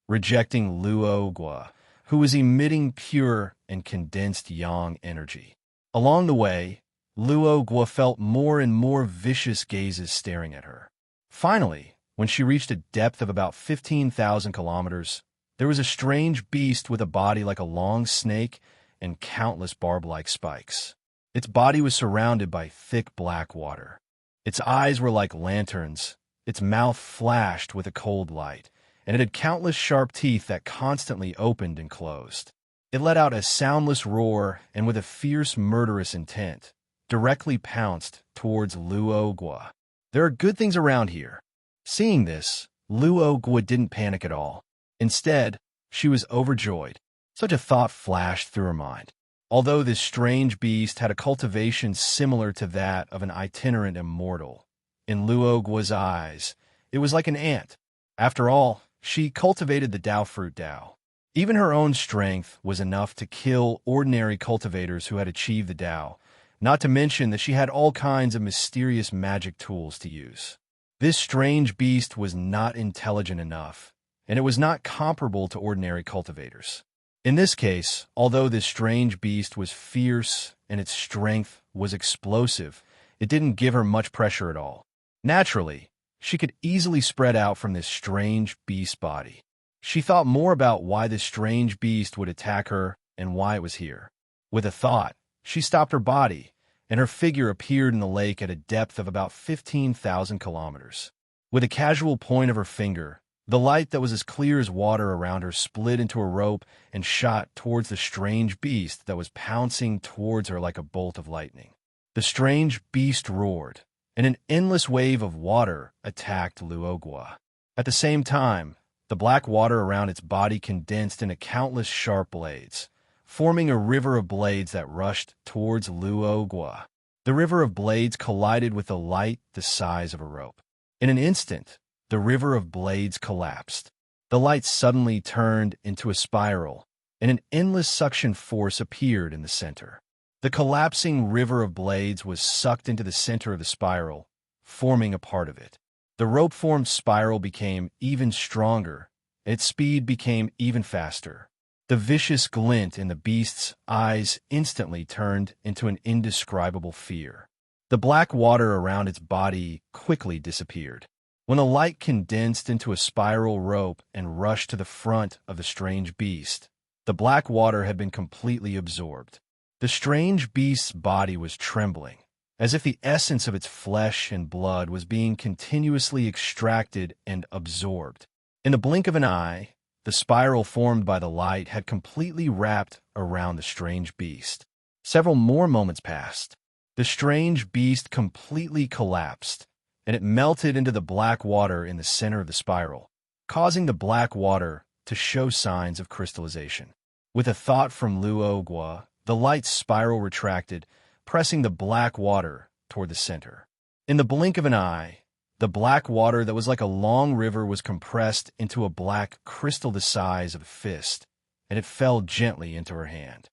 rejecting Luogua, who was emitting pure and condensed yang energy. Along the way, Luogua felt more and more vicious gazes staring at her. Finally, when she reached a depth of about 15,000 kilometers, there was a strange beast with a body like a long snake and countless barb-like spikes. Its body was surrounded by thick black water. Its eyes were like lanterns, its mouth flashed with a cold light, and it had countless sharp teeth that constantly opened and closed. It let out a soundless roar and with a fierce murderous intent, directly pounced towards Luogua. There are good things around here. Seeing this, Luogua didn't panic at all. Instead, she was overjoyed. Such a thought flashed through her mind. Although this strange beast had a cultivation similar to that of an itinerant immortal, in Luogua's eyes, it was like an ant. After all, she cultivated the Dao fruit Dao. Even her own strength was enough to kill ordinary cultivators who had achieved the Dao, not to mention that she had all kinds of mysterious magic tools to use. This strange beast was not intelligent enough, and it was not comparable to ordinary cultivators. In this case, although this strange beast was fierce and its strength was explosive, it didn't give her much pressure at all. Naturally, she could easily spread out from this strange beast's body. She thought more about why this strange beast would attack her and why it was here. With a thought, she stopped her body, and her figure appeared in the lake at a depth of about 15,000 kilometers. With a casual point of her finger, the light that was as clear as water around her split into a rope and shot towards the strange beast that was pouncing towards her like a bolt of lightning. The strange beast roared, and an endless wave of water attacked Luogwa. At the same time, the black water around its body condensed into countless sharp blades, forming a river of blades that rushed towards Luogwa. The river of blades collided with a light the size of a rope. In an instant, the river of blades collapsed. The light suddenly turned into a spiral, and an endless suction force appeared in the center. The collapsing river of blades was sucked into the center of the spiral, forming a part of it. The rope-formed spiral became even stronger, and its speed became even faster. The vicious glint in the beast's eyes instantly turned into an indescribable fear. The black water around its body quickly disappeared. When the light condensed into a spiral rope and rushed to the front of the strange beast, the black water had been completely absorbed. The strange beast's body was trembling, as if the essence of its flesh and blood was being continuously extracted and absorbed. In the blink of an eye, the spiral formed by the light had completely wrapped around the strange beast. Several more moments passed. The strange beast completely collapsed, and it melted into the black water in the center of the spiral, causing the black water to show signs of crystallization. With a thought from Luogwa, the light spiral retracted, pressing the black water toward the center. In the blink of an eye, the black water that was like a long river was compressed into a black crystal the size of a fist, and it fell gently into her hand.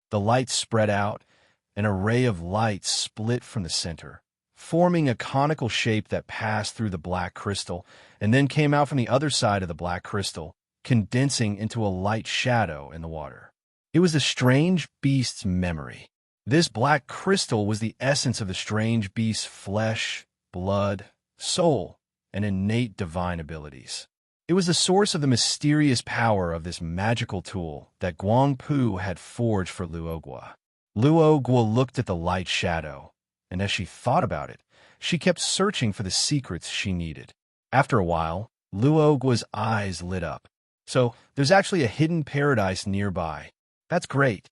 The light spread out, and a ray of light split from the center, forming a conical shape that passed through the black crystal and then came out from the other side of the black crystal, condensing into a light shadow in the water. It was the strange beast's memory. This black crystal was the essence of the strange beast's flesh, blood, soul, and innate divine abilities. It was the source of the mysterious power of this magical tool that Guangpu had forged for Luogwa. Luogwa looked at the light shadow, and as she thought about it, she kept searching for the secrets she needed. After a while, Luogwa's eyes lit up. So, there's actually a hidden paradise nearby. That's great.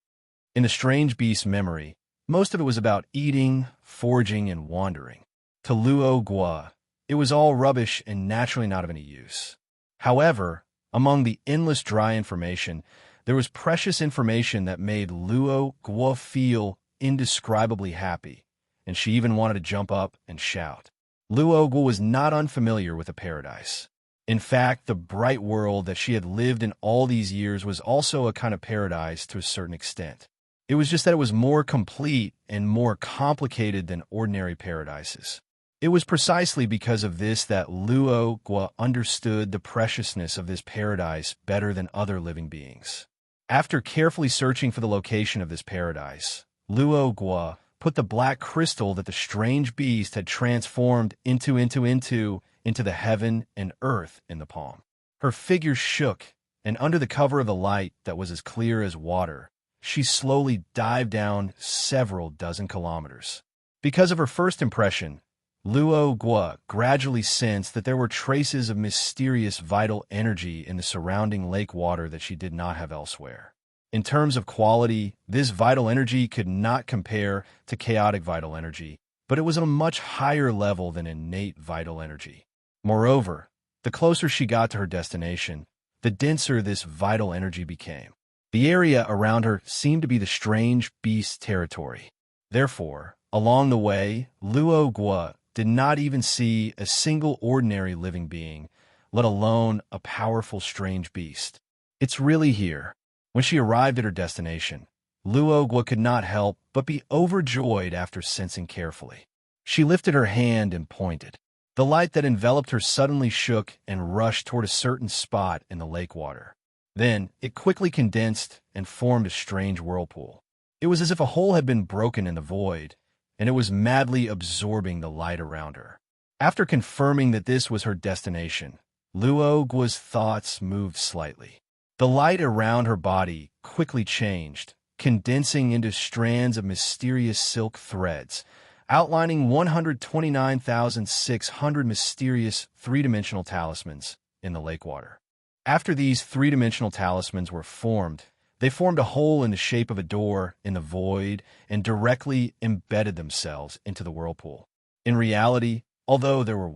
In the strange beast's memory, most of it was about eating, foraging, and wandering. To Luogwa, it was all rubbish and naturally not of any use. However, among the endless dry information, there was precious information that made Luogwa feel indescribably happy, and she even wanted to jump up and shout. Luogwa was not unfamiliar with a paradise. In fact, the bright world that she had lived in all these years was also a kind of paradise to a certain extent. It was just that it was more complete and more complicated than ordinary paradises. It was precisely because of this that Luogwa understood the preciousness of this paradise better than other living beings. After carefully searching for the location of this paradise, Luogwa put the black crystal that the strange beast had transformed into the heaven and earth in the palm. Her figure shook, and under the cover of the light that was as clear as water, she slowly dived down several dozen kilometers. Because of her first impression, Luogwa gradually sensed that there were traces of mysterious vital energy in the surrounding lake water that she did not have elsewhere. In terms of quality, this vital energy could not compare to chaotic vital energy, but it was on a much higher level than innate vital energy. Moreover, the closer she got to her destination, the denser this vital energy became. The area around her seemed to be the strange beast's territory. Therefore, along the way, Luogwa did not even see a single ordinary living being, let alone a powerful strange beast. It's really here. When she arrived at her destination, Luogwa could not help but be overjoyed after sensing carefully. She lifted her hand and pointed. The light that enveloped her suddenly shook and rushed toward a certain spot in the lake water. Then it quickly condensed and formed a strange whirlpool. It was as if a hole had been broken in the void, and it was madly absorbing the light around her. After confirming that this was her destination, Luogwa's thoughts moved slightly. The light around her body quickly changed, condensing into strands of mysterious silk threads, outlining 129,600 mysterious three-dimensional talismans in the lake water. After these three-dimensional talismans were formed, they formed a hole in the shape of a door in the void and directly embedded themselves into the whirlpool. In reality, although there were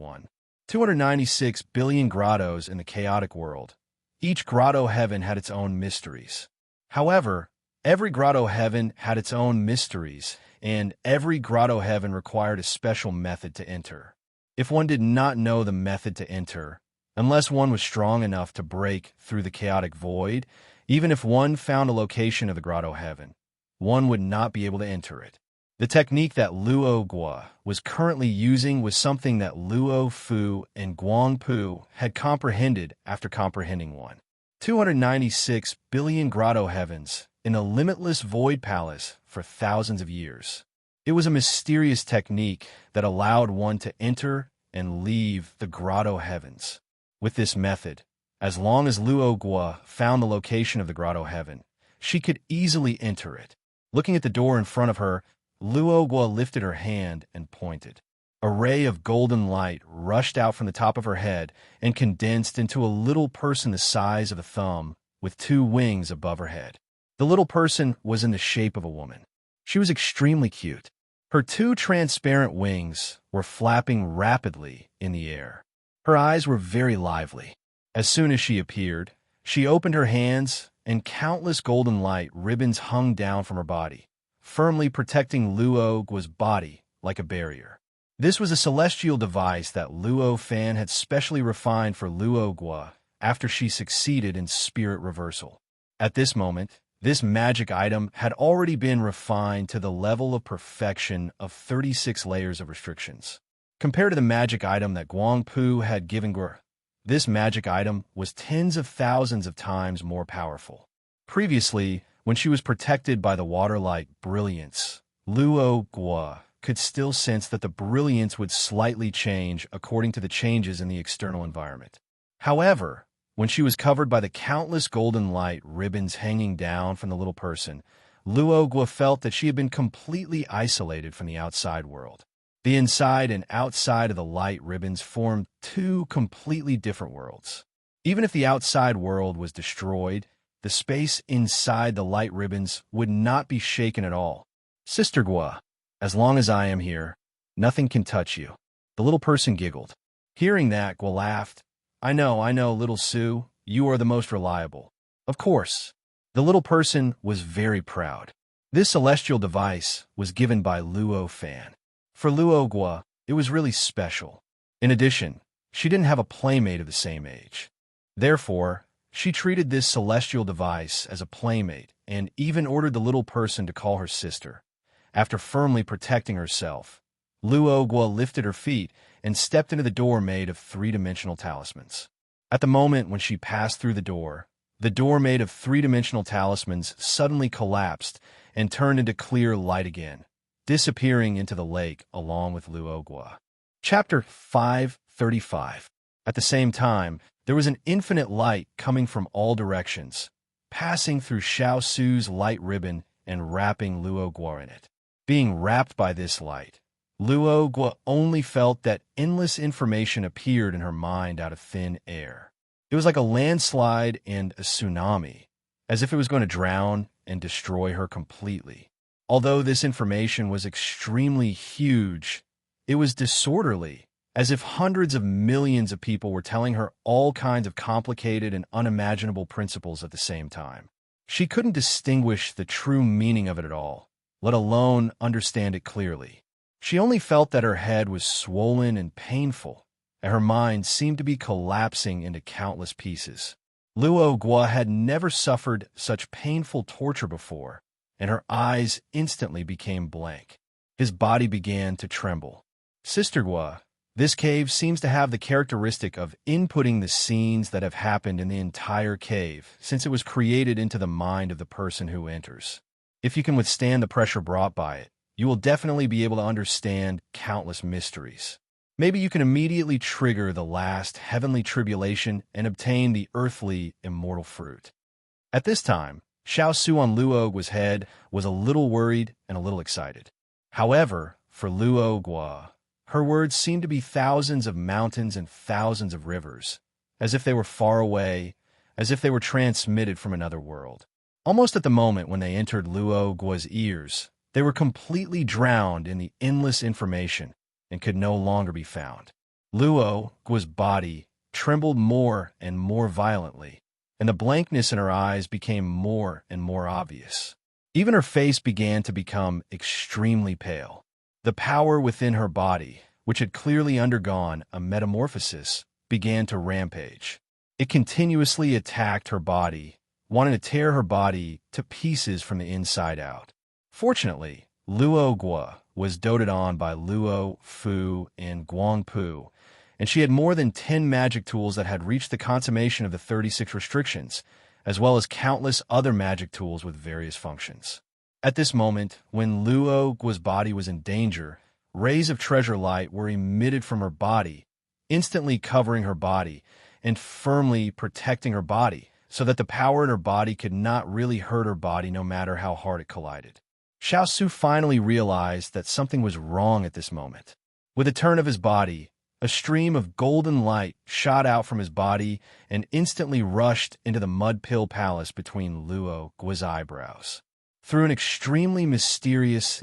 296 billion grottos in the chaotic world, each grotto heaven had its own mysteries. However, every grotto heaven had its own mysteries, and every grotto heaven required a special method to enter. If one did not know the method to enter, unless one was strong enough to break through the chaotic void, even if one found a location of the grotto heaven, one would not be able to enter it. The technique that Luogwa was currently using was something that Luo Fu and Guang Pu had comprehended after comprehending 296 billion grotto heavens in a limitless void palace for thousands of years. It was a mysterious technique that allowed one to enter and leave the grotto heavens. With this method, as long as Luogwa found the location of the grotto heaven, she could easily enter it. Looking at the door in front of her, Luogwa lifted her hand and pointed. A ray of golden light rushed out from the top of her head and condensed into a little person the size of a thumb with two wings above her head. The little person was in the shape of a woman. She was extremely cute. Her two transparent wings were flapping rapidly in the air. Her eyes were very lively. As soon as she appeared, she opened her hands, and countless golden light ribbons hung down from her body, firmly protecting Luogwa's body like a barrier. This was a celestial device that Luo Fan had specially refined for Luogwa after she succeeded in spirit reversal. At this moment, this magic item had already been refined to the level of perfection of 36 layers of restrictions. Compared to the magic item that Guang Pu had given her, this magic item was tens of thousands of times more powerful. Previously, when she was protected by the water-like brilliance, Luogwa could still sense that the brilliance would slightly change according to the changes in the external environment. However, when she was covered by the countless golden light ribbons hanging down from the little person, Luogwa felt that she had been completely isolated from the outside world. The inside and outside of the light ribbons formed two completely different worlds. Even if the outside world was destroyed, the space inside the light ribbons would not be shaken at all. Sister Gua, as long as I am here, nothing can touch you. The little person giggled. Hearing that, Gua laughed. I know, little Sue, you are the most reliable. Of course. The little person was very proud. This celestial device was given by Luo Fan. For Luogwa, it was really special. In addition, she didn't have a playmate of the same age. Therefore, she treated this celestial device as a playmate and even ordered the little person to call her sister. After firmly protecting herself, Luogwa lifted her feet and stepped into the door made of three-dimensional talismans. At the moment when she passed through the door made of three-dimensional talismans suddenly collapsed and turned into clear light again, disappearing into the lake along with Luogwa. Chapter 535. At the same time, there was an infinite light coming from all directions, passing through Xiao Su's light ribbon and wrapping Luogwa in it. Being wrapped by this light, Luogwa only felt that endless information appeared in her mind out of thin air. It was like a landslide and a tsunami, as if it was going to drown and destroy her completely. Although this information was extremely huge, it was disorderly, as if hundreds of millions of people were telling her all kinds of complicated and unimaginable principles at the same time. She couldn't distinguish the true meaning of it at all, let alone understand it clearly. She only felt that her head was swollen and painful, and her mind seemed to be collapsing into countless pieces. Luogwa had never suffered such painful torture before, and her eyes instantly became blank. His body began to tremble. Sister Gua, this cave seems to have the characteristic of inputting the scenes that have happened in the entire cave, since it was created into the mind of the person who enters. If you can withstand the pressure brought by it, you will definitely be able to understand countless mysteries. Maybe you can immediately trigger the last heavenly tribulation and obtain the earthly immortal fruit. At this time, Xiao Su on Luogua's head was a little worried and a little excited. However, for Luogua, her words seemed to be thousands of mountains and thousands of rivers, as if they were far away, as if they were transmitted from another world. Almost at the moment when they entered Luogua's ears, they were completely drowned in the endless information and could no longer be found. Luogua's body trembled more and more violently, and the blankness in her eyes became more and more obvious. Even her face began to become extremely pale. The power within her body, which had clearly undergone a metamorphosis, began to rampage. It continuously attacked her body, wanting to tear her body to pieces from the inside out. Fortunately, Luogua was doted on by Luo, Fu, and Guangpu, and she had more than 10 magic tools that had reached the consummation of the 36 restrictions, as well as countless other magic tools with various functions. At this moment, when Luogua's body was in danger, rays of treasure light were emitted from her body, instantly covering her body and firmly protecting her body, so that the power in her body could not really hurt her body no matter how hard it collided. Xiao Su finally realized that something was wrong at this moment. With a turn of his body, a stream of golden light shot out from his body and instantly rushed into the mud pill palace between Luogua's eyebrows. Through an extremely mysterious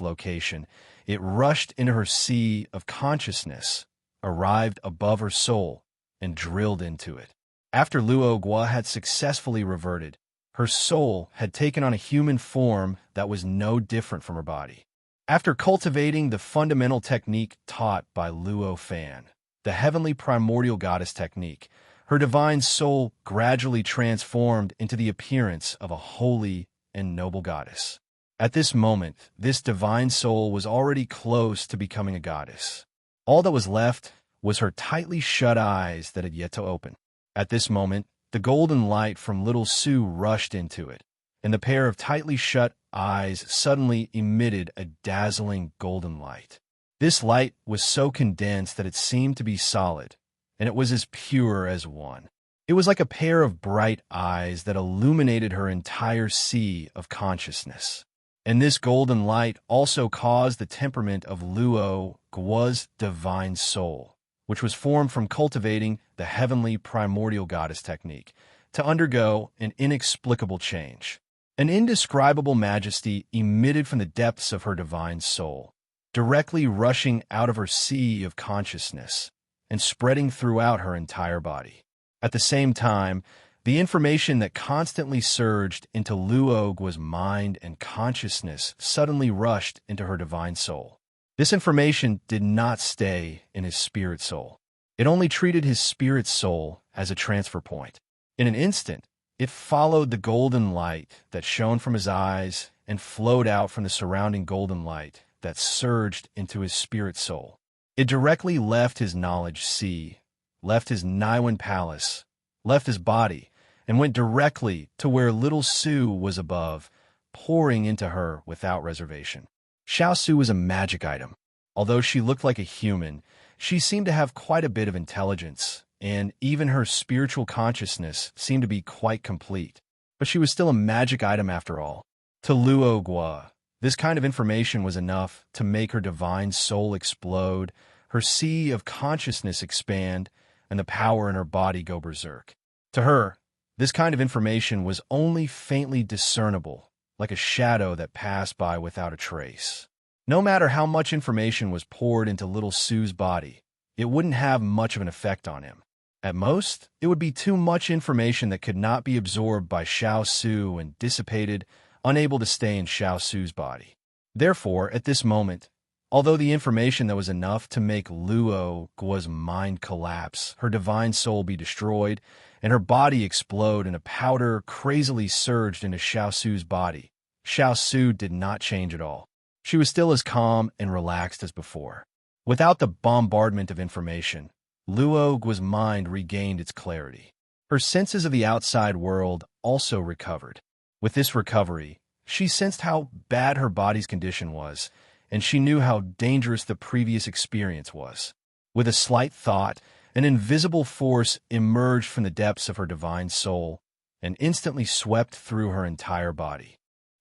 location, it rushed into her sea of consciousness, arrived above her soul, and drilled into it. After Luogua had successfully reverted, her soul had taken on a human form that was no different from her body. After cultivating the fundamental technique taught by Luo Fan, the heavenly primordial goddess technique, her divine soul gradually transformed into the appearance of a holy and noble goddess. At this moment, this divine soul was already close to becoming a goddess. All that was left was her tightly shut eyes that had yet to open. At this moment, the golden light from little Sue rushed into it, and the pair of tightly shut eyes suddenly emitted a dazzling golden light. This light was so condensed that it seemed to be solid, and it was as pure as one. It was like a pair of bright eyes that illuminated her entire sea of consciousness. And this golden light also caused the temperament of Luogua's divine soul, which was formed from cultivating the heavenly primordial goddess technique, to undergo an inexplicable change. An indescribable majesty emitted from the depths of her divine soul, directly rushing out of her sea of consciousness and spreading throughout her entire body. At the same time, the information that constantly surged into Luogua's mind and consciousness suddenly rushed into her divine soul. This information did not stay in his spirit soul. It only treated his spirit soul as a transfer point. In an instant, it followed the golden light that shone from his eyes and flowed out from the surrounding golden light that surged into his spirit soul. It directly left his knowledge sea, left his Niwen palace, left his body, and went directly to where little Sue was above, pouring into her without reservation. Xiao Su was a magic item. Although she looked like a human, she seemed to have quite a bit of intelligence, and even her spiritual consciousness seemed to be quite complete. But she was still a magic item after all. To Luogua, this kind of information was enough to make her divine soul explode, her sea of consciousness expand, and the power in her body go berserk. To her, this kind of information was only faintly discernible, like a shadow that passed by without a trace. No matter how much information was poured into little Sue's body, it wouldn't have much of an effect on him. At most, it would be too much information that could not be absorbed by Xiao Su and dissipated, unable to stay in Xiao Su's body. Therefore, at this moment, although the information that was enough to make Luogua's mind collapse, her divine soul be destroyed, and her body explode and a powder crazily surged into Xiao Su's body, Xiao Su did not change at all. She was still as calm and relaxed as before. Without the bombardment of information, Luo Guo's mind regained its clarity. Her senses of the outside world also recovered. With this recovery, she sensed how bad her body's condition was, and she knew how dangerous the previous experience was. With a slight thought, an invisible force emerged from the depths of her divine soul and instantly swept through her entire body.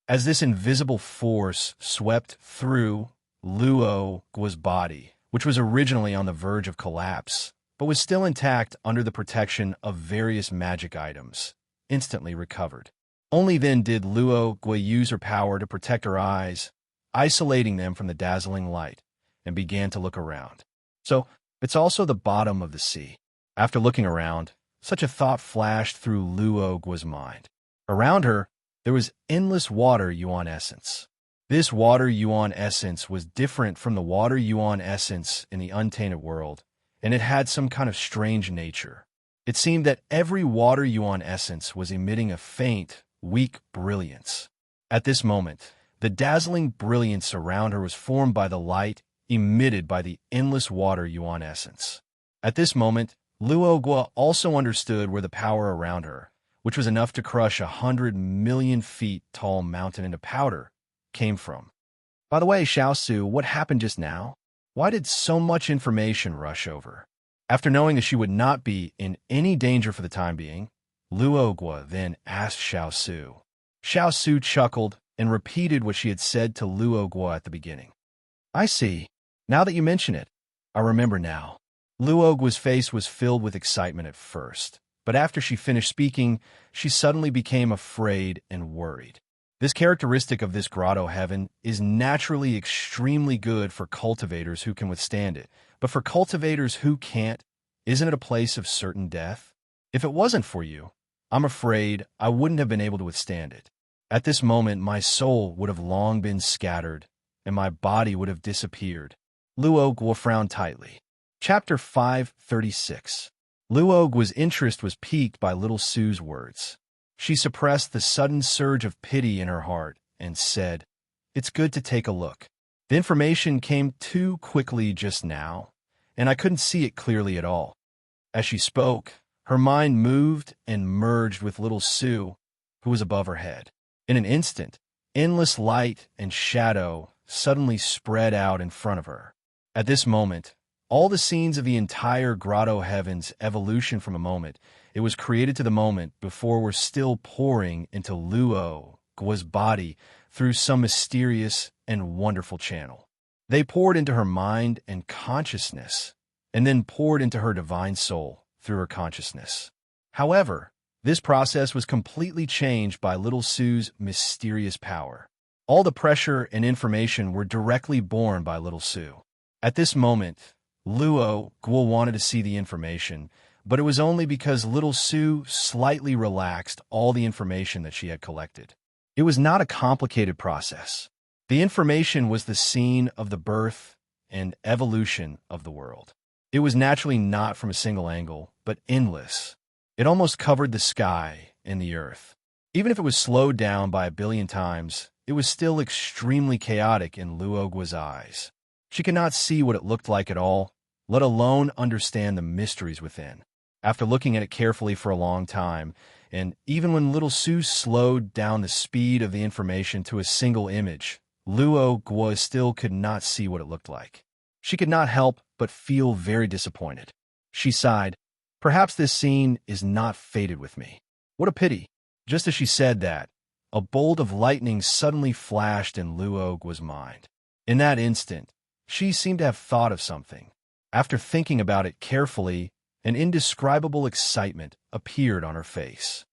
As this invisible force swept through Luo Guo's body, which was originally on the verge of collapse, but was still intact under the protection of various magic items, instantly recovered. Only then did Luo Guo use her power to protect her eyes, isolating them from the dazzling light, and began to look around. So, it's also the bottom of the sea. After looking around, such a thought flashed through Luo Guo's mind. Around her, there was endless water yuan essence. This water yuan essence was different from the water yuan essence in the untainted world, and it had some kind of strange nature. It seemed that every water yuan essence was emitting a faint, weak brilliance. At this moment, the dazzling brilliance around her was formed by the light emitted by the endless water yuan essence. At this moment, Luo Guo also understood where the power around her, which was enough to crush 100 million feet tall mountain into powder, came from. By the way, Xiao Su, what happened just now? Why did so much information rush over? After knowing that she would not be in any danger for the time being, Luo Guo then asked Xiao Su. Xiao Su chuckled and repeated what she had said to Luo Guo at the beginning. I see. Now that you mention it, I remember now. Luo Guo's face was filled with excitement at first, but after she finished speaking, she suddenly became afraid and worried. This characteristic of this grotto heaven is naturally extremely good for cultivators who can withstand it, but for cultivators who can't, isn't it a place of certain death? If it wasn't for you, I'm afraid I wouldn't have been able to withstand it. At this moment, my soul would have long been scattered, and my body would have disappeared. Luo Guo frowned tightly. Chapter 536. Luo Guo's interest was piqued by little Su's words. She suppressed the sudden surge of pity in her heart and said, It's good to take a look. The information came too quickly just now, and I couldn't see it clearly at all. As she spoke, her mind moved and merged with little Su, who was above her head. In an instant, endless light and shadow suddenly spread out in front of her. At this moment, all the scenes of the entire grotto heaven's evolution from a moment it was created to the moment before were still pouring into Luo Guo's body through some mysterious and wonderful channel. They poured into her mind and consciousness, and then poured into her divine soul through her consciousness. However, this process was completely changed by little Su's mysterious power. All the pressure and information were directly borne by little Su. At this moment, Luo Guo wanted to see the information, but it was only because little Su slightly relaxed all the information that she had collected. It was not a complicated process. The information was the scene of the birth and evolution of the world. It was naturally not from a single angle, but endless. It almost covered the sky and the earth. Even if it was slowed down by 1 billion times, it was still extremely chaotic in Luo Guo's eyes. She could not see what it looked like at all, let alone understand the mysteries within. After looking at it carefully for a long time, and even when little Su slowed down the speed of the information to a single image, Luo Guo still could not see what it looked like. She could not help but feel very disappointed. She sighed, Perhaps this scene is not fated with me. What a pity. Just as she said that, a bolt of lightning suddenly flashed in Luo Guo's mind. In that instant, she seemed to have thought of something. After thinking about it carefully, an indescribable excitement appeared on her face.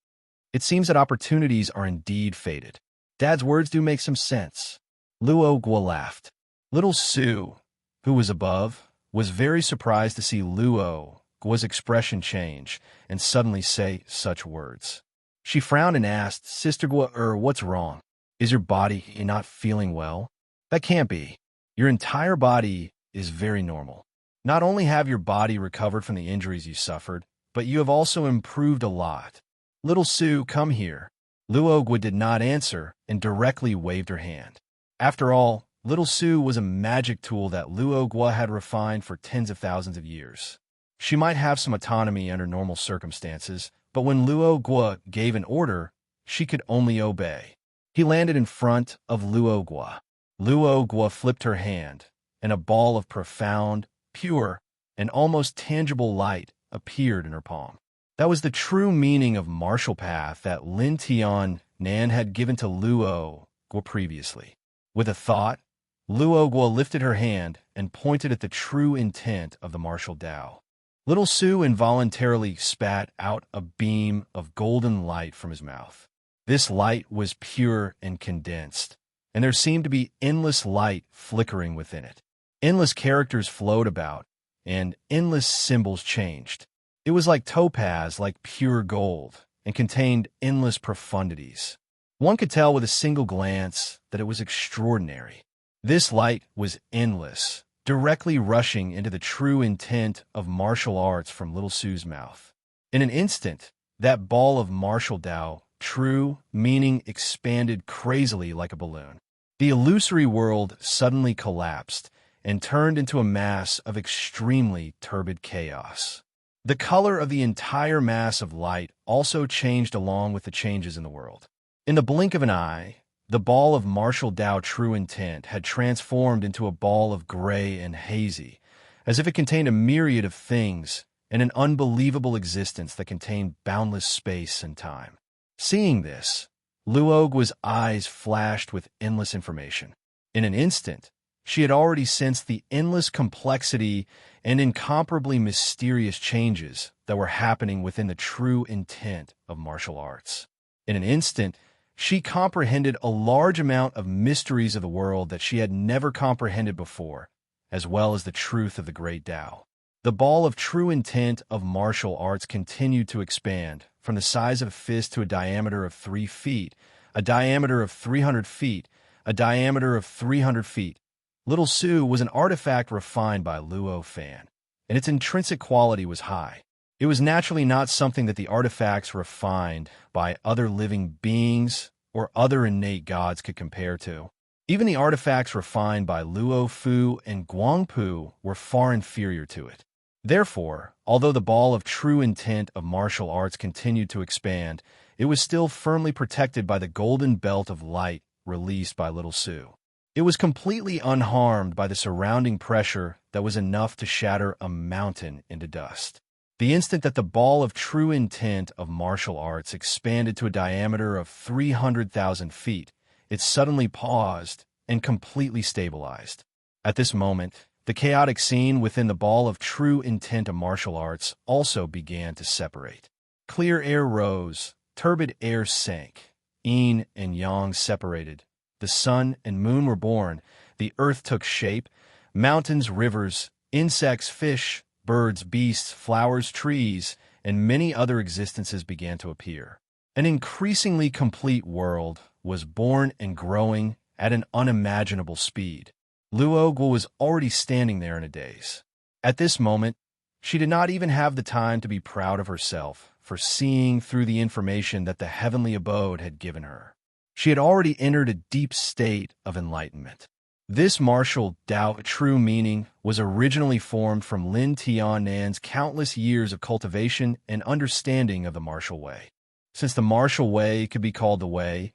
It seems that opportunities are indeed fated. Dad's words do make some sense. Luo Guo laughed. Little Su, who was above, was very surprised to see Luo Guo's expression change and suddenly say such words. She frowned and asked, Sister Guo, what's wrong? Is your body not feeling well? That can't be. Your entire body is very normal. Not only have your body recovered from the injuries you suffered, but you have also improved a lot. Little Su, come here. Luogwa did not answer and directly waved her hand. After all, Little Sue was a magic tool that Luogwa had refined for tens of thousands of years. She might have some autonomy under normal circumstances, but when Luogwa gave an order, she could only obey. He landed in front of Luogwa. Luogwa flipped her hand, and a ball of profound, pure, and almost tangible light appeared in her palm. That was the true meaning of martial path that Lin Tian Nan had given to Luogwa previously. With a thought, Luogwa lifted her hand and pointed at the true intent of the martial Tao. Little Sue involuntarily spat out a beam of golden light from his mouth. This light was pure and condensed, and there seemed to be endless light flickering within it. Endless characters flowed about, and endless symbols changed. It was like topaz, like pure gold, and contained endless profundities. One could tell with a single glance that it was extraordinary. This light was endless, directly rushing into the true intent of martial arts from Little Sue's mouth. In an instant, that ball of martial Tao, true meaning, expanded crazily like a balloon. The illusory world suddenly collapsed and turned into a mass of extremely turbid chaos. The color of the entire mass of light also changed along with the changes in the world. In the blink of an eye, the ball of martial Tao true intent had transformed into a ball of gray and hazy, as if it contained a myriad of things and an unbelievable existence that contained boundless space and time. Seeing this, Luogwa's eyes flashed with endless information. In an instant, she had already sensed the endless complexity and incomparably mysterious changes that were happening within the true intent of martial arts. In an instant, she comprehended a large amount of mysteries of the world that she had never comprehended before, as well as the truth of the great Tao. The ball of true intent of martial arts continued to expand, from the size of a fist to a diameter of 3 feet, a diameter of 300 feet, a diameter of 300 feet. Little Sue was an artifact refined by Luo Fan, and its intrinsic quality was high. It was naturally not something that the artifacts refined by other living beings or other innate gods could compare to. Even the artifacts refined by Luo Fu and Guangpu were far inferior to it. Therefore, although the ball of true intent of martial arts continued to expand, it was still firmly protected by the golden belt of light released by Little Sue. It was completely unharmed by the surrounding pressure that was enough to shatter a mountain into dust. The instant that the ball of true intent of martial arts expanded to a diameter of 300,000 feet, it suddenly paused and completely stabilized. At this moment, the chaotic scene within the ball of true intent of martial arts also began to separate. Clear air rose, turbid air sank, yin and yang separated. The sun and moon were born, the earth took shape, mountains, rivers, insects, fish, birds, beasts, flowers, trees, and many other existences began to appear. An increasingly complete world was born and growing at an unimaginable speed. Luogwa was already standing there in a daze. At this moment, she did not even have the time to be proud of herself for seeing through the information that the heavenly abode had given her. She had already entered a deep state of enlightenment. This martial Tao true meaning was originally formed from Lin Tian Nan's countless years of cultivation and understanding of the martial way. Since the martial way could be called the way,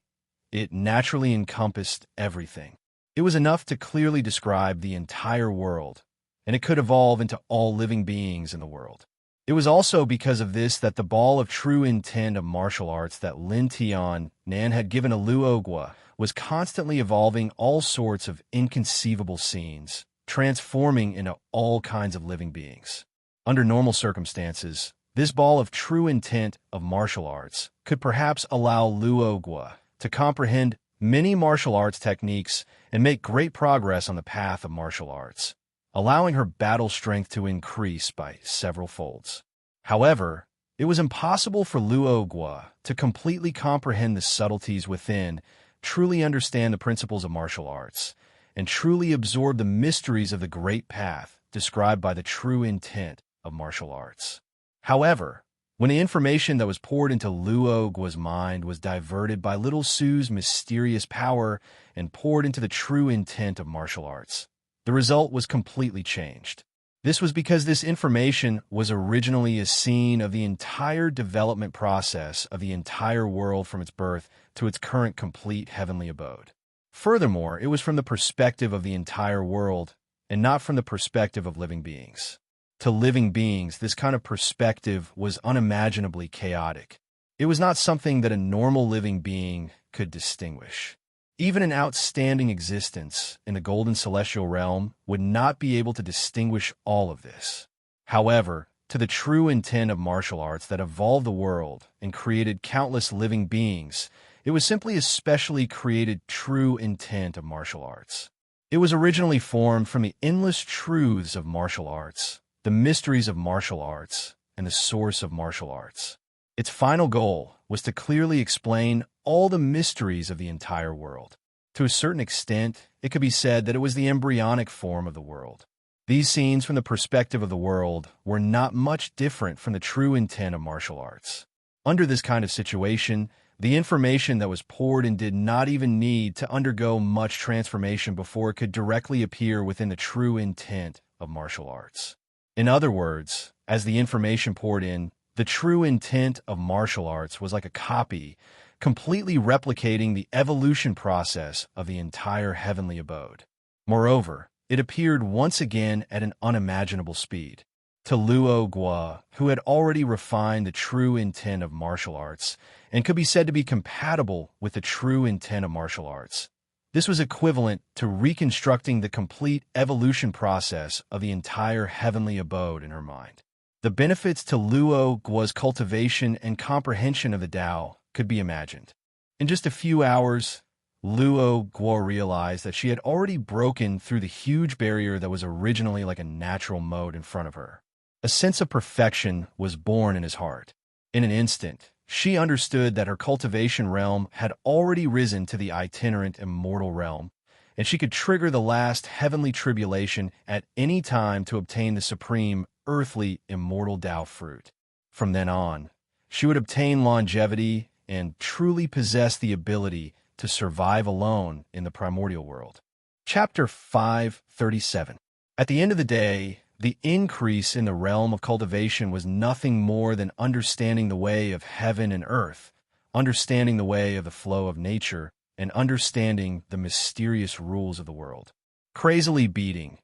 it naturally encompassed everything. It was enough to clearly describe the entire world, and it could evolve into all living beings in the world. It was also because of this that the ball of true intent of martial arts that Lin Tian Nan had given to Luogwa was constantly evolving all sorts of inconceivable scenes, transforming into all kinds of living beings. Under normal circumstances, this ball of true intent of martial arts could perhaps allow Luogwa to comprehend many martial arts techniques and make great progress on the path of martial arts, allowing her battle strength to increase by several folds. However, it was impossible for Luogwa to completely comprehend the subtleties within, truly understand the principles of martial arts, and truly absorb the mysteries of the great path described by the true intent of martial arts. However, When the information that was poured into Luogua's mind was diverted by little Sue's mysterious power and poured into the true intent of martial arts, the result was completely changed. This was because this information was originally a scene of the entire development process of the entire world from its birth to its current complete heavenly abode. Furthermore, it was from the perspective of the entire world and not from the perspective of living beings. To living beings, this kind of perspective was unimaginably chaotic. It was not something that a normal living being could distinguish. Even an outstanding existence in the golden celestial realm would not be able to distinguish all of this. However, to the true intent of martial arts that evolved the world and created countless living beings, it was simply a specially created true intent of martial arts. It was originally formed from the endless truths of martial arts, the mysteries of martial arts, and the source of martial arts. Its final goal was to clearly explain all the mysteries of the entire world. To a certain extent, it could be said that it was the embryonic form of the world. These scenes from the perspective of the world were not much different from the true intent of martial arts. Under this kind of situation, the information that was poured in did not even need to undergo much transformation before it could directly appear within the true intent of martial arts. In other words, as the information poured in, the true intent of martial arts was like a copy, completely replicating the evolution process of the entire heavenly abode. Moreover, it appeared once again at an unimaginable speed. To Luogua, who had already refined the true intent of martial arts and could be said to be compatible with the true intent of martial arts, this was equivalent to reconstructing the complete evolution process of the entire heavenly abode in her mind. The benefits to Luogua's cultivation and comprehension of the Tao could be imagined. In just a few hours, Luogua realized that she had already broken through the huge barrier that was originally like a natural moat in front of her. A sense of perfection was born in his heart. In an instant, she understood that her cultivation realm had already risen to the itinerant immortal realm, and she could trigger the last heavenly tribulation at any time to obtain the supreme earthly immortal Tao fruit. From then on, she would obtain longevity and truly possess the ability to survive alone in the primordial world. Chapter 537. At the end of the day, the increase in the realm of cultivation was nothing more than understanding the way of heaven and earth, understanding the way of the flow of nature, and understanding the mysterious rules of the world. Crazily beating,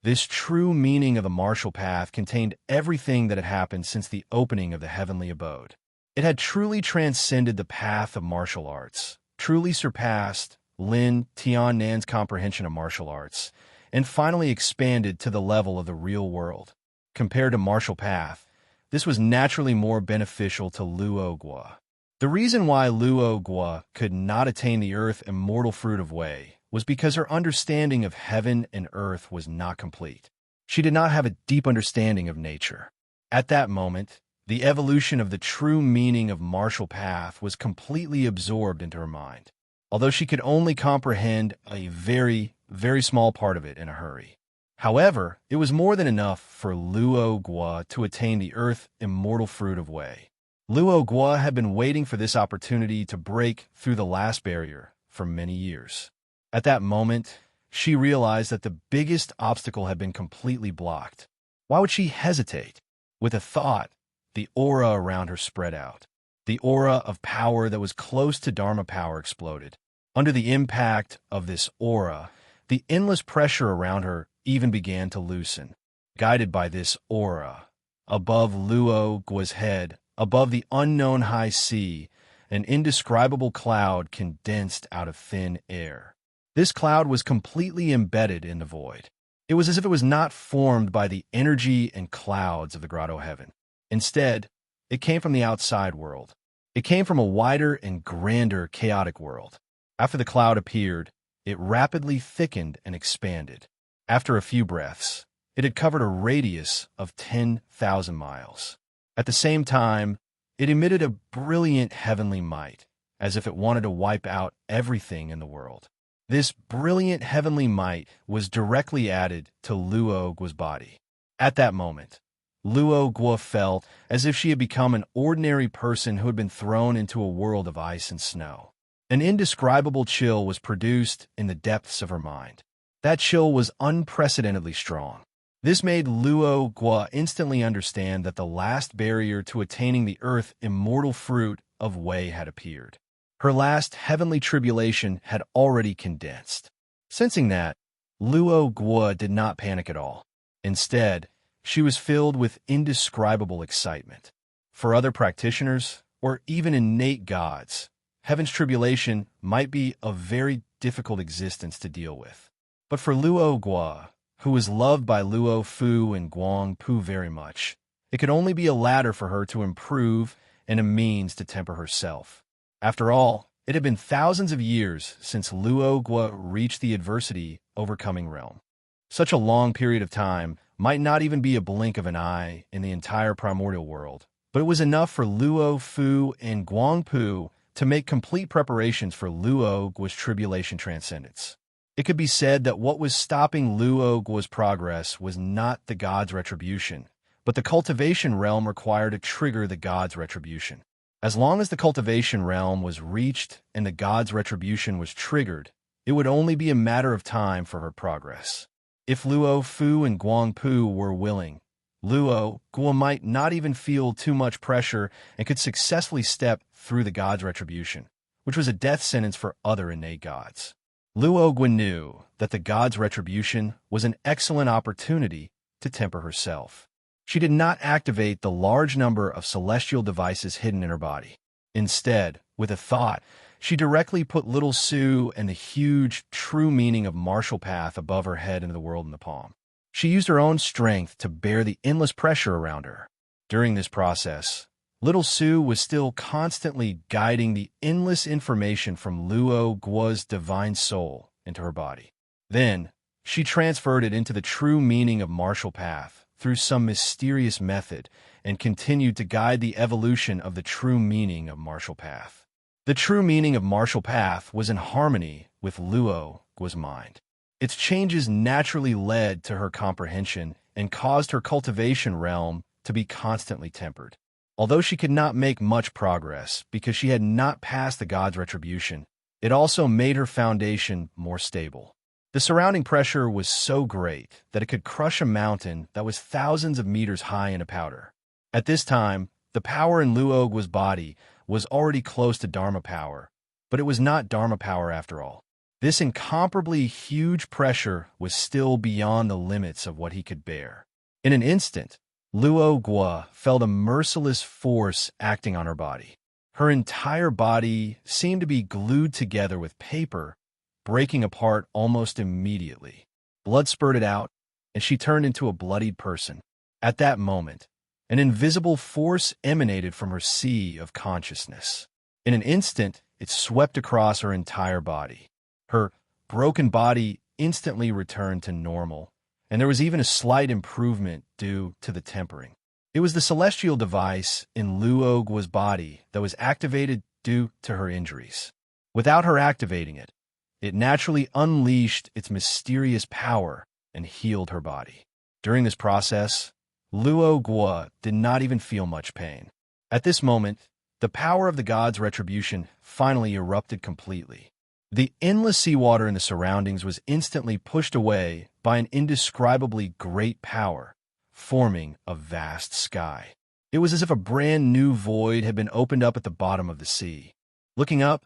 this true meaning of the martial path contained everything that had happened since the opening of the heavenly abode. It had truly transcended the path of martial arts, truly surpassed Lin Tiannan's comprehension of martial arts, and finally expanded to the level of the real world. Compared to martial path, this was naturally more beneficial to Luogua. The reason why Luogua could not attain the earth immortal fruit of Wei was because her understanding of heaven and earth was not complete. She did not have a deep understanding of nature. At that moment, the evolution of the true meaning of martial path was completely absorbed into her mind, although she could only comprehend a very small part of it in a hurry. However, it was more than enough for Luogua to attain the earth immortal fruit of Wei. Luogua had been waiting for this opportunity to break through the last barrier for many years. At that moment, she realized that the biggest obstacle had been completely blocked. Why would she hesitate? With a thought, the aura around her spread out. The aura of power that was close to Dharma power exploded. Under the impact of this aura, the endless pressure around her even began to loosen. Guided by this aura, above Luogua's head, above the unknown high sea, an indescribable cloud condensed out of thin air. This cloud was completely embedded in the void. It was as if it was not formed by the energy and clouds of the grotto heaven. Instead, it came from the outside world. It came from a wider and grander chaotic world. After the cloud appeared, it rapidly thickened and expanded. After a few breaths, it had covered a radius of 10,000 miles. At the same time, it emitted a brilliant heavenly might, as if it wanted to wipe out everything in the world. This brilliant heavenly might was directly added to Luogua's body. At that moment, Luo Guo felt as if she had become an ordinary person who had been thrown into a world of ice and snow. An indescribable chill was produced in the depths of her mind. That chill was unprecedentedly strong. This made Luo Guo instantly understand that the last barrier to attaining the earth immortal fruit of Wei had appeared. Her last heavenly tribulation had already condensed. Sensing that, Luo Guo did not panic at all. Instead, she was filled with indescribable excitement. For other practitioners, or even innate gods, heaven's tribulation might be a very difficult existence to deal with. But for Luo Guo, who was loved by Luo Fu and Guang Pu very much, it could only be a ladder for her to improve and a means to temper herself. After all, it had been thousands of years since Luo Guo reached the adversity-overcoming realm. Such a long period of time might not even be a blink of an eye in the entire primordial world, but it was enough for Luo Fu and Guang Pu to make complete preparations for Luo Guo's tribulation transcendence. It could be said that what was stopping Luo Guo's progress was not the god's retribution, but the cultivation realm required to trigger the god's retribution. As long as the cultivation realm was reached and the god's retribution was triggered, it would only be a matter of time for her progress. If Luo Fu and Guang Pu were willing, Luo Guo might not even feel too much pressure and could successfully step through the god's retribution, which was a death sentence for other innate gods. Luo Guo knew that the god's retribution was an excellent opportunity to temper herself. She did not activate the large number of celestial devices hidden in her body. Instead, with a thought, she directly put little Sue and the huge, true meaning of martial path above her head into the world in the palm. She used her own strength to bear the endless pressure around her. During this process, little Sue was still constantly guiding the endless information from Luo Guo's divine soul into her body. Then, she transferred it into the true meaning of martial path through some mysterious method and continued to guide the evolution of the true meaning of martial path. The true meaning of martial path was in harmony with Luo Guo's mind. Its changes naturally led to her comprehension and caused her cultivation realm to be constantly tempered. Although she could not make much progress because she had not passed the god's retribution, it also made her foundation more stable. The surrounding pressure was so great that it could crush a mountain that was thousands of meters high in a powder. At this time, the power in Luo Guo's body was already close to Dharma power, but it was not Dharma power after all. This incomparably huge pressure was still beyond the limits of what he could bear. In an instant, Luo Guo felt a merciless force acting on her body. Her entire body seemed to be glued together with paper, breaking apart almost immediately. Blood spurted out, and she turned into a bloodied person. At that moment, an invisible force emanated from her sea of consciousness. In an instant, it swept across her entire body. Her broken body instantly returned to normal, and there was even a slight improvement due to the tempering. It was the celestial device in Luo Guo's body that was activated due to her injuries. Without her activating it, it naturally unleashed its mysterious power and healed her body. During this process, Luo Guo did not even feel much pain. At this moment, the power of the god's retribution finally erupted completely. The endless seawater in the surroundings was instantly pushed away by an indescribably great power, forming a vast sky. It was as if a brand new void had been opened up at the bottom of the sea. Looking up,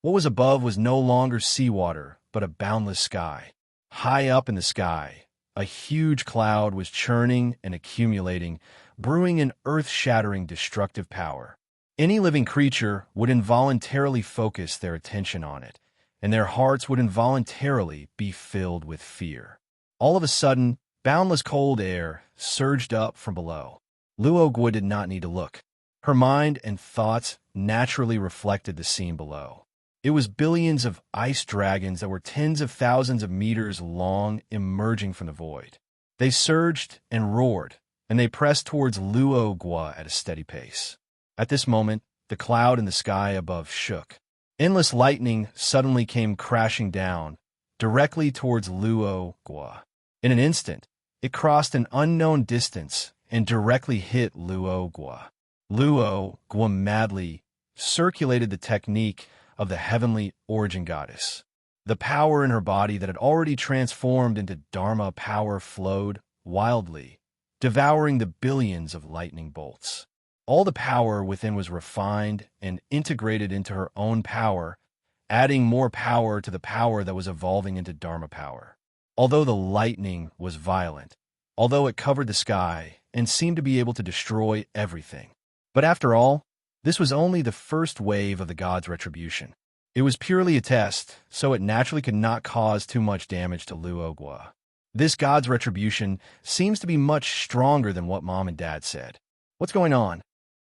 what was above was no longer seawater, but a boundless sky. High up in the sky, a huge cloud was churning and accumulating, brewing an earth-shattering destructive power. Any living creature would involuntarily focus their attention on it, and their hearts would involuntarily be filled with fear. All of a sudden, boundless cold air surged up from below. Luo Guo did not need to look. Her mind and thoughts naturally reflected the scene below. It was billions of ice dragons that were tens of thousands of meters long emerging from the void. They surged and roared, and they pressed towards Luo Guo at a steady pace. At this moment, the cloud in the sky above shook. Endless lightning suddenly came crashing down, directly towards Luo Guo. In an instant, it crossed an unknown distance and directly hit Luo Gua. Luo Gua madly circulated the technique of the heavenly origin goddess. The power in her body that had already transformed into Dharma power flowed wildly, devouring the billions of lightning bolts. All the power within was refined and integrated into her own power, adding more power to the power that was evolving into Dharma power. Although the lightning was violent, although it covered the sky and seemed to be able to destroy everything. But after all, this was only the first wave of the god's retribution. It was purely a test, so it naturally could not cause too much damage to Luo Gua. This god's retribution seems to be much stronger than what Mom and Dad said. What's going on?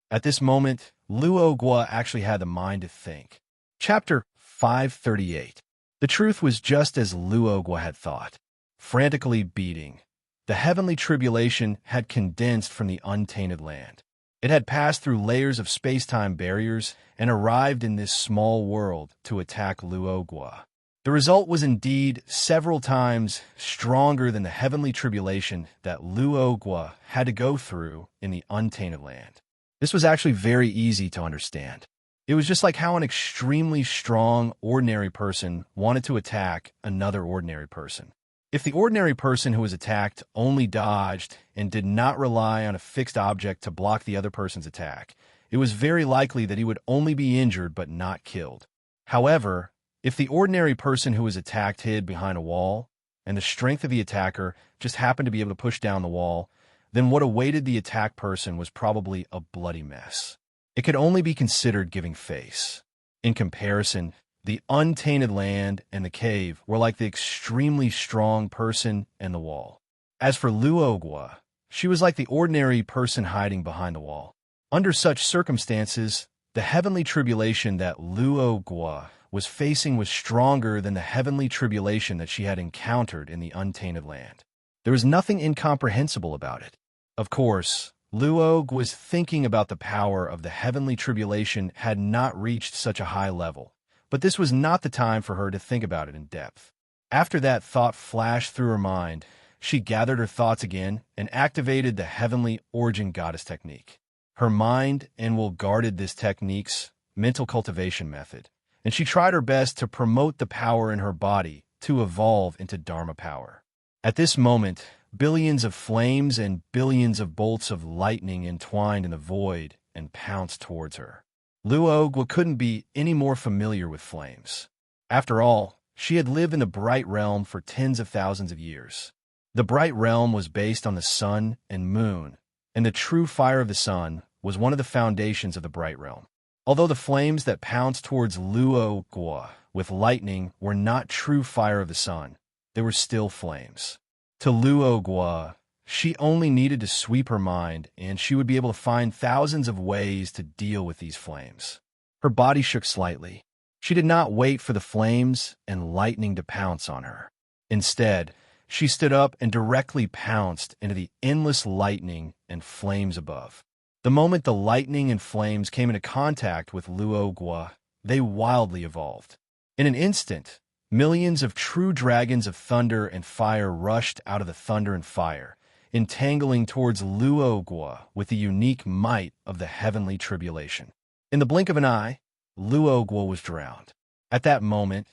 At this moment, Luo Gua actually had the mind to think. Chapter 538. The truth was just as Luo Gua had thought. Frantically beating, the heavenly tribulation had condensed from the untainted land. It had passed through layers of space-time barriers and arrived in this small world to attack Luo Gua. The result was indeed several times stronger than the heavenly tribulation that Luo Gua had to go through in the untainted land. This was actually very easy to understand. It was just like how an extremely strong, ordinary person wanted to attack another ordinary person. If the ordinary person who was attacked only dodged and did not rely on a fixed object to block the other person's attack, it was very likely that he would only be injured but not killed. However, if the ordinary person who was attacked hid behind a wall, and the strength of the attacker just happened to be able to push down the wall, then what awaited the attacked person was probably a bloody mess. It could only be considered giving face. In comparison, the untainted land and the cave were like the extremely strong person and the wall. As for Luo Gua, she was like the ordinary person hiding behind the wall. Under such circumstances, the heavenly tribulation that Luo Gua was facing was stronger than the heavenly tribulation that she had encountered in the untainted land. There was nothing incomprehensible about it. Of course, Luo Gua was thinking about the power of the heavenly tribulation had not reached such a high level, but this was not the time for her to think about it in depth. After that thought flashed through her mind, she gathered her thoughts again and activated the heavenly origin goddess technique. Her mind and will guarded this technique's mental cultivation method, and she tried her best to promote the power in her body to evolve into Dharma power. At this moment, billions of flames and billions of bolts of lightning entwined in the void and pounced towards her. Luo Gua couldn't be any more familiar with flames. After all, she had lived in the Bright Realm for tens of thousands of years. The Bright Realm was based on the sun and moon, and the true fire of the sun was one of the foundations of the Bright Realm. Although the flames that pounced towards Luo Gua with lightning were not true fire of the sun, they were still flames. To Luo Gua, she only needed to sweep her mind, and she would be able to find thousands of ways to deal with these flames. Her body shook slightly. She did not wait for the flames and lightning to pounce on her. Instead, she stood up and directly pounced into the endless lightning and flames above. The moment the lightning and flames came into contact with Luo Gua, they wildly evolved. In an instant, millions of true dragons of thunder and fire rushed out of the thunder and fire, entangling towards Luo Gua with the unique might of the heavenly tribulation. In the blink of an eye, Luo Gua was drowned. At that moment,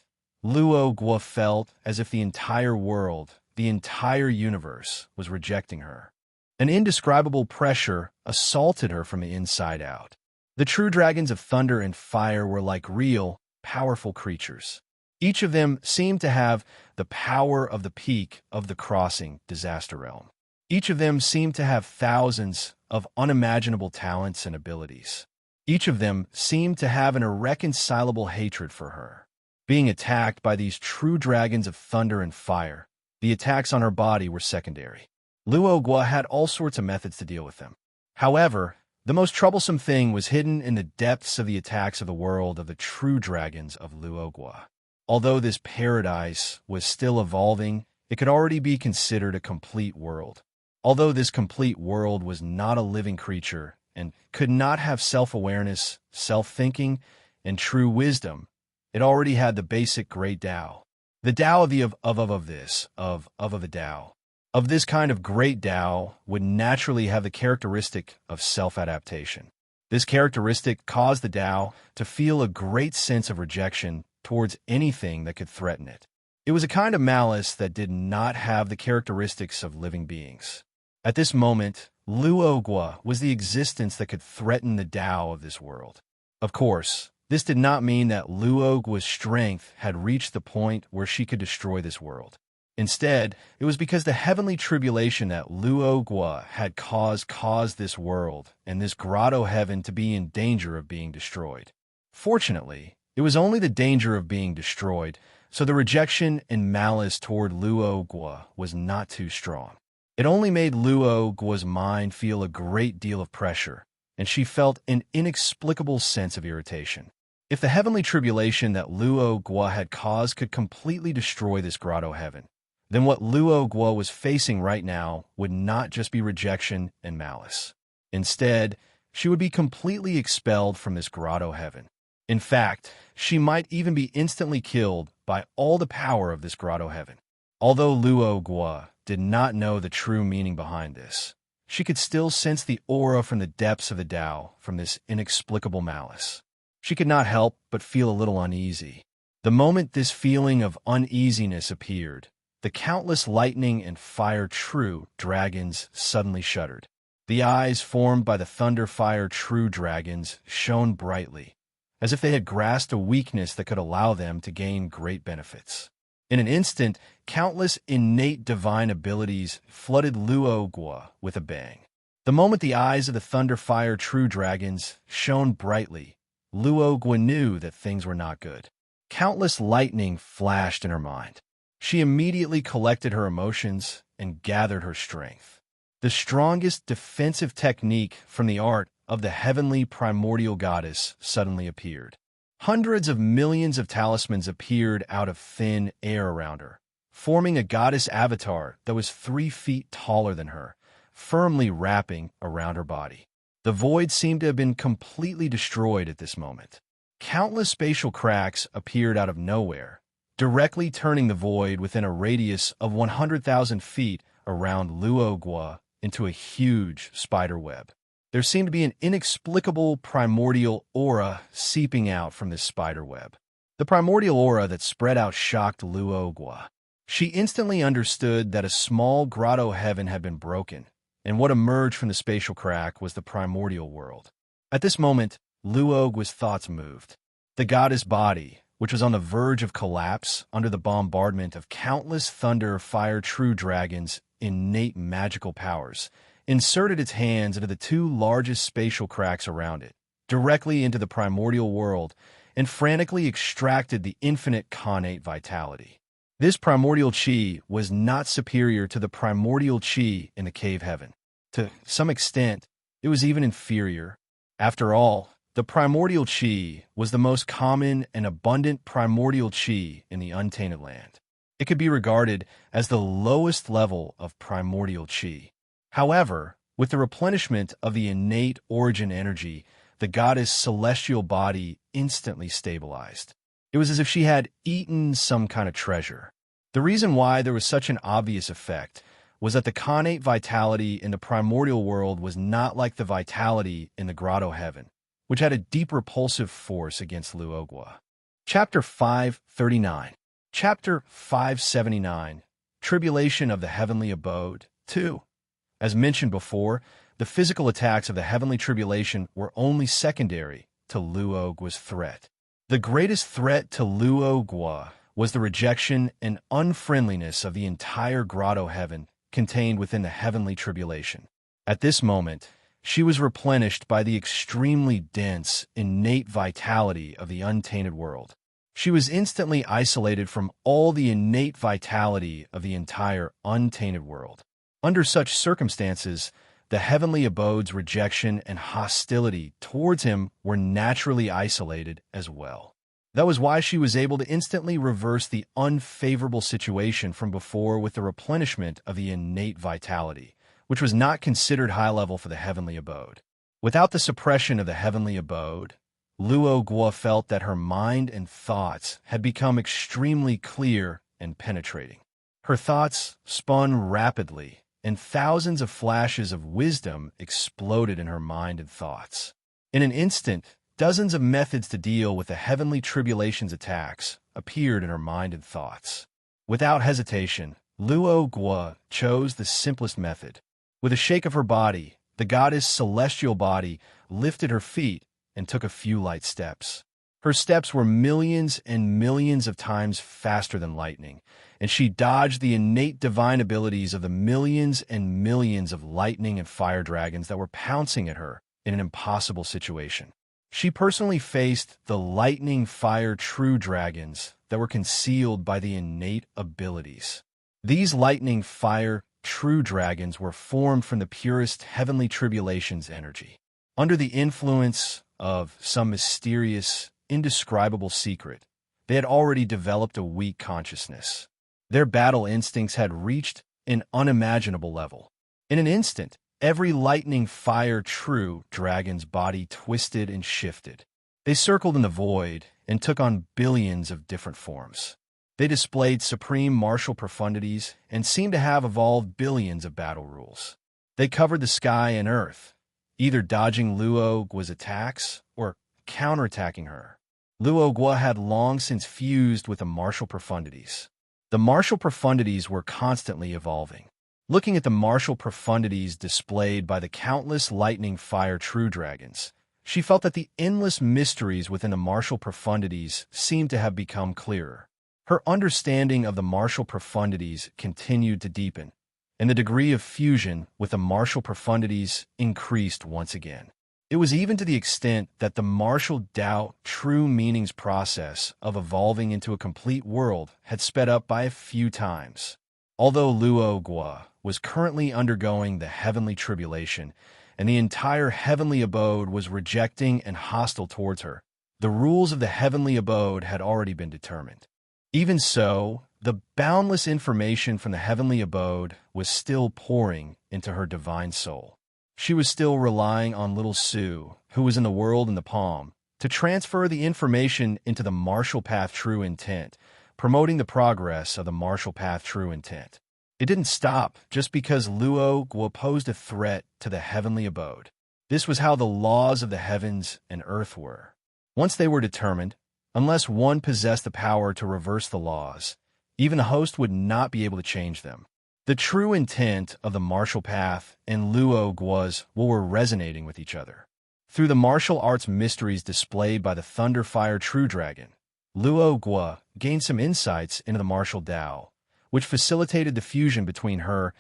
Luo Gua felt as if the entire world, the entire universe, was rejecting her. An indescribable pressure assaulted her from the inside out. The true dragons of thunder and fire were like real, powerful creatures. Each of them seemed to have the power of the peak of the crossing disaster realm. Each of them seemed to have thousands of unimaginable talents and abilities. Each of them seemed to have an irreconcilable hatred for her. Being attacked by these true dragons of thunder and fire, the attacks on her body were secondary. Luo Gua had all sorts of methods to deal with them. However, the most troublesome thing was hidden in the depths of the attacks of the world of the true dragons of Luo Gua. Although this paradise was still evolving, it could already be considered a complete world. Although this complete world was not a living creature and could not have self-awareness, self-thinking, and true wisdom, it already had the basic great Tao. The Tao of the of the Tao. of this kind of great Tao would naturally have the characteristic of self-adaptation. This characteristic caused the Tao to feel a great sense of rejection towards anything that could threaten it. It was a kind of malice that did not have the characteristics of living beings. At this moment, Luogua was the existence that could threaten the Tao of this world. Of course, this did not mean that Luogua's strength had reached the point where she could destroy this world. Instead, it was because the heavenly tribulation that Luogua had caused this world and this grotto heaven to be in danger of being destroyed. Fortunately, it was only the danger of being destroyed, so the rejection and malice toward Luogua was not too strong. It only made Luogua's mind feel a great deal of pressure, and she felt an inexplicable sense of irritation. If the heavenly tribulation that Luogua had caused could completely destroy this grotto heaven, then what Luogua was facing right now would not just be rejection and malice. Instead, she would be completely expelled from this grotto heaven. In fact, she might even be instantly killed by all the power of this grotto heaven. Although Luogua did not know the true meaning behind this, she could still sense the aura from the depths of the Tao from this inexplicable malice. She could not help but feel a little uneasy. The moment this feeling of uneasiness appeared, the countless lightning and fire true dragons suddenly shuddered. The eyes formed by the thunder fire true dragons shone brightly, as if they had grasped a weakness that could allow them to gain great benefits. In an instant, countless innate divine abilities flooded Luogua with a bang. The moment the eyes of the thunder fire true dragons shone brightly, Luogua knew that things were not good. Countless lightning flashed in her mind. She immediately collected her emotions and gathered her strength. The strongest defensive technique from the art of the heavenly primordial goddess suddenly appeared. Hundreds of millions of talismans appeared out of thin air around her, forming a goddess avatar that was 3 feet taller than her, firmly wrapping around her body. The void seemed to have been completely destroyed at this moment. Countless spatial cracks appeared out of nowhere, directly turning the void within a radius of 100,000 feet around Luogua into a huge spider web. There seemed to be an inexplicable primordial aura seeping out from this spider web. The primordial aura that spread out shocked Luogua. She instantly understood that a small grotto heaven had been broken, and what emerged from the spatial crack was the primordial world. At this moment, Luogua's thoughts moved. The goddess body, which was on the verge of collapse under the bombardment of countless thunder fire true dragons' innate magical powers, inserted its hands into the 2 largest spatial cracks around it, directly into the primordial world, and frantically extracted the infinite connate vitality. This primordial chi was not superior to the primordial chi in the cave heaven. To some extent, it was even inferior. After all, the primordial chi was the most common and abundant primordial chi in the untainted land. It could be regarded as the lowest level of primordial chi. However, with the replenishment of the innate origin energy, the goddess' celestial body instantly stabilized. It was as if she had eaten some kind of treasure. The reason why there was such an obvious effect was that the connate vitality in the primordial world was not like the vitality in the grotto heaven, which had a deep repulsive force against Luogua. Chapter 539. Chapter 579. Tribulation of the Heavenly Abode, 2. As mentioned before, the physical attacks of the heavenly tribulation were only secondary to Luogua's threat. The greatest threat to Luogua was the rejection and unfriendliness of the entire grotto heaven contained within the heavenly tribulation. At this moment, she was replenished by the extremely dense, innate vitality of the untainted world. She was instantly isolated from all the innate vitality of the entire untainted world. Under such circumstances, the heavenly abode's rejection and hostility towards him were naturally isolated as well. That was why she was able to instantly reverse the unfavorable situation from before with the replenishment of the innate vitality, which was not considered high level for the heavenly abode. Without the suppression of the heavenly abode, Luogua felt that her mind and thoughts had become extremely clear and penetrating. Her thoughts spun rapidly, and thousands of flashes of wisdom exploded in her mind and thoughts. In an instant, dozens of methods to deal with the heavenly tribulation's attacks appeared in her mind and thoughts. Without hesitation, Luo Guo chose the simplest method. With a shake of her body, the goddess' celestial body lifted her feet and took a few light steps. Her steps were millions and millions of times faster than lightning, and she dodged the innate divine abilities of the millions and millions of lightning and fire dragons that were pouncing at her in an impossible situation. She personally faced the lightning fire true dragons that were concealed by the innate abilities. These lightning fire true dragons were formed from the purest heavenly tribulation's energy. Under the influence of some mysterious, indescribable secret, they had already developed a weak consciousness. Their battle instincts had reached an unimaginable level. In an instant, every lightning fire true dragon's body twisted and shifted. They circled in the void and took on billions of different forms. They displayed supreme martial profundities and seemed to have evolved billions of battle rules. They covered the sky and earth, either dodging Luo Guo's attacks or counterattacking her. Luo Guo had long since fused with the martial profundities. The martial profundities were constantly evolving. Looking at the martial profundities displayed by the countless lightning fire true dragons, she felt that the endless mysteries within the martial profundities seemed to have become clearer. Her understanding of the martial profundities continued to deepen, and the degree of fusion with the martial profundities increased once again. It was even to the extent that the martial Tao true meanings process of evolving into a complete world had sped up by a few times. Although Luo Guo was currently undergoing the heavenly tribulation, and the entire heavenly abode was rejecting and hostile towards her, the rules of the heavenly abode had already been determined. Even so, the boundless information from the heavenly abode was still pouring into her divine soul. She was still relying on little Sue, who was in the world in the palm, to transfer the information into the martial path true intent, promoting the progress of the martial path true intent. It didn't stop just because Luo Guo posed a threat to the heavenly abode. This was how the laws of the heavens and earth were. Once they were determined, unless one possessed the power to reverse the laws, even the host would not be able to change them. The true intent of the martial path and Luo Guo's were resonating with each other. Through the martial arts mysteries displayed by the Thunder Fire True Dragon, Luo Guo gained some insights into the martial Tao, which facilitated the fusion between her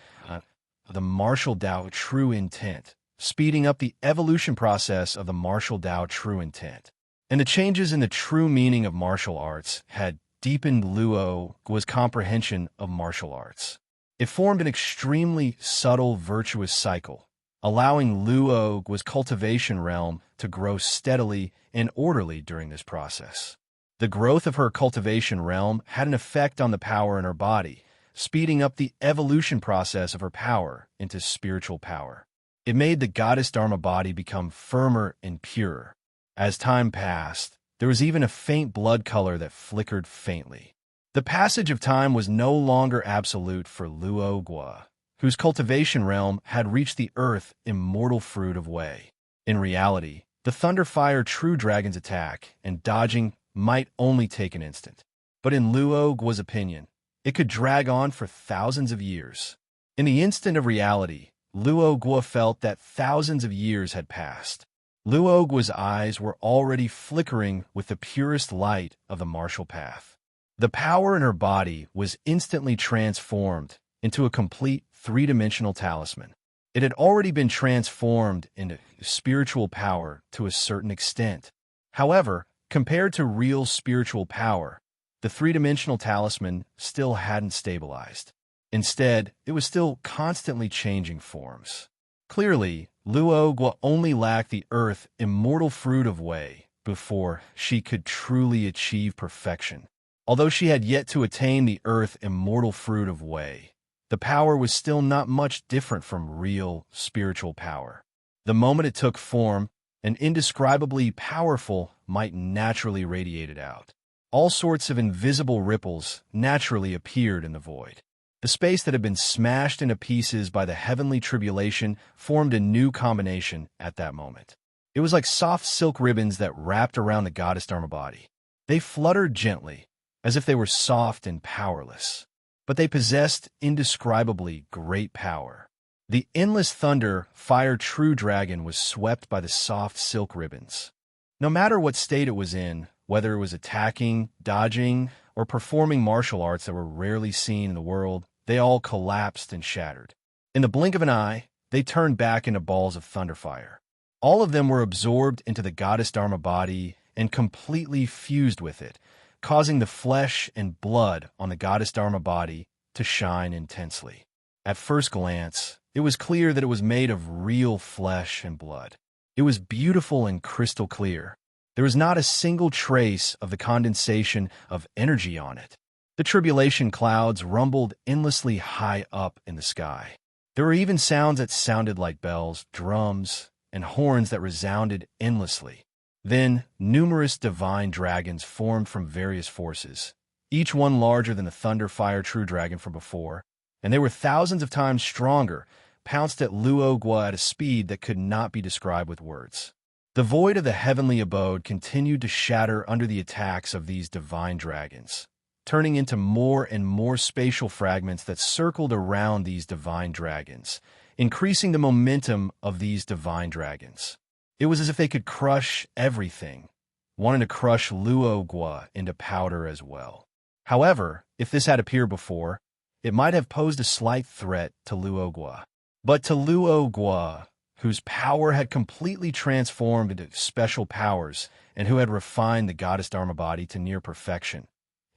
the martial Tao true intent, speeding up the evolution process of the martial Tao true intent. And the changes in the true meaning of martial arts had deepened Luo Guo's comprehension of martial arts. It formed an extremely subtle virtuous cycle, allowing Luo Guo's cultivation realm to grow steadily and orderly during this process. The growth of her cultivation realm had an effect on the power in her body, speeding up the evolution process of her power into spiritual power. It made the goddess Dharma body become firmer and purer. As time passed, there was even a faint blood color that flickered faintly. The passage of time was no longer absolute for Luo Guo, whose cultivation realm had reached the earth immortal fruit of Wei. In reality, the Thunderfire True Dragon's attack and dodging might only take an instant. But in Luo Guo's opinion, it could drag on for thousands of years. In the instant of reality, Luo Guo felt that thousands of years had passed. Luo Guo's eyes were already flickering with the purest light of the martial path. The power in her body was instantly transformed into a complete three-dimensional talisman. It had already been transformed into spiritual power to a certain extent. However, compared to real spiritual power, the three-dimensional talisman still hadn't stabilized. Instead, it was still constantly changing forms. Clearly, Luo Guo only lacked the earth immortal fruit of Wei before she could truly achieve perfection. Although she had yet to attain the earth immortal fruit of Wei, the power was still not much different from real spiritual power. The moment it took form, an indescribably powerful might naturally radiate it out. All sorts of invisible ripples naturally appeared in the void. The space that had been smashed into pieces by the heavenly tribulation formed a new combination at that moment. It was like soft silk ribbons that wrapped around the goddess Dharma body. They fluttered gently, as if they were soft and powerless. But they possessed indescribably great power. The endless thunder, fire true dragon was swept by the soft silk ribbons. No matter what state it was in, whether it was attacking, dodging, or performing martial arts that were rarely seen in the world, they all collapsed and shattered. In the blink of an eye, they turned back into balls of thunderfire. All of them were absorbed into the goddess Dharma body and completely fused with it, causing the flesh and blood on the goddess Dharma body to shine intensely. At first glance, it was clear that it was made of real flesh and blood. It was beautiful and crystal clear. There was not a single trace of the condensation of energy on it. The tribulation clouds rumbled endlessly high up in the sky. There were even sounds that sounded like bells, drums, and horns that resounded endlessly. Then, numerous divine dragons formed from various forces, each one larger than the thunder fire true dragon from before, and they were thousands of times stronger, pounced at Luogwa at a speed that could not be described with words. The void of the heavenly abode continued to shatter under the attacks of these divine dragons, turning into more and more spatial fragments that circled around these divine dragons, increasing the momentum of these divine dragons. It was as if they could crush everything, wanting to crush Luogwa into powder as well. However, if this had appeared before, it might have posed a slight threat to Luogwa. But to Luogwa, whose power had completely transformed into special powers and who had refined the goddess Dharma body to near perfection,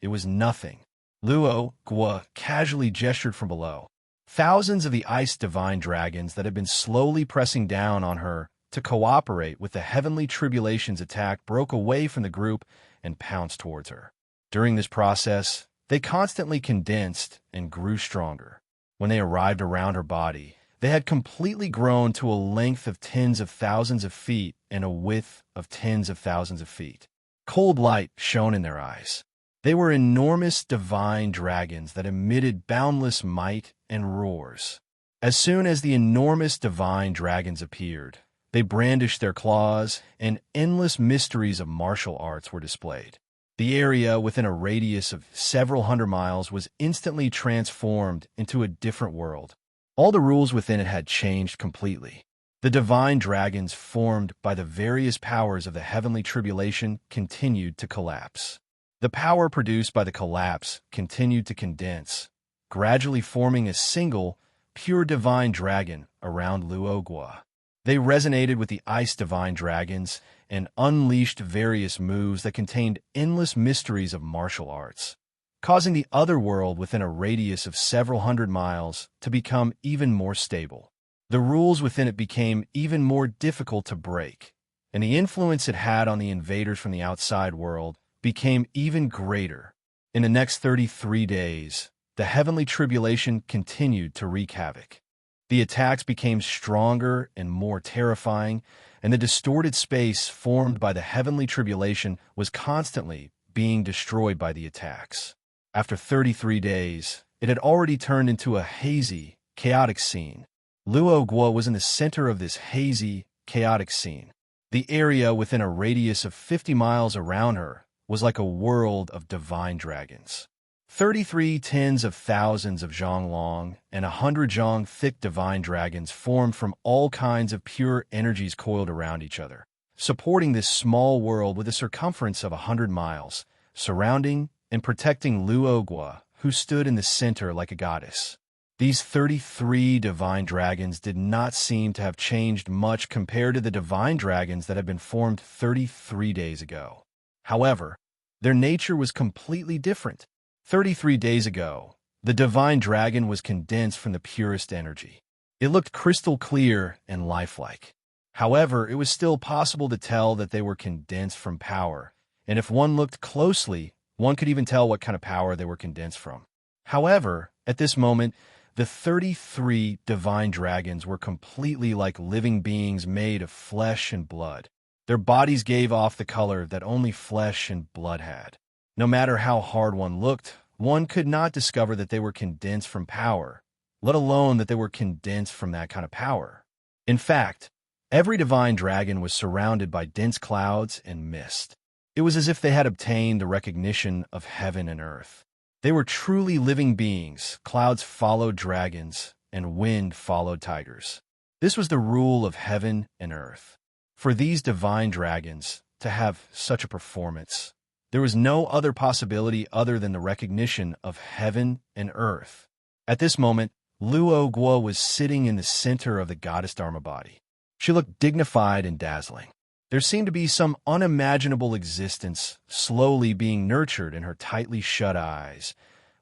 it was nothing. Luogwa casually gestured from below. Thousands of the ice divine dragons that had been slowly pressing down on her to cooperate with the heavenly tribulation's attack broke away from the group and pounced towards her. During this process, they constantly condensed and grew stronger. When they arrived around her body, they had completely grown to a length of tens of thousands of feet and a width of tens of thousands of feet. Cold light shone in their eyes. They were enormous divine dragons that emitted boundless might and roars. As soon as the enormous divine dragons appeared, they brandished their claws, and endless mysteries of martial arts were displayed. The area within a radius of several hundred miles was instantly transformed into a different world. All the rules within it had changed completely. The divine dragons formed by the various powers of the heavenly tribulation continued to collapse. The power produced by the collapse continued to condense, gradually forming a single, pure divine dragon around Luogwa. They resonated with the ice divine dragons and unleashed various moves that contained endless mysteries of martial arts, causing the other world within a radius of several hundred miles to become even more stable. The rules within it became even more difficult to break, and the influence it had on the invaders from the outside world became even greater. In the next 33 days, the heavenly tribulation continued to wreak havoc. The attacks became stronger and more terrifying, and the distorted space formed by the heavenly tribulation was constantly being destroyed by the attacks. After 33 days, it had already turned into a hazy, chaotic scene. Luogwa was in the center of this hazy, chaotic scene. The area within a radius of 50 miles around her was like a world of divine dragons. 33 tens of thousands of zhang long and 100 zhang thick divine dragons formed from all kinds of pure energies coiled around each other, supporting this small world with a circumference of 100 miles, surrounding and protecting Luogwa, who stood in the center like a goddess. These 33 divine dragons did not seem to have changed much compared to the divine dragons that had been formed 33 days ago. However, their nature was completely different. 33 days ago, the divine dragon was condensed from the purest energy. It looked crystal clear and lifelike. However, it was still possible to tell that they were condensed from power, and if one looked closely, one could even tell what kind of power they were condensed from. However, at this moment, the 33 divine dragons were completely like living beings made of flesh and blood. Their bodies gave off the color that only flesh and blood had. No matter how hard one looked, one could not discover that they were condensed from power, let alone that they were condensed from that kind of power. In fact, every divine dragon was surrounded by dense clouds and mist. It was as if they had obtained the recognition of heaven and earth. They were truly living beings. Clouds followed dragons, and wind followed tigers. This was the rule of heaven and earth. For these divine dragons to have such a performance, there was no other possibility other than the recognition of heaven and earth. At this moment, Luo Guo was sitting in the center of the goddess Dharma body. She looked dignified and dazzling. There seemed to be some unimaginable existence slowly being nurtured in her tightly shut eyes,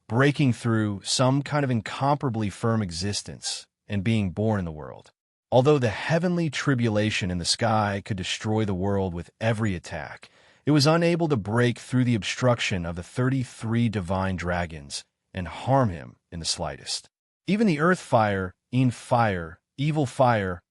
breaking through some kind of incomparably firm existence and being born in the world. Although the heavenly tribulation in the sky could destroy the world with every attack, it was unable to break through the obstruction of the 33 divine dragons and harm him in the slightest. Even the earth fire, evil fire,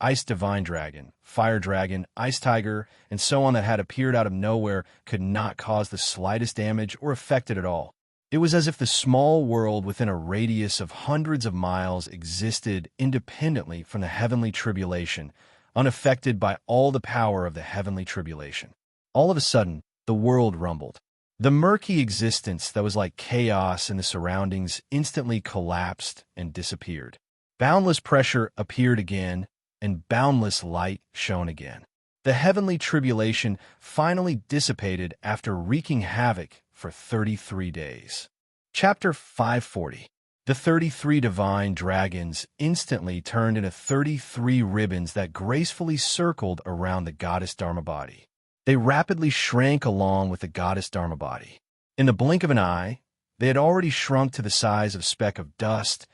ice divine dragon, fire dragon, ice tiger, and so on that had appeared out of nowhere could not cause the slightest damage or affect it at all. It was as if the small world within a radius of hundreds of miles existed independently from the heavenly tribulation, unaffected by all the power of the heavenly tribulation. All of a sudden, the world rumbled. The murky existence that was like chaos in the surroundings instantly collapsed and disappeared. Boundless pressure appeared again, and boundless light shone again. The heavenly tribulation finally dissipated after wreaking havoc for 33 days. Chapter 540. The 33 divine dragons instantly turned into 33 ribbons that gracefully circled around the goddess Dharma body. They rapidly shrank along with the goddess Dharma body. In the blink of an eye, they had already shrunk to the size of a speck of dust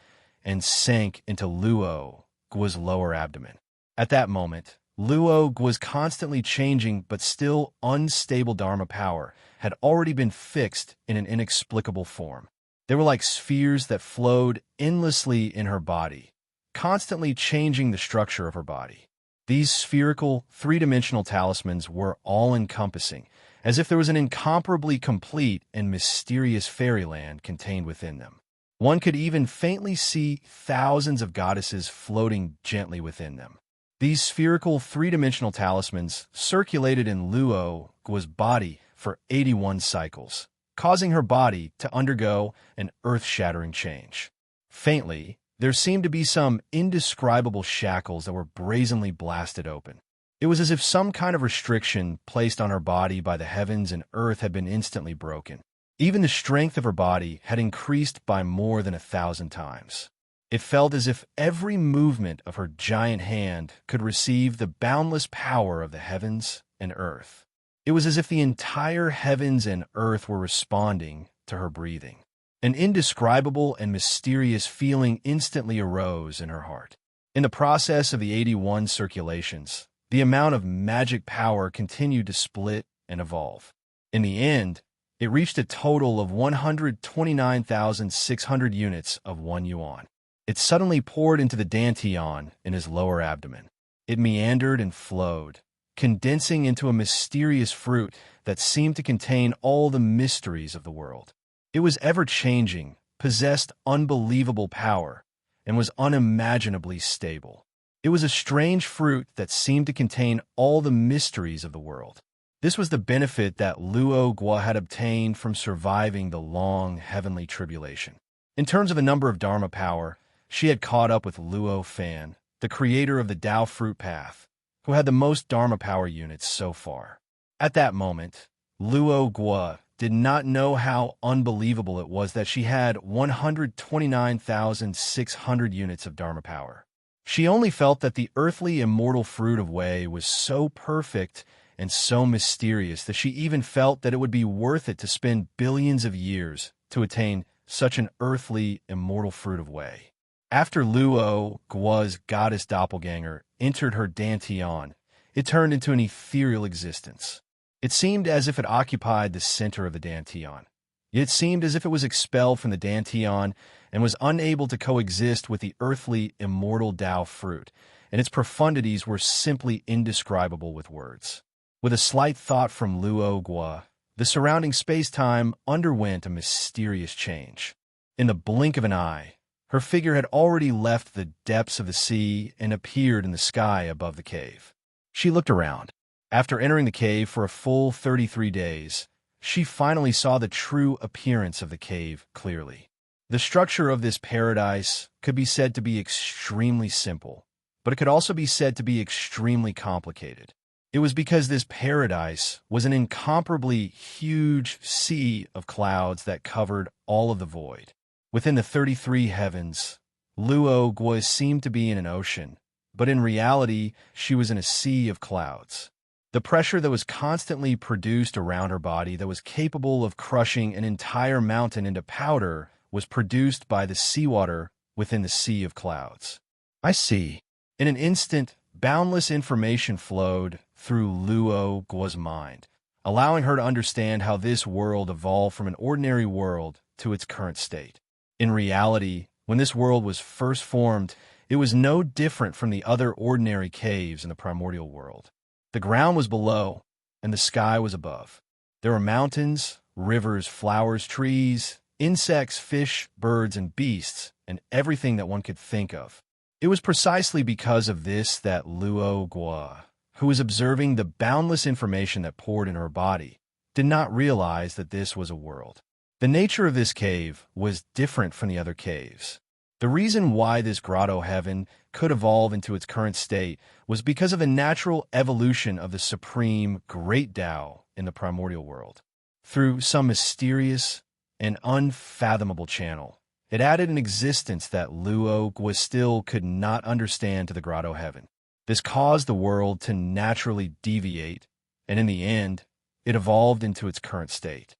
and sank into Luo Guo's lower abdomen. At that moment, Luo Guo's constantly changing but still unstable Dharma power had already been fixed in an inexplicable form. They were like spheres that flowed endlessly in her body, constantly changing the structure of her body. These spherical, three-dimensional talismans were all-encompassing, as if there was an incomparably complete and mysterious fairyland contained within them. One could even faintly see thousands of goddesses floating gently within them. These spherical, three-dimensional talismans circulated in Luo Guo's body for 81 cycles, causing her body to undergo an earth-shattering change. Faintly, there seemed to be some indescribable shackles that were brazenly blasted open. It was as if some kind of restriction placed on her body by the heavens and earth had been instantly broken. Even the strength of her body had increased by more than 1,000 times. It felt as if every movement of her giant hand could receive the boundless power of the heavens and earth. It was as if the entire heavens and earth were responding to her breathing. An indescribable and mysterious feeling instantly arose in her heart. In the process of the 81 circulations, the amount of magic power continued to split and evolve. In the end, it reached a total of 129,600 units of 1 yuan. It suddenly poured into the dantian in his lower abdomen. It meandered and flowed, condensing into a mysterious fruit that seemed to contain all the mysteries of the world. It was ever-changing, possessed unbelievable power, and was unimaginably stable. It was a strange fruit that seemed to contain all the mysteries of the world. This was the benefit that Luo Guo had obtained from surviving the long heavenly tribulation. In terms of the number of Dharma power, she had caught up with Luo Fan, the creator of the Tao Fruit Path, who had the most Dharma power units so far. At that moment, Luo Guo did not know how unbelievable it was that she had 129,600 units of Dharma power. She only felt that the earthly immortal fruit of Wei was so perfect and so mysterious that she even felt that it would be worth it to spend billions of years to attain such an earthly immortal fruit of Wei. After Luo Guo's goddess doppelganger entered her dantian, it turned into an ethereal existence. It seemed as if it occupied the center of the dantian. It seemed as if it was expelled from the dantian and was unable to coexist with the earthly immortal Tao fruit, and its profundities were simply indescribable with words. With a slight thought from Luo Guo, the surrounding space-time underwent a mysterious change. In the blink of an eye, her figure had already left the depths of the sea and appeared in the sky above the cave. She looked around. After entering the cave for a full 33 days, she finally saw the true appearance of the cave clearly. The structure of this paradise could be said to be extremely simple, but it could also be said to be extremely complicated. It was because this paradise was an incomparably huge sea of clouds that covered all of the void. Within the 33 heavens, Luo Guo seemed to be in an ocean, but in reality, she was in a sea of clouds. The pressure that was constantly produced around her body that was capable of crushing an entire mountain into powder was produced by the seawater within the sea of clouds. I see. In an instant, boundless information flowed through Luo Guo's mind, allowing her to understand how this world evolved from an ordinary world to its current state. In reality, when this world was first formed, it was no different from the other ordinary caves in the primordial world. The ground was below, and the sky was above. There were mountains, rivers, flowers, trees, insects, fish, birds, and beasts, and everything that one could think of. It was precisely because of this that Luo Guo, who was observing the boundless information that poured into her body, did not realize that this was a world. The nature of this cave was different from the other caves. The reason why this grotto heaven could evolve into its current state was because of the natural evolution of the supreme Great Tao in the primordial world. Through some mysterious and unfathomable channel, it added an existence that Luo Guo still could not understand to the grotto heaven. This caused the world to naturally deviate, and in the end, it evolved into its current state.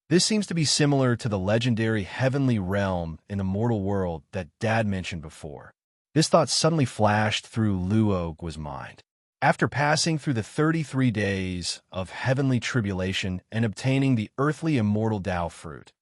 This seems to be similar to the legendary heavenly realm in the mortal world that Dad mentioned before. This thought suddenly flashed through Luo Guo's mind. After passing through the 33 days of heavenly tribulation and obtaining the earthly immortal Tao fruit,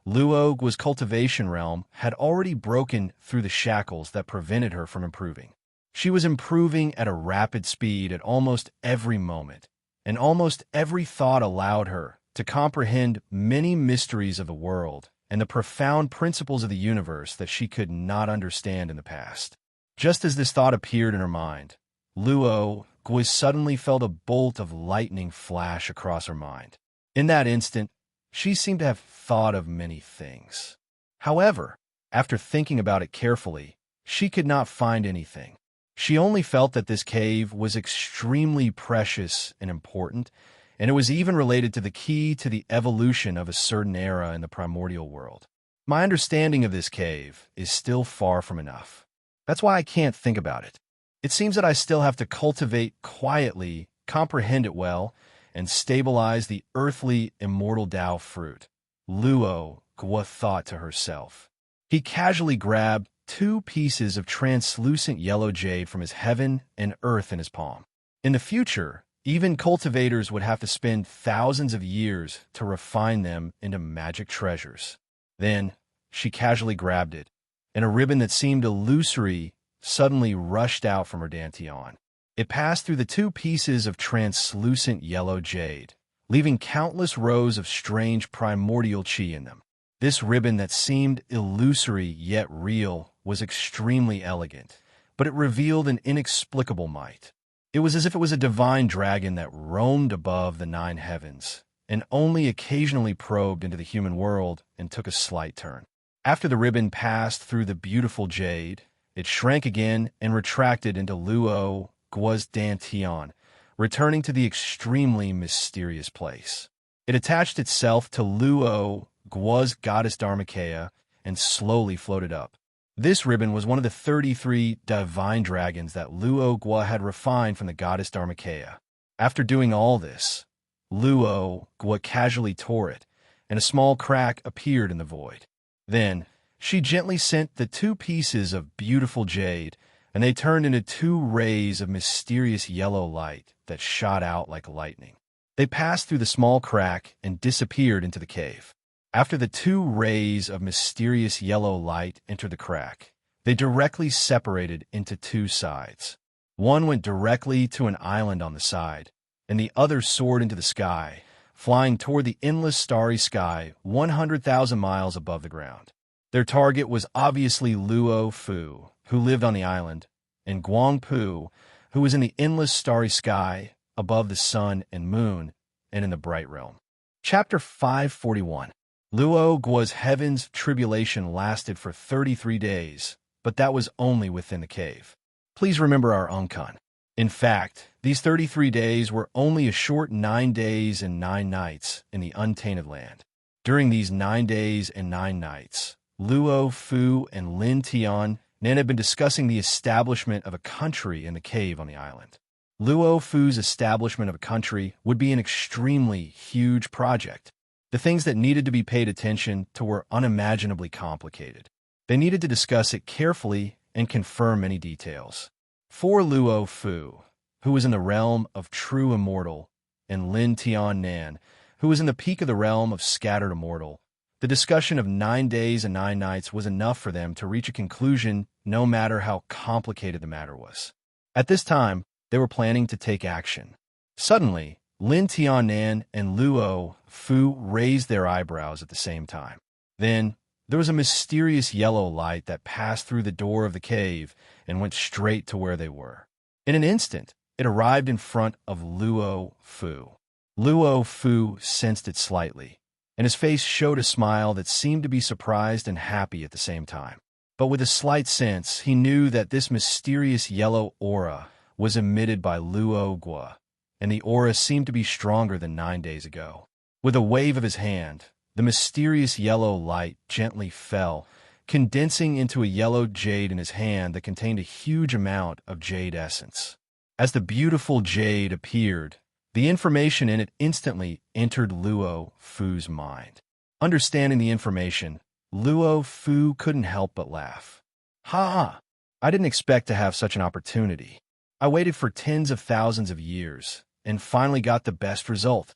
Luo Guo's cultivation realm had already broken through the shackles that prevented her from improving. She was improving at a rapid speed at almost every moment, and almost every thought allowed her to comprehend many mysteries of the world and the profound principles of the universe that she could not understand in the past. Just as this thought appeared in her mind, Luo Guo suddenly felt a bolt of lightning flash across her mind. In that instant, she seemed to have thought of many things. However, after thinking about it carefully, she could not find anything. She only felt that this cave was extremely precious and important, and it was even related to the key to the evolution of a certain era in the primordial world. My understanding of this cave is still far from enough. That's why I can't think about it. It seems that I still have to cultivate quietly, comprehend it well, and stabilize the earthly immortal Tao fruit, Luo Guo thought to herself. He casually grabbed 2 pieces of translucent yellow jade from his heaven and earth in his palm. In the future, even cultivators would have to spend thousands of years to refine them into magic treasures. Then, she casually grabbed it, and a ribbon that seemed illusory suddenly rushed out from her dantian. It passed through the 2 pieces of translucent yellow jade, leaving countless rows of strange primordial chi in them. This ribbon that seemed illusory yet real was extremely elegant, but it revealed an inexplicable might. It was as if it was a divine dragon that roamed above the 9 heavens and only occasionally probed into the human world and took a slight turn. After the ribbon passed through the beautiful jade, it shrank again and retracted into Luo Guo's dantian, returning to the extremely mysterious place. It attached itself to Luo Guo's goddess Dharmakaya and slowly floated up. This ribbon was one of the 33 divine dragons that Luo Guo had refined from the goddess Dharmakaya. After doing all this, Luo Guo casually tore it, and a small crack appeared in the void. Then, she gently sent the 2 pieces of beautiful jade, and they turned into 2 rays of mysterious yellow light that shot out like lightning. They passed through the small crack and disappeared into the cave. After the 2 rays of mysterious yellow light entered the crack, they directly separated into 2 sides. One went directly to an island on the side, and the other soared into the sky, flying toward the endless starry sky 100,000 miles above the ground. Their target was obviously Luo Fu, who lived on the island, and Guang Pu, who was in the endless starry sky above the sun and moon and in the bright realm. Chapter 541. Luo Guo's heaven's tribulation lasted for 33 days, but that was only within the cave. Please remember our Unkan. In fact, these 33 days were only a short 9 days and 9 nights in the untainted land. During these 9 days and 9 nights, Luo Fu and Lin Tian Nan had been discussing the establishment of a country in the cave on the island. Luo Fu's establishment of a country would be an extremely huge project. The things that needed to be paid attention to were unimaginably complicated. They needed to discuss it carefully and confirm many details. For Luo Fu, who was in the realm of true immortal, and Lin Tian Nan, who was in the peak of the realm of scattered immortal, the discussion of 9 days and 9 nights was enough for them to reach a conclusion no matter how complicated the matter was. At this time, they were planning to take action. Suddenly, Lin Tian Nan and Luo Fu raised their eyebrows at the same time. Then, there was a mysterious yellow light that passed through the door of the cave and went straight to where they were. In an instant, it arrived in front of Luo Fu. Luo Fu sensed it slightly, and his face showed a smile that seemed to be surprised and happy at the same time. But with a slight sense, he knew that this mysterious yellow aura was emitted by Luo Guo, and the aura seemed to be stronger than 9 days ago. With a wave of his hand, the mysterious yellow light gently fell, condensing into a yellow jade in his hand that contained a huge amount of jade essence. As the beautiful jade appeared, the information in it instantly entered Luo Fu's mind. Understanding the information, Luo Fu couldn't help but laugh. Ha! I didn't expect to have such an opportunity. I waited for tens of thousands of years, and finally got the best result.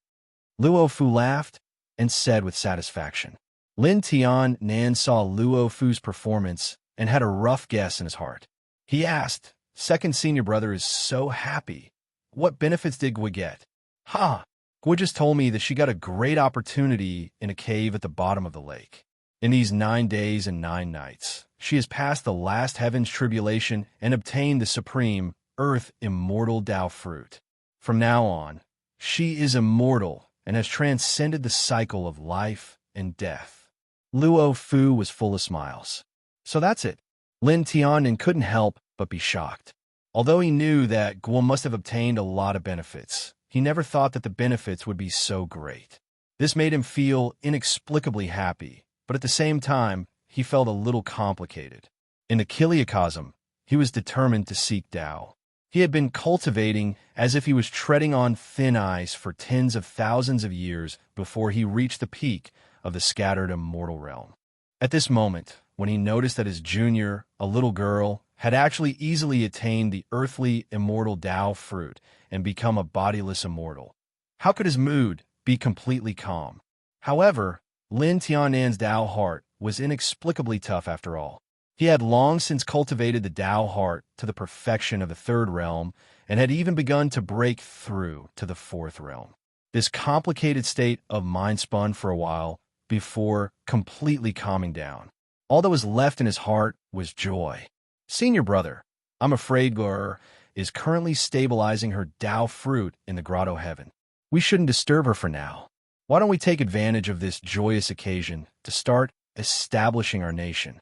Luo Fu laughed and said with satisfaction. Lin Tian Nan saw Luo Fu's performance and had a rough guess in his heart. He asked, "Second senior brother is so happy. What benefits did Gui get?" "Ha! Gui just told me that she got a great opportunity in a cave at the bottom of the lake. In these 9 days and 9 nights, she has passed the last heaven's tribulation and obtained the supreme earth immortal Tao fruit. From now on, she is immortal and has transcended the cycle of life and death." Luo Fu was full of smiles. So that's it. Lin Tian couldn't help but be shocked. Although he knew that Guo must have obtained a lot of benefits, he never thought that the benefits would be so great. This made him feel inexplicably happy, but at the same time, he felt a little complicated. In the Kiliacosm, he was determined to seek Tao. He had been cultivating as if he was treading on thin ice for tens of thousands of years before he reached the peak of the scattered immortal realm. At this moment, when he noticed that his junior, a little girl, had actually easily attained the earthly immortal Tao fruit and become a bodiless immortal, how could his mood be completely calm? However, Lin Tiannan's Tao heart was inexplicably tough after all. He had long since cultivated the Tao heart to the perfection of the third realm and had even begun to break through to the fourth realm. This complicated state of mind spun for a while before completely calming down. All that was left in his heart was joy. "Senior brother, I'm afraid Gur is currently stabilizing her Tao fruit in the grotto heaven. We shouldn't disturb her for now. Why don't we take advantage of this joyous occasion to start establishing our nation?"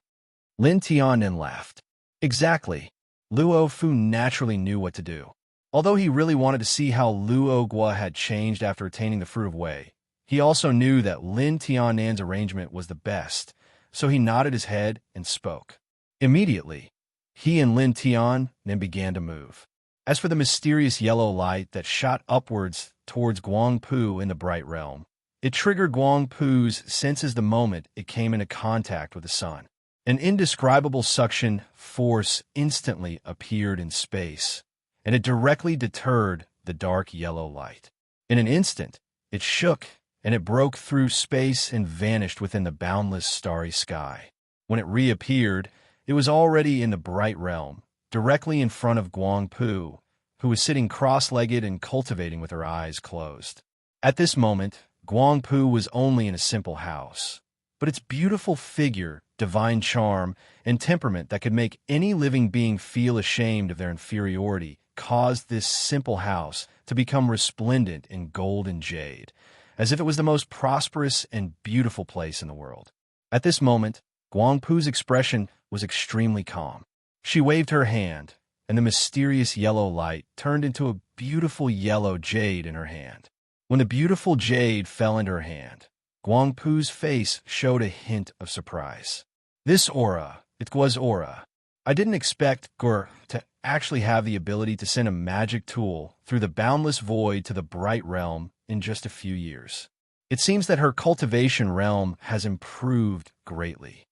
Lin Tianan laughed. Exactly. Luo Fu naturally knew what to do. Although he really wanted to see how Luo Guo had changed after attaining the fruit of Wei, he also knew that Lin Tiannan's arrangement was the best, so he nodded his head and spoke. Immediately, he and Lin Tian then began to move. As for the mysterious yellow light that shot upwards towards Guang Pu in the bright realm, it triggered Guang Pu's senses the moment it came into contact with the sun. An indescribable suction force instantly appeared in space, and it directly deterred the dark yellow light. In an instant, it shook, and it broke through space and vanished within the boundless starry sky. When it reappeared, it was already in the bright realm, directly in front of Guang Pu, who was sitting cross-legged and cultivating with her eyes closed. At this moment, Guangpu was only in a simple house, but its beautiful figure, divine charm, and temperament that could make any living being feel ashamed of their inferiority caused this simple house to become resplendent in gold and jade, as if it was the most prosperous and beautiful place in the world. At this moment, Guangpu's expression was extremely calm. She waved her hand, and the mysterious yellow light turned into a beautiful yellow jade in her hand. When the beautiful jade fell into her hand, Guangpu's face showed a hint of surprise. This aura, it was aura. I didn't expect Gur to actually have the ability to send a magic tool through the boundless void to the bright realm in just a few years. It seems that her cultivation realm has improved greatly.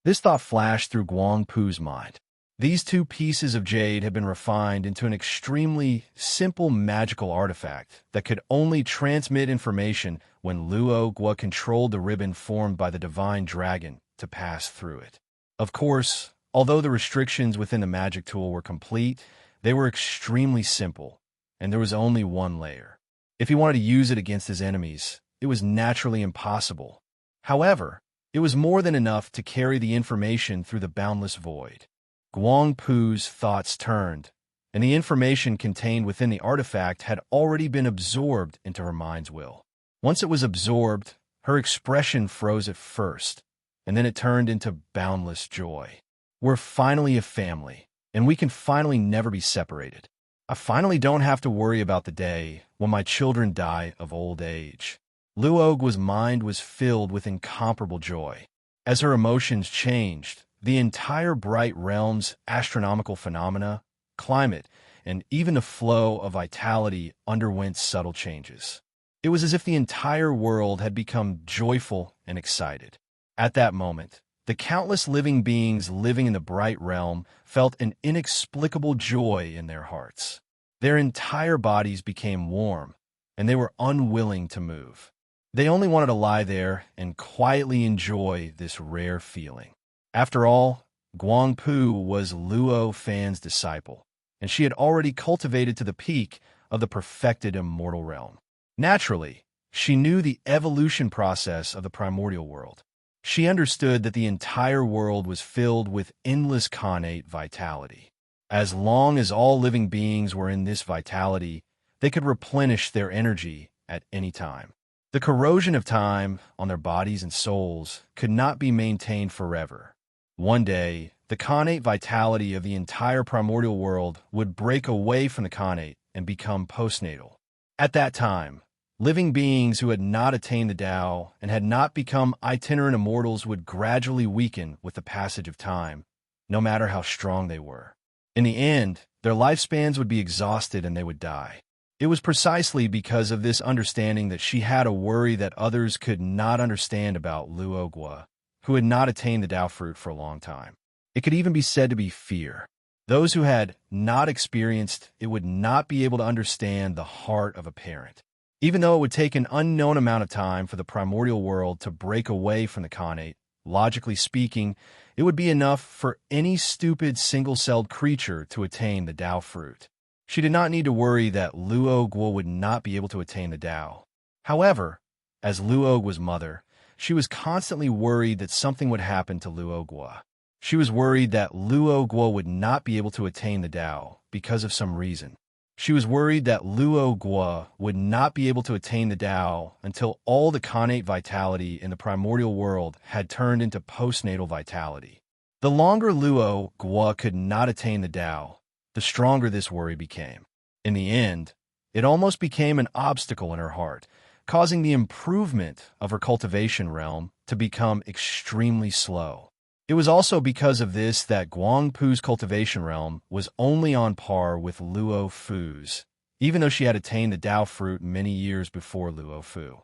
This thought flashed through Guangpu's mind. These two pieces of jade had been refined into an extremely simple magical artifact that could only transmit information when Luo Gua controlled the ribbon formed by the divine dragon to pass through it. Of course, although the restrictions within the magic tool were complete, they were extremely simple, and there was only one layer. If he wanted to use it against his enemies, it was naturally impossible. However, it was more than enough to carry the information through the boundless void. Guangpu's thoughts turned, and the information contained within the artifact had already been absorbed into her mind's will. Once it was absorbed, her expression froze at first, and then it turned into boundless joy. We're finally a family, and we can finally never be separated. I finally don't have to worry about the day when my children die of old age. Luogua's mind was filled with incomparable joy. As her emotions changed, the entire bright realm's astronomical phenomena, climate, and even the flow of vitality underwent subtle changes. It was as if the entire world had become joyful and excited. At that moment, the countless living beings living in the bright realm felt an inexplicable joy in their hearts. Their entire bodies became warm, and they were unwilling to move. They only wanted to lie there and quietly enjoy this rare feeling. After all, Guangpu was Luo Fan's disciple, and she had already cultivated to the peak of the perfected immortal realm. Naturally, she knew the evolution process of the primordial world. She understood that the entire world was filled with endless connate vitality. As long as all living beings were in this vitality, they could replenish their energy at any time. The corrosion of time on their bodies and souls could not be maintained forever. One day, the connate vitality of the entire primordial world would break away from the connate and become postnatal. At that time, living beings who had not attained the Tao and had not become itinerant immortals would gradually weaken with the passage of time, no matter how strong they were. In the end, their lifespans would be exhausted and they would die. It was precisely because of this understanding that she had a worry that others could not understand about Luo Gua, who had not attained the Tao fruit for a long time. It could even be said to be fear. Those who had not experienced it would not be able to understand the heart of a parent. Even though it would take an unknown amount of time for the primordial world to break away from the connate, logically speaking, it would be enough for any stupid single-celled creature to attain the Tao fruit. She did not need to worry that Luo Gua would not be able to attain the Tao. However, as Luo Gua's mother, she was constantly worried that something would happen to Luo Gua. She was worried that Luo Gua would not be able to attain the Tao because of some reason. She was worried that Luo Gua would not be able to attain the Tao until all the connate vitality in the primordial world had turned into postnatal vitality. The longer Luo Gua could not attain the Tao, the stronger this worry became. In the end, it almost became an obstacle in her heart, causing the improvement of her cultivation realm to become extremely slow. It was also because of this that Guangpu's cultivation realm was only on par with Luo Fu's, even though she had attained the Tao fruit many years before Luo Fu.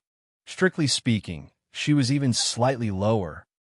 Strictly speaking, she was even slightly lower